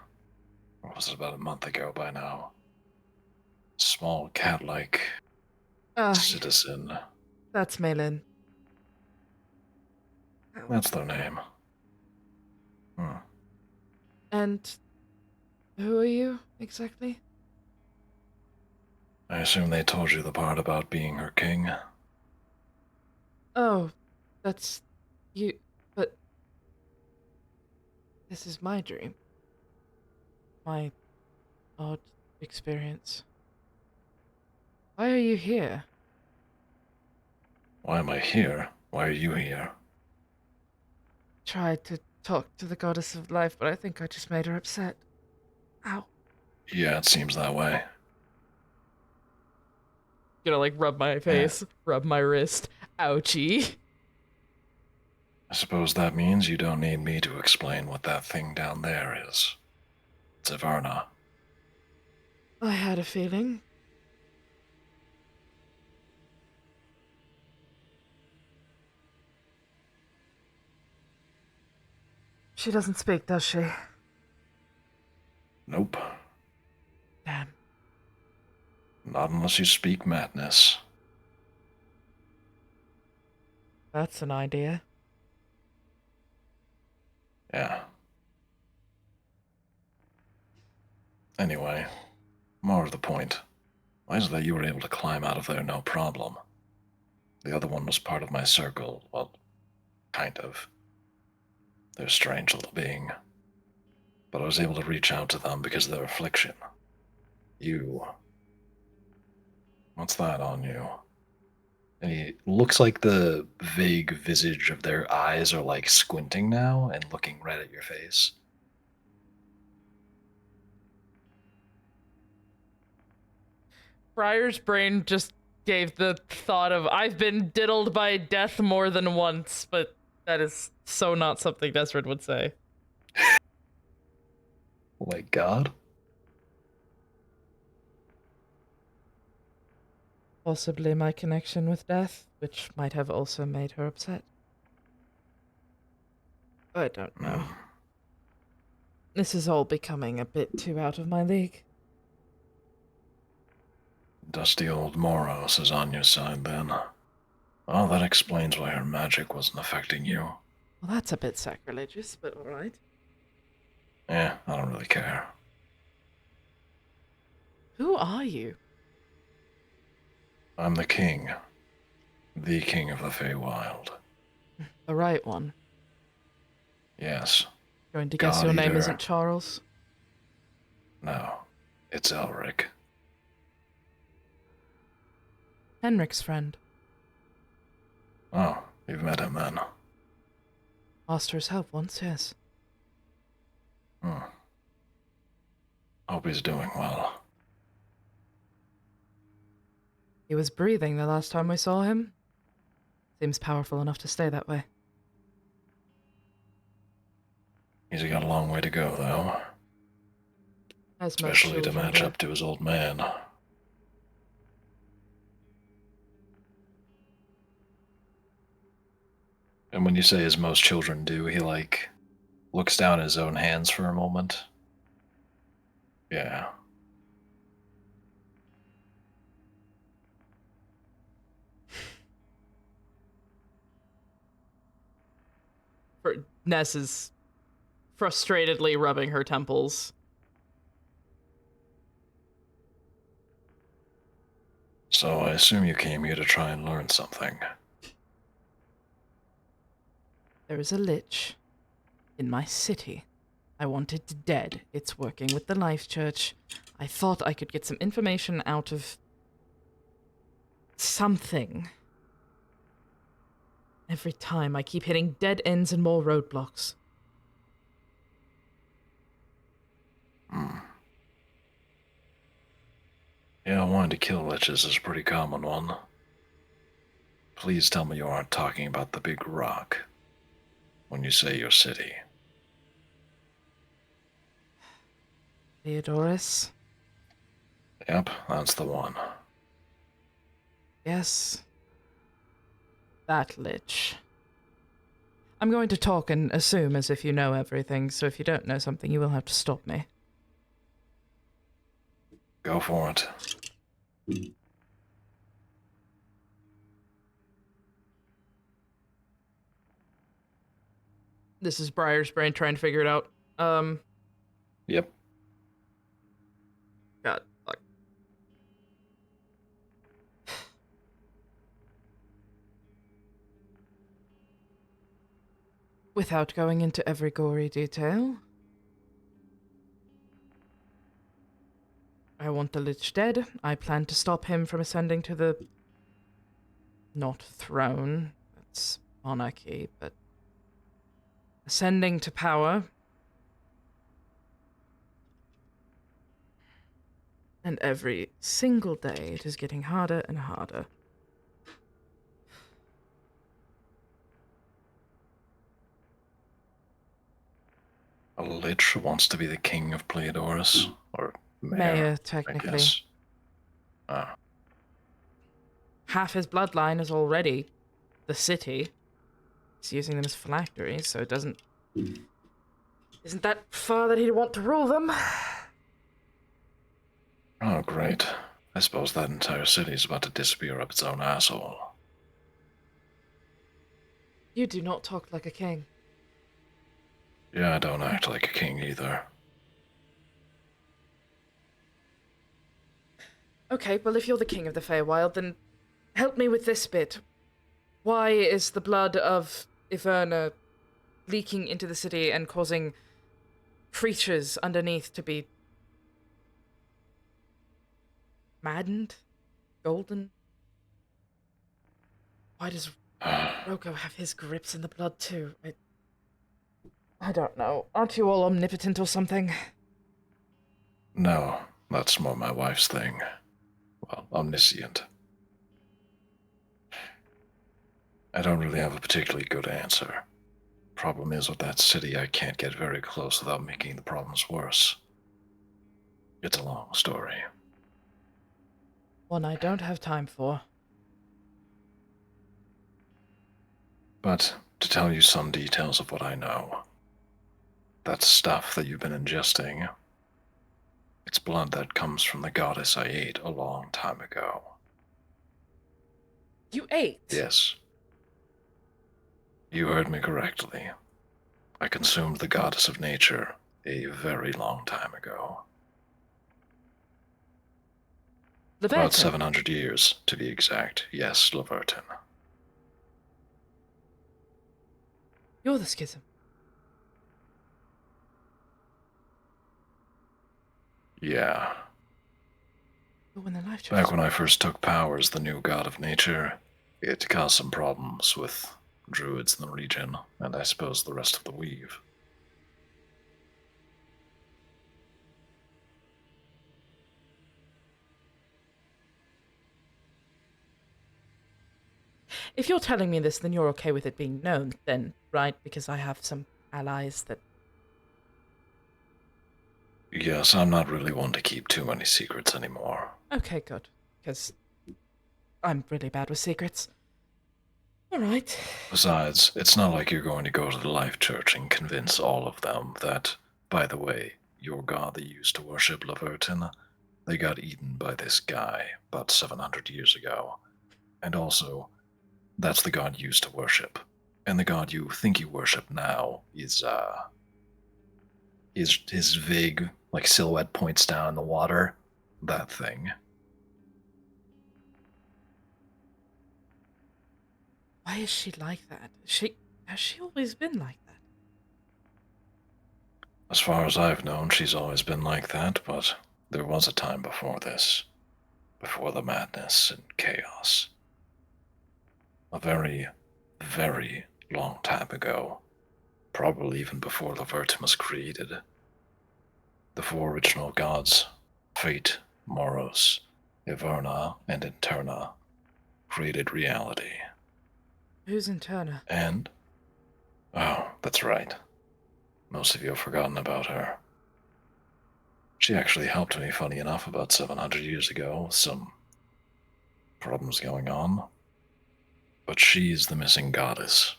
Or was it about a month ago by now? Small cat like citizen. That's Malin. That's their name. Hmm. And who are you exactly? I assume they told you the part about being her king. Oh, that's you. But this is my dream. My odd experience. Why are you here? Why am I here? Why are you here? Tried to talk to the goddess of life, but I think I just made her upset. Ow. Yeah, it seems that way. Gonna like rub my face, rub my wrist. Ouchie. I suppose that means you don't need me to explain what that thing down there is. It's Averna. I had a feeling. She doesn't speak, does she? Nope. Damn. Not unless you speak madness. That's an idea. Yeah. Anyway, more to the point. Why is it that you were able to climb out of there no problem? The other one was part of my circle. Well, kind of. They're a strange little being. But I was able to reach out to them because of their affliction. You. What's that on you? And he looks like the vague visage of their eyes are like squinting now and looking right at your face. Briar's brain just gave the thought of, I've been diddled by death more than once, but that is so not something Desred would say. Oh my god. Possibly my connection with death, which might have also made her upset. I don't know. This is all becoming a bit too out of my league. Dusty old Moros is on your side then. Well, that explains why her magic wasn't affecting you. Well, that's a bit sacrilegious, but alright. I don't really care. Who are you? I'm the king. The king of the Feywild. The right one. Yes. Going to guess God your name Eater. isn't Charles? No. It's Elric. Henrik's friend. Oh, you've met him then. Asked for his help once, yes. Hmm. Hope he's doing well. He was breathing the last time we saw him. Seems powerful enough to stay that way. He's got a long way to go, though. As most Especially to children match do. up to his old man. And when you say as most children do, he, looks down at his own hands for a moment. Yeah. Ness is frustratedly rubbing her temples. So I assume you came here to try and learn something. There is a lich in my city. I want it dead. It's working with the Life Church. I thought I could get some information out of something. Every time I keep hitting dead ends and more roadblocks. Hmm. Yeah, wanting to kill liches is a pretty common one. Please tell me you aren't talking about the big rock when you say your city. Theodorus? Yep, that's the one. Yes. That lich. I'm going to talk and assume as if you know everything, so if you don't know something, you will have to stop me. Go for it. This is Briar's brain trying to figure it out. Yep. God, fuck. Without going into every gory detail, I want the Lich dead. I plan to stop him from ascending to the... not throne. That's monarchy, but... ascending to power. And every single day, it is getting harder and harder. A lich wants to be the king of Pleiadorus, or mayor, I Technically. guess. Ah, Half his bloodline is already the city. He's using them as phylacteries, so it doesn't... isn't that far that he'd want to rule them? oh, great. I suppose that entire city's about to disappear up its own asshole. You do not talk like a king. Yeah, I don't act like a king either. Okay, well, if you're the king of the Feywild, then help me with this bit. Why is the blood of Iverna leaking into the city and causing creatures underneath to be maddened? Golden? Why does Roko have his grips in the blood too? I don't know. Aren't you all omnipotent or something? No, that's more my wife's thing. Well, omniscient. I don't really have a particularly good answer. Problem is, with that city, I can't get very close without making the problems worse. It's a long story. One I don't have time for. But to tell you some details of what I know, that stuff that you've been ingesting, it's blood that comes from the goddess I ate a long time ago. You ate? Yes. You heard me correctly. I consumed the goddess of nature a very long time ago. About Leverton. 700 years, to be exact. Yes, Leverton. You're the schism. Yeah. But when the life church Back was when I broken- first took power as the new god of nature, it caused some problems with druids in the region, and I suppose the rest of the weave. If you're telling me this, then you're okay with it being known, then, right? Because I have some allies that. Yes, I'm not really one to keep too many secrets anymore. Okay, good. Because I'm really bad with secrets. Alright. Besides, it's not like you're going to go to the Life Church and convince all of them that, by the way, your god that used to worship Laverton, they got eaten by this guy about 700 years ago. And also, that's the god you used to worship. And the god you think you worship now is, his vague, like, silhouette points down in the water. That thing. Why is she like that? Has she always been like that? As far as I've known, she's always been like that, but there was a time before this. Before the madness and chaos. A very, very long time ago. Probably even before Laverton was created. The four original gods, Fate, Moros, Iverna, and Interna, created reality. Who's in Turner? And... oh, that's right. Most of you have forgotten about her. She actually helped me, funny enough, about 700 years ago with some problems going on. But she's the missing goddess.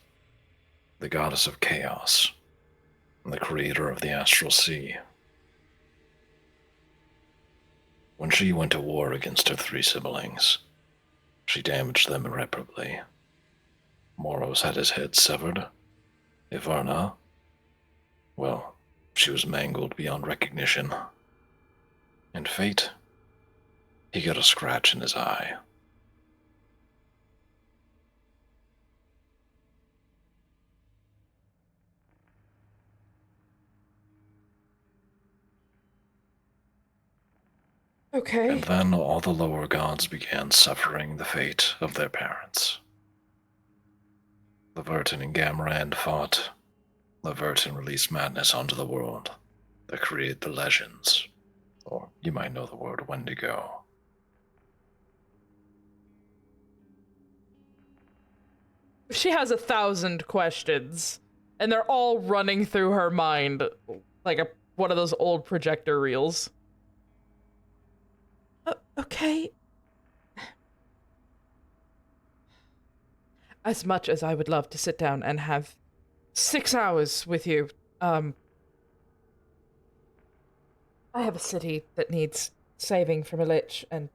The goddess of chaos. And the creator of the astral sea. When she went to war against her three siblings, she damaged them irreparably. Moros had his head severed. Ivarna, well, she was mangled beyond recognition. And Fate, he got a scratch in his eye. Okay. And then all the lower gods began suffering the fate of their parents. Laverton and Galamora fought. Laverton released madness onto the world that created the legends, or you might know the word Wendigo. She has 1,000 questions, and they're all running through her mind like one of those old projector reels. Okay. As much as I would love to sit down and have 6 hours with you, I have a city that needs saving from a lich, and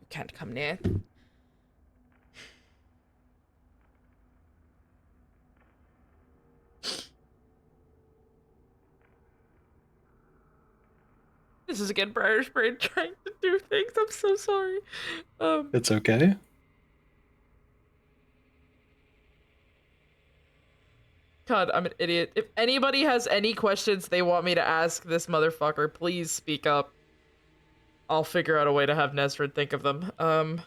you can't come near. This is again Briar's brain trying to do things. I'm so sorry. It's okay. God, I'm an idiot. If anybody has any questions they want me to ask this motherfucker, please speak up. I'll figure out a way to have Nesrid think of them.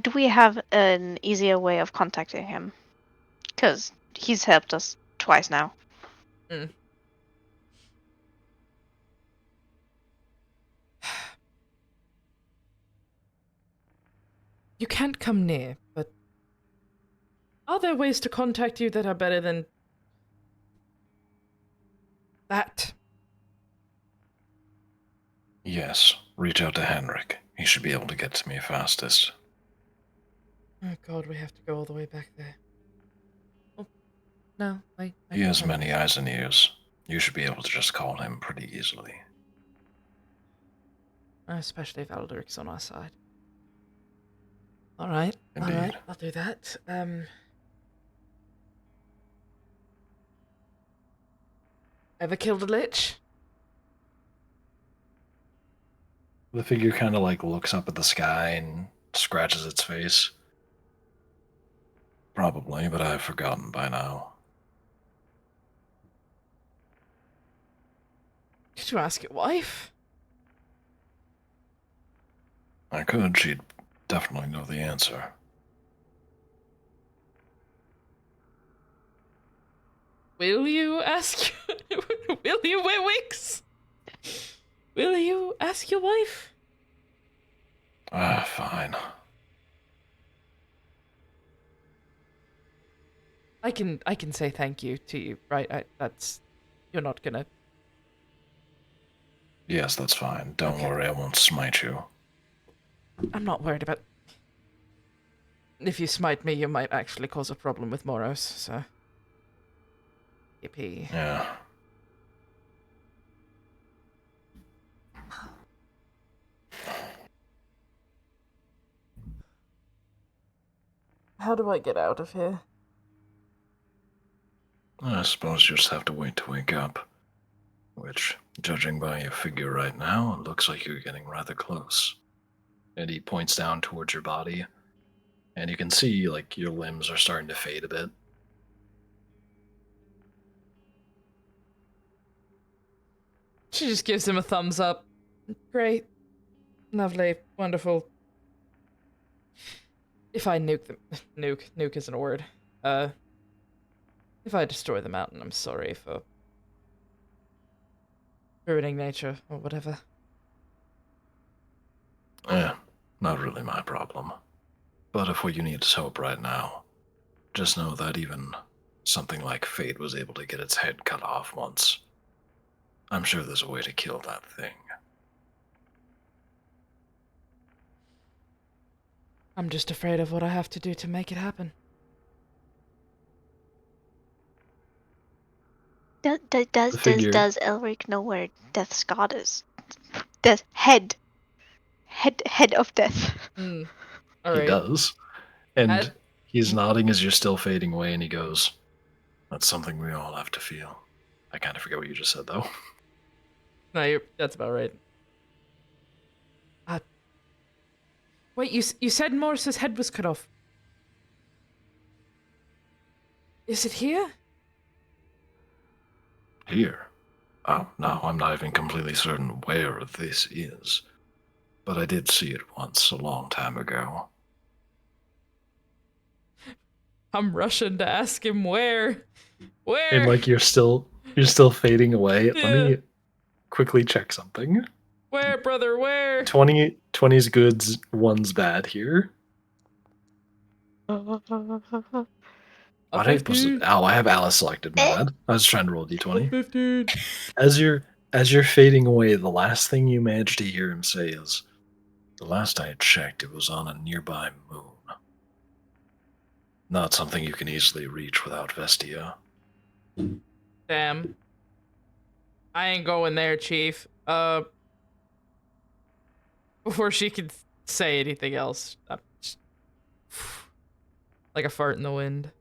Do we have an easier way of contacting him? Because he's helped us twice now. You can't come near, but are there ways to contact you that are better than that? Yes, reach out to Henrik. He should be able to get to me fastest. Oh god, we have to go all the way back there. Oh, no, wait. He has many eyes and ears. You should be able to just call him pretty easily. Especially if Alderic's on our side. Alright, Indeed. alright, I'll do that. Ever killed a lich? The figure kind of like looks up at the sky and scratches its face. Probably, but I've forgotten by now. Could you ask your wife? I could, she'd definitely know the answer. Will you ask? Will you, Wix? Will you ask your wife? Fine. I can say thank you to you, right? You're not gonna. Yes, that's fine. Don't Okay. worry, I won't smite you. I'm not worried about. If you smite me, you might actually cause a problem with Moros. So. Yippee. Yeah. How do I get out of here? I suppose you just have to wait to wake up. Which, judging by your figure right now, it looks like you're getting rather close. And he points down towards your body, and you can see, like, your limbs are starting to fade a bit. She just gives him a thumbs up. Great. Lovely. Wonderful. If I nuke them. Nuke isn't a word. If I destroy the mountain, I'm sorry for ruining nature or whatever. Not really my problem. But if what you need is hope right now, just know that even something like fate was able to get its head cut off once. I'm sure there's a way to kill that thing. I'm just afraid of what I have to do to make it happen. Does figure- Elric know where Death's god is? Death head of death. All He right. does. And Had- he's nodding as you're still fading away, and he goes, "That's something we all have to feel." I kind of forget what you just said, though. No, that's about right. Wait, you said Morris's head was cut off. Is it here? Here. Oh, no, I'm not even completely certain where this is. But I did see it once, a long time ago. I'm rushing to ask him where. Where? And like you're still fading away. Yeah. Let me quickly check something. Where, brother? Where? 20's goods, 1's bad here. What I was it? Oh, I have Alice selected. My bad. I was trying to roll d20. 15. As you're fading away, the last thing you manage to hear him say is, "The last I checked, it was on a nearby moon. Not something you can easily reach without Vestia." Damn. I ain't going there, Chief. Before she could say anything else, I'm just, like a fart in the wind.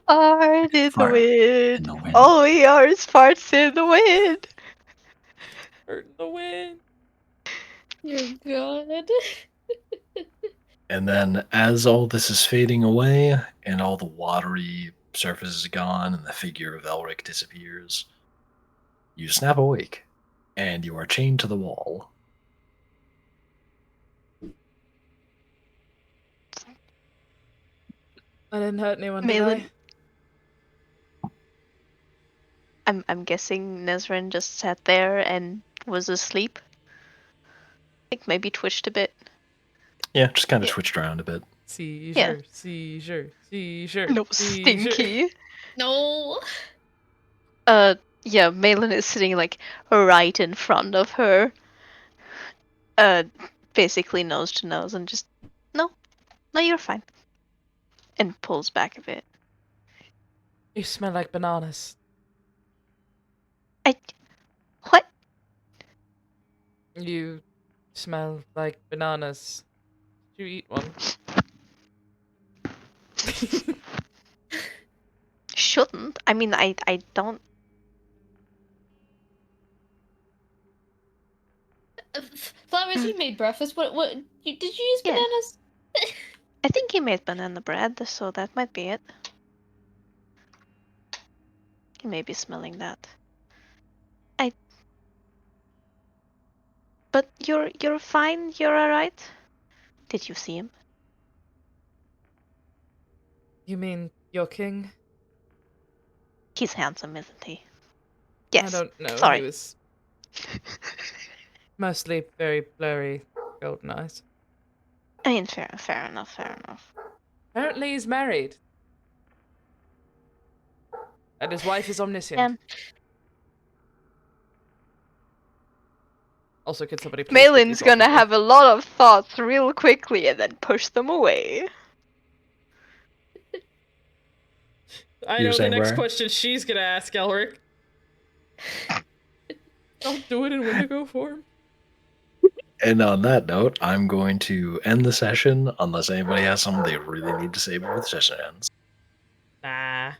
Fart in the Fart wind. in the wind. All we are is farts in the wind. Fart in the wind. You're good. And then, as all this is fading away, and all the watery surface is gone, and the figure of Elric disappears, you snap awake, and you are chained to the wall. I didn't hurt anyone, did Malin, I? I'm guessing Nezran just sat there and was asleep. I think maybe twitched a bit. Yeah, just kind of Yeah. twitched around a bit. Seizure. No, stinky. No. Yeah, Malin is sitting like right in front of her. Basically nose to nose and just, no, you're fine. And pulls back a bit. You smell like bananas. What? You smell like bananas. Did you eat one? Shouldn't. I mean, I don't. Flowers, you made breakfast. What? Did you use Yeah. bananas? I think he made banana bread, so that might be it. He may be smelling that. But you're fine. You're all right. Did you see him? You mean your king? He's handsome, isn't he? I Yes. don't know. Sorry. He was mostly very blurry, golden eyes. I mean, fair enough. Apparently, he's married, and his wife is omniscient. And Also, could somebody please get Malin's these off gonna of me? have a lot of thoughts real quickly and then push them away. I You were know the saying, next Briar? question she's gonna ask, Elric. I'll do it in Wendigo form. And on that note, I'm going to end the session unless anybody has something they really need to say before the session ends. Nah.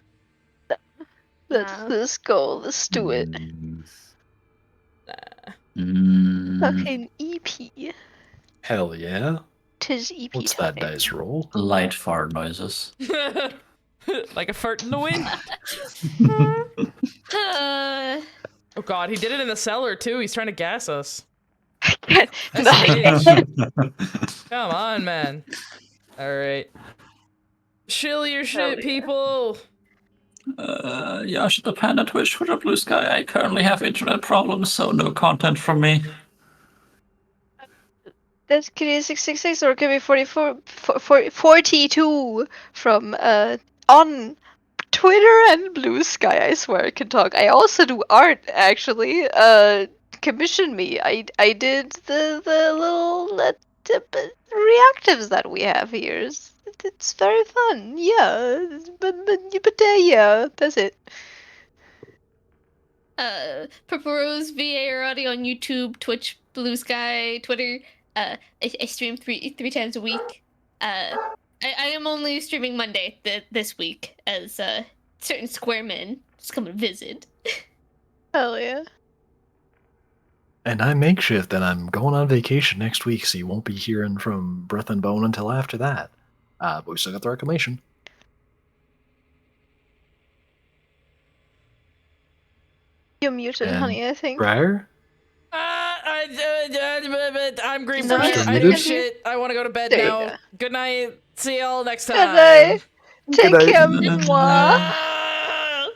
Let's go. Let's do it. Fucking EP. Hell yeah. Tis EP What's time. that dice roll? Light fart noises. Like a fart in the wind. Oh god, he did it in the cellar too. He's trying to gas us. That's Nice. bitch. Come on, man. Alright. Chill your shit, yeah. people. Yeah, should the panda twitch for the blue sky? I currently have internet problems, so no content from me. That's Kitty666 or it could be 42 from on Twitter and Blue Sky. I swear I can talk. I also do art actually. Commission me. I did the little reactives that we have here. It's very fun. Yeah, but yeah, that's it. Purpose VA already on YouTube, Twitch, Blue Sky, Twitter. I stream three times a week. I am only streaming Monday this week as certain square men just come to visit. Hell yeah. And I'm Makeshift, and I'm going on vacation next week, so you won't be hearing from Breath and Bone until after that. But we still got the reclamation. You're muted, And honey, I think. Briar? I'm Green No, Briar. still I muted? do shit. I want to go to bed There you now. go. Good night. See y'all next Good time. night. Take night. care, Good mwah. Ah!